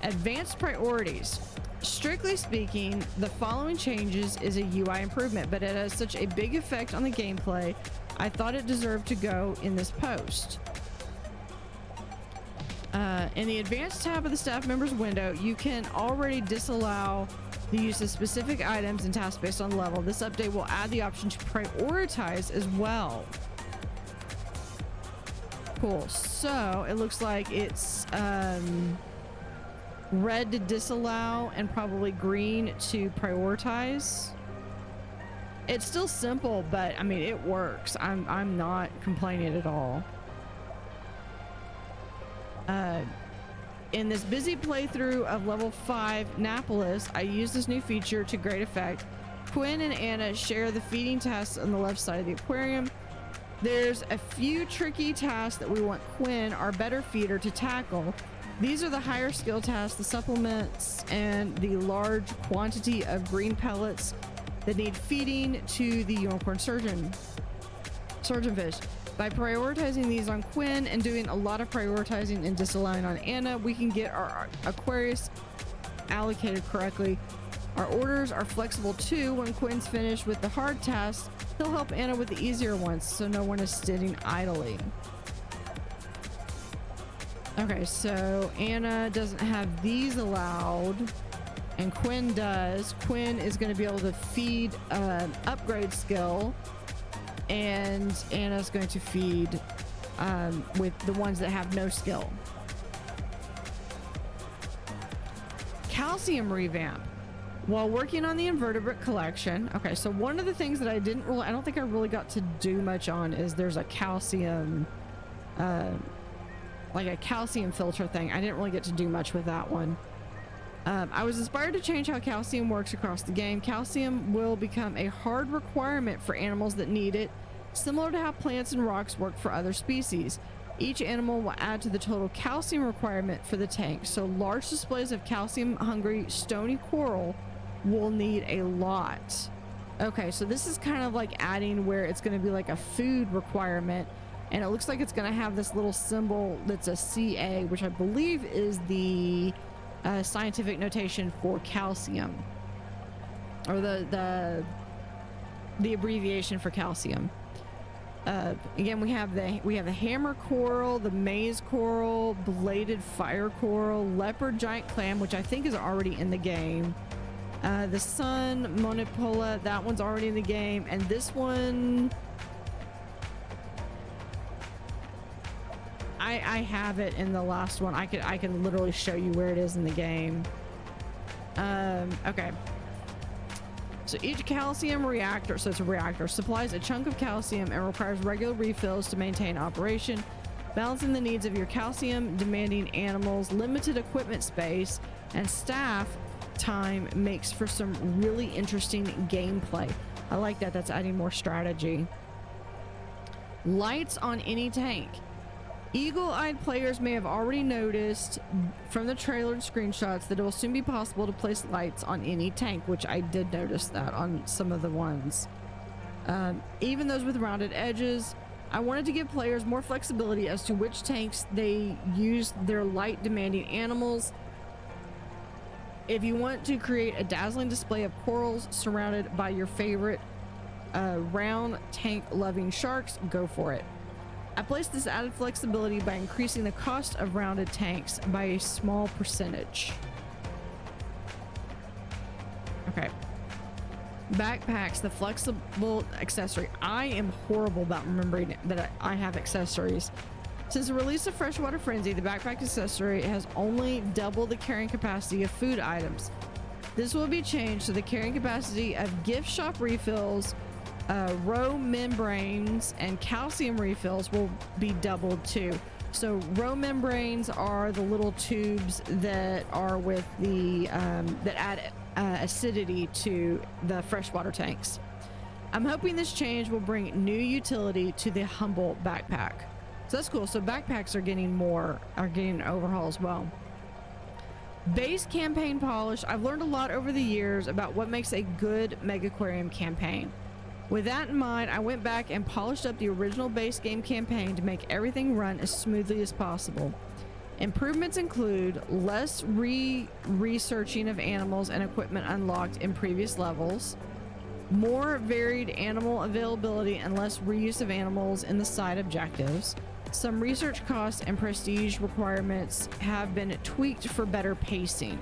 Advanced priorities. Strictly speaking, the following changes is a UI improvement, but it has such a big effect on the gameplay, I thought it deserved to go in this post. In the advanced tab of the staff members window, you can already disallow the use of specific items and tasks based on level. This update will add the option to prioritize as well. Cool. So it looks like it's red to disallow and probably green to prioritize. It's still simple, but I mean it works. I'm not complaining at all. In this busy playthrough of level 5 Napolis, I used this new feature to great effect. Quinn and Anna share the feeding tasks on the left side of the aquarium. There's a few tricky tasks that we want Quinn, our better feeder, to tackle. These are the higher skill tasks, the supplements, and the large quantity of green pellets that need feeding to the unicorn surgeonfish. By prioritizing these on Quinn and doing a lot of prioritizing and disallowing on Anna, we can get our Aquarius allocated correctly. Our orders are flexible too. When Quinn's finished with the hard tasks, he'll help Anna with the easier ones, so no one is sitting idly. Okay, so Anna doesn't have these allowed, and Quinn does. Quinn is going to be able to feed upgrade skill, and Anna's going to feed with the ones that have no skill. Calcium revamp. While working on the invertebrate collection, okay, so one of the things that I don't think I really got to do much on is there's a calcium, like a calcium filter thing. I didn't really get to do much with that one. I was inspired to change how calcium works across the game. Calcium will become a hard requirement for animals that need it, similar to how plants and rocks work for other species. Each animal will add to the total calcium requirement for the tank, so large displays of calcium-hungry stony coral will need a lot. Okay, so this is kind of like adding where it's going to be like a food requirement, and it looks like it's going to have this little symbol that's a Ca, which I believe is the scientific notation for calcium, or the abbreviation for calcium. Again, we have the hammer coral, the maze coral, bladed fire coral, leopard giant clam, which I think is already in the game. The sun monopola, that one's already in the game, and this one I have it in the last one. I can literally show you where it is in the game. Okay. So each calcium reactor, so it's a reactor, supplies a chunk of calcium and requires regular refills to maintain operation, balancing the needs of your calcium demanding animals. Limited equipment space and staff time makes for some really interesting gameplay. I like that. That's adding more strategy. Lights on any tank. Eagle-eyed players may have already noticed from the trailer and screenshots that it will soon be possible to place lights on any tank, which I did notice that on some of the ones. Even those with rounded edges. I wanted to give players more flexibility as to which tanks they use their light-demanding animals. If you want to create a dazzling display of corals surrounded by your favorite round tank-loving sharks, go for it. I placed this added flexibility by increasing the cost of rounded tanks by a small percentage. Okay. Backpacks, the flexible accessory. I am horrible about remembering that I have accessories. Since the release of Freshwater Frenzy, the backpack accessory has only doubled the carrying capacity of food items. This will be changed so the carrying capacity of gift shop refills, row membranes, and calcium refills will be doubled too. So row membranes are the little tubes that are with the that add acidity to the freshwater tanks. I'm hoping this change will bring new utility to the humble backpack. So that's cool. So backpacks are getting an overhaul as well. Base campaign polish. I've learned a lot over the years about what makes a good Megaquarium campaign. With that in mind, I went back and polished up the original base game campaign to make everything run as smoothly as possible. Improvements include less researching of animals and equipment unlocked in previous levels, more varied animal availability and less reuse of animals in the side objectives. Some research costs and prestige requirements have been tweaked for better pacing.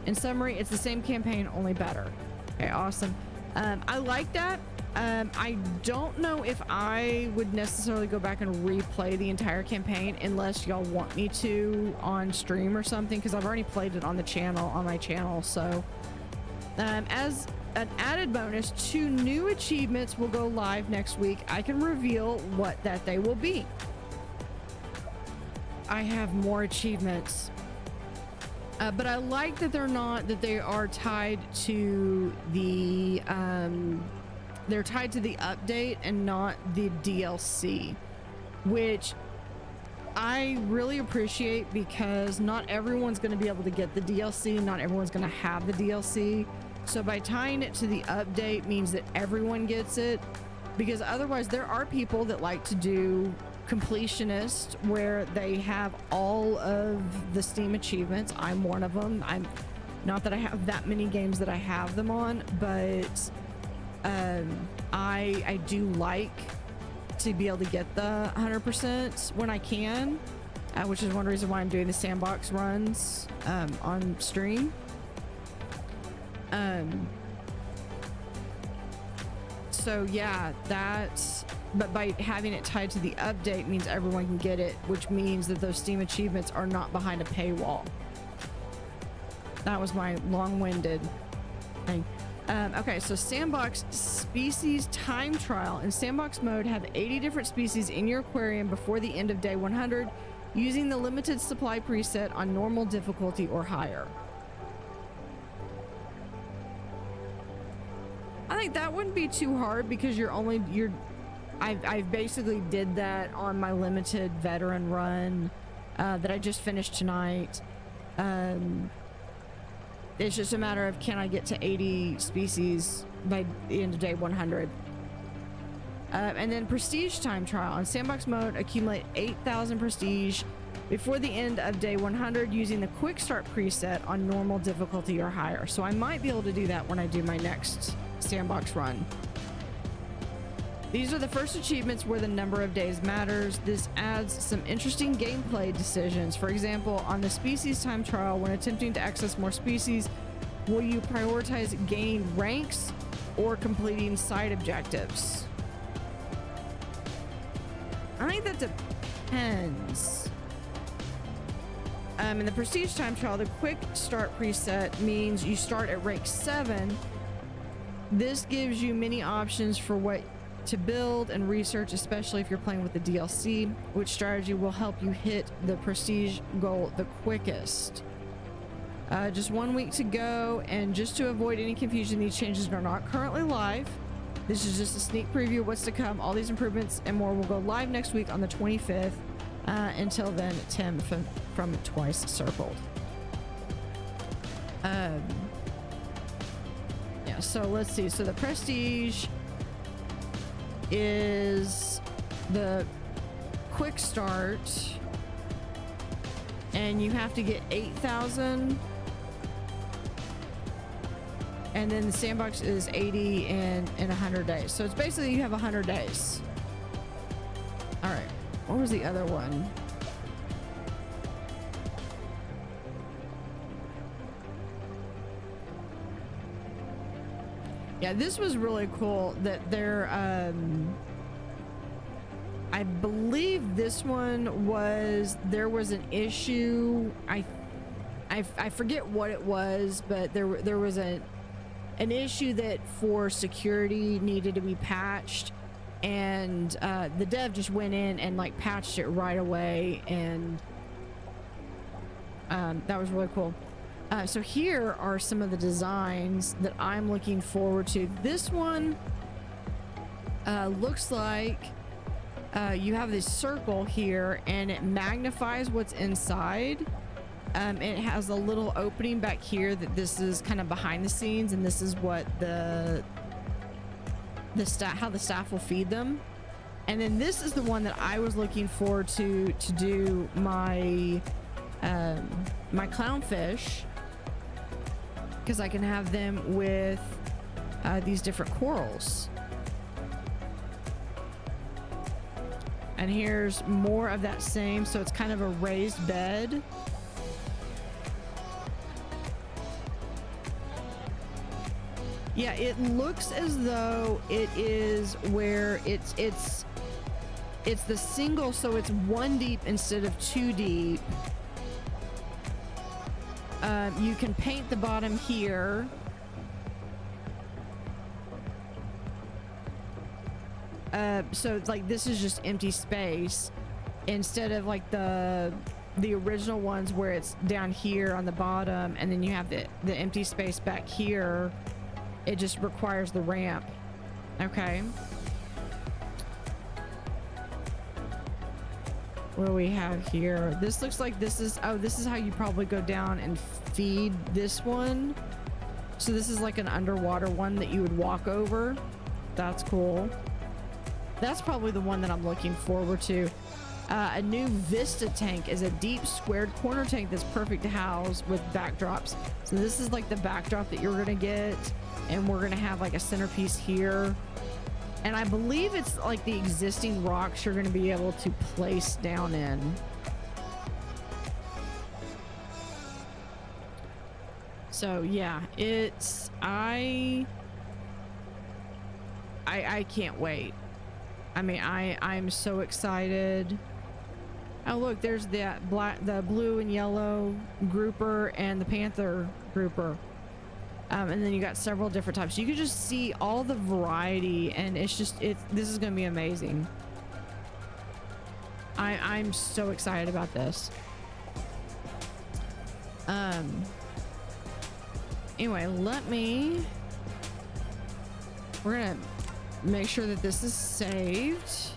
In summary, it's the same campaign, only better. Okay, awesome. I like that. I don't know if I would necessarily go back and replay the entire campaign unless y'all want me to on stream or something, because I've already played it on the channel, on my channel. So as an added bonus, 2 new achievements will go live next week. I can reveal what that they will be. I have more achievements, but I like that they are tied to the they're tied to the update and not the DLC, which I really appreciate, because not everyone's going to be able to get the DLC. Not everyone's going to have the DLC. So by tying it to the update means that everyone gets it, because otherwise there are people that like to do completionist where they have all of the Steam achievements. I'm one of them. Not that I have that many games that I have them on, but I do like to be able to get the 100% when I can, which is one reason why I'm doing the sandbox runs on stream. So yeah, but by having it tied to the update means everyone can get it, which means that those Steam achievements are not behind a paywall. That was my long-winded thing. Okay, so sandbox species time trial. In sandbox mode, have 80 different species in your aquarium before the end of day 100 using the limited supply preset on normal difficulty or higher. I think that wouldn't be too hard because I've basically did that on my limited veteran run that I just finished tonight. It's just a matter of, can I get to 80 species by the end of day 100? And then prestige time trial. On sandbox mode, accumulate 8,000 prestige before the end of day 100 using the quick start preset on normal difficulty or higher. So I might be able to do that when I do my next sandbox run. These are the first achievements where the number of days matters. This adds some interesting gameplay decisions. For example, on the species time trial, when attempting to access more species, will you prioritize gaining ranks or completing side objectives? I think that depends. In the prestige time trial, the quick start preset means you start at rank 7. This gives you many options for what to build and research, especially if you're playing with the DLC, which strategy will help you hit the prestige goal the quickest. Just 1 week to go, and just to avoid any confusion, these changes are not currently live. This is just a sneak preview of what's to come. All these improvements and more will go live next week on the 25th. Until then, Tim from Twice Circled. Yeah, so let's see. So the prestige is the quick start, and you have to get 8,000, and then the sandbox is 80 in 100 days. So it's basically you have 100 days. All right, what was the other one? Yeah, this was really cool that they're, I believe this one was, there was an issue. I forget what it was, but there was an issue that for security needed to be patched, and the dev just went in and like patched it right away, and that was really cool. So here are some of the designs that I'm looking forward to. This one looks like you have this circle here, and it magnifies what's inside. It has a little opening back here that this is kind of behind the scenes, and this is what how the staff will feed them. And then this is the one that I was looking forward to do my my clownfish, because I can have them with these different corals. And here's more of that same, so it's kind of a raised bed. Yeah, it looks as though it is where it's the single, so it's 1 deep instead of 2 deep. You can paint the bottom here. So like this is just empty space instead of like the original ones where it's down here on the bottom, and then you have the empty space back here. It just requires the ramp. Okay. What do we have here? This looks like this is, oh, this is how you probably go down and feed this one. So this is like an underwater one that you would walk over. That's cool. That's probably the one that I'm looking forward to. A new Vista tank is a deep squared corner tank that's perfect to house with backdrops. So this is like the backdrop that you're gonna get, and we're gonna have like a centerpiece here. And I believe it's like the existing rocks you're gonna be able to place down in. So yeah, it's I can't wait. I mean, I'm so excited. Oh look, there's the blue and yellow grouper and the panther grouper. And then you got several different types. You can just see all the variety, and it's just this is gonna be amazing. I'm so excited about this. Anyway, we're gonna make sure that this is saved.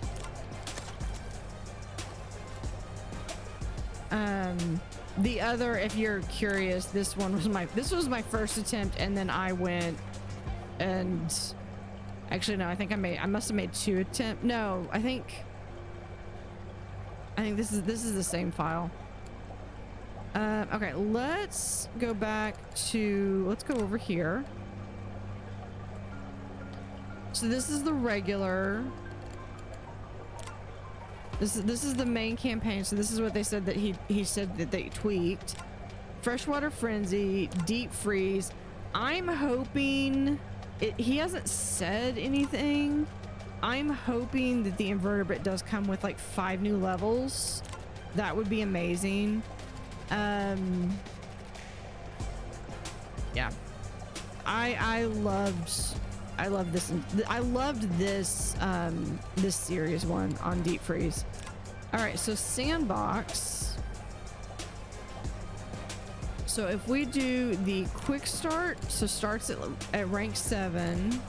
The other, if you're curious, this was my first attempt, and then I went and actually no, I think I must have made 2 attempts. No, I think this is the same file. Okay, let's go over here. So this is the regular. This is the main campaign. So this is what they said that he said that they tweaked. Freshwater Frenzy, Deep Freeze. I'm hoping he hasn't said anything. I'm hoping that the invertebrate does come with like 5 new levels. That would be amazing. Yeah. I loved this this series one on Deep Freeze. All right, so sandbox. So if we do the quick start, so starts at rank 7.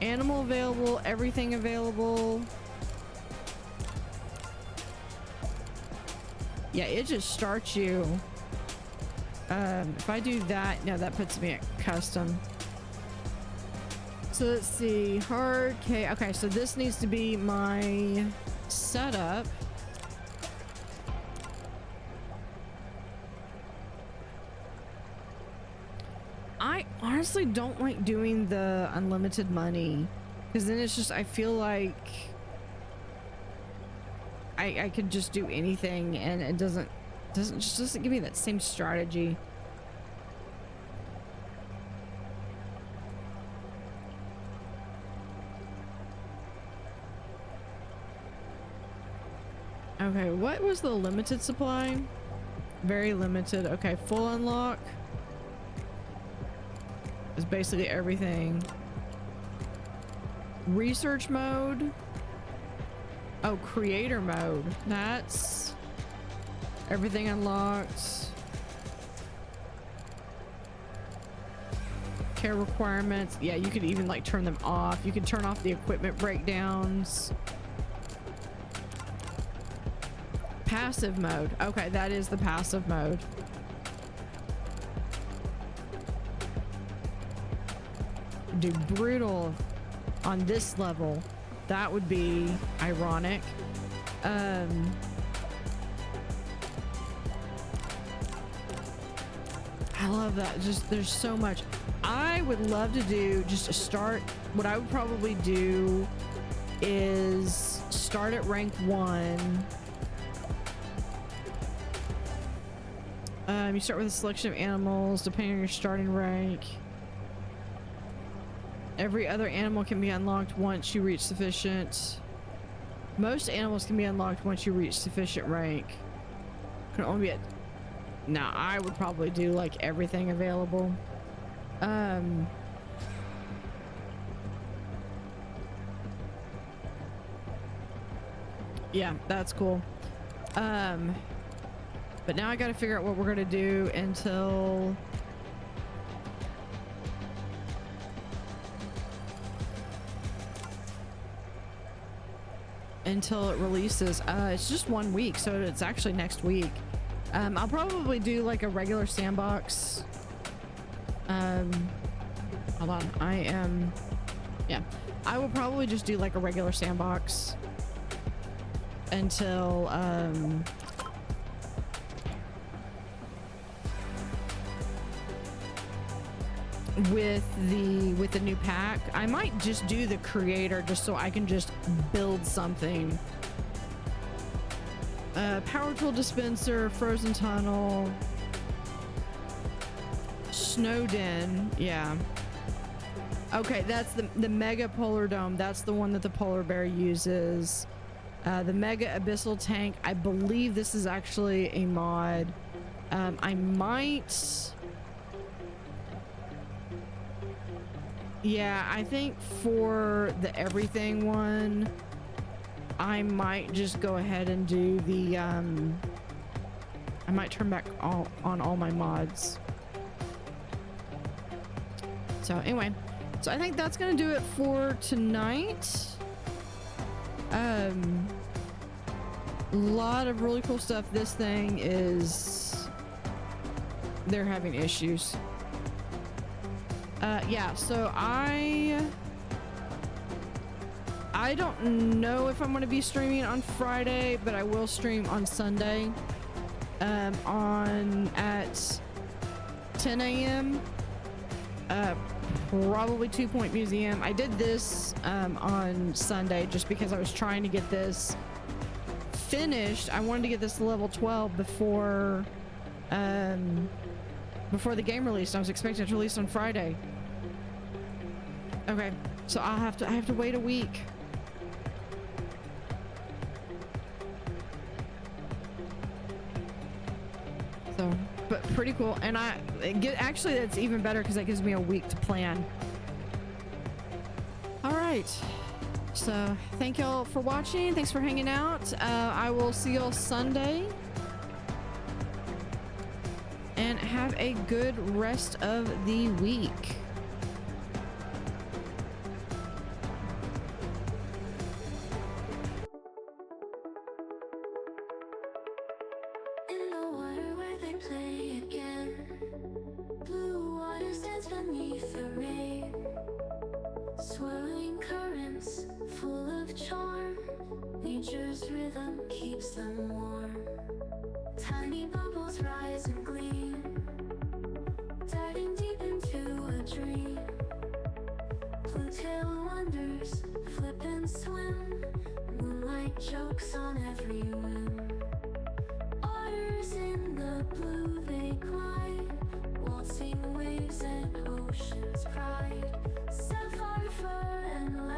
Animal available, everything available. Yeah, it just starts you. If I do that, no, that puts me at custom. So let's see, hard K. Okay, so this needs to be my setup. I honestly don't like doing the unlimited money, because then it's just, I feel like I could just do anything, and it doesn't give me that same strategy. Okay, what was the limited supply? Very limited. Okay, full unlock is basically everything. Research mode. Oh, creator mode. That's everything unlocked. Care requirements. Yeah, you could even like turn them off. You can turn off the equipment breakdowns. Passive mode. Okay, that is the passive mode. Dude, brutal on this level. That would be ironic. I love that. Just there's so much. I would love to do just a start. What I would probably do is start at rank 1. You start with a selection of animals depending on your starting rank. Every other animal can be unlocked once you reach sufficient. Most animals can be unlocked once you reach sufficient rank. Can only be at... Now, I would probably do like everything available. Yeah, that's cool. But now I gotta figure out what we're gonna do until it releases. It's just 1 week, so it's actually next week. I'll probably do like a regular sandbox. Hold on, yeah, I will probably just do like a regular sandbox. until with the new pack. I might just do the creator just so I can just build something. Power tool dispenser, frozen tunnel, snow den. Yeah. Okay, that's the mega polar dome. That's the one that the polar bear uses. The mega abyssal tank. I believe this is actually a mod. I might. Yeah, I think for the everything one, I might just go ahead and do the I might turn back on all my mods. So anyway, so I think that's gonna do it for tonight. A lot of really cool stuff. This thing is, they're having issues. Yeah, so I don't know if I'm going to be streaming on Friday, but I will stream on Sunday at 10 a.m. Probably 2 Point Museum. I did this on Sunday just because I was trying to get this finished. I wanted to get this to level 12 before the game released. I was expecting it to release on Friday. Okay, so I have to wait a week. So, but pretty cool. And actually that's even better because that gives me a week to plan. All right. So thank y'all for watching. Thanks for hanging out. I will see y'all Sunday. And have a good rest of the week.
In the water where they play again, blue water stands beneath the rain, swirling currents full of charm. Nature's rhythm keeps them warm. Tiny bubbles rise and gleam, diving deep into a dream. Blue tail wonders flip and swim, moonlight jokes on every whim. Otters in the blue they glide, waltzing waves and ocean's pride. Sapphire fur and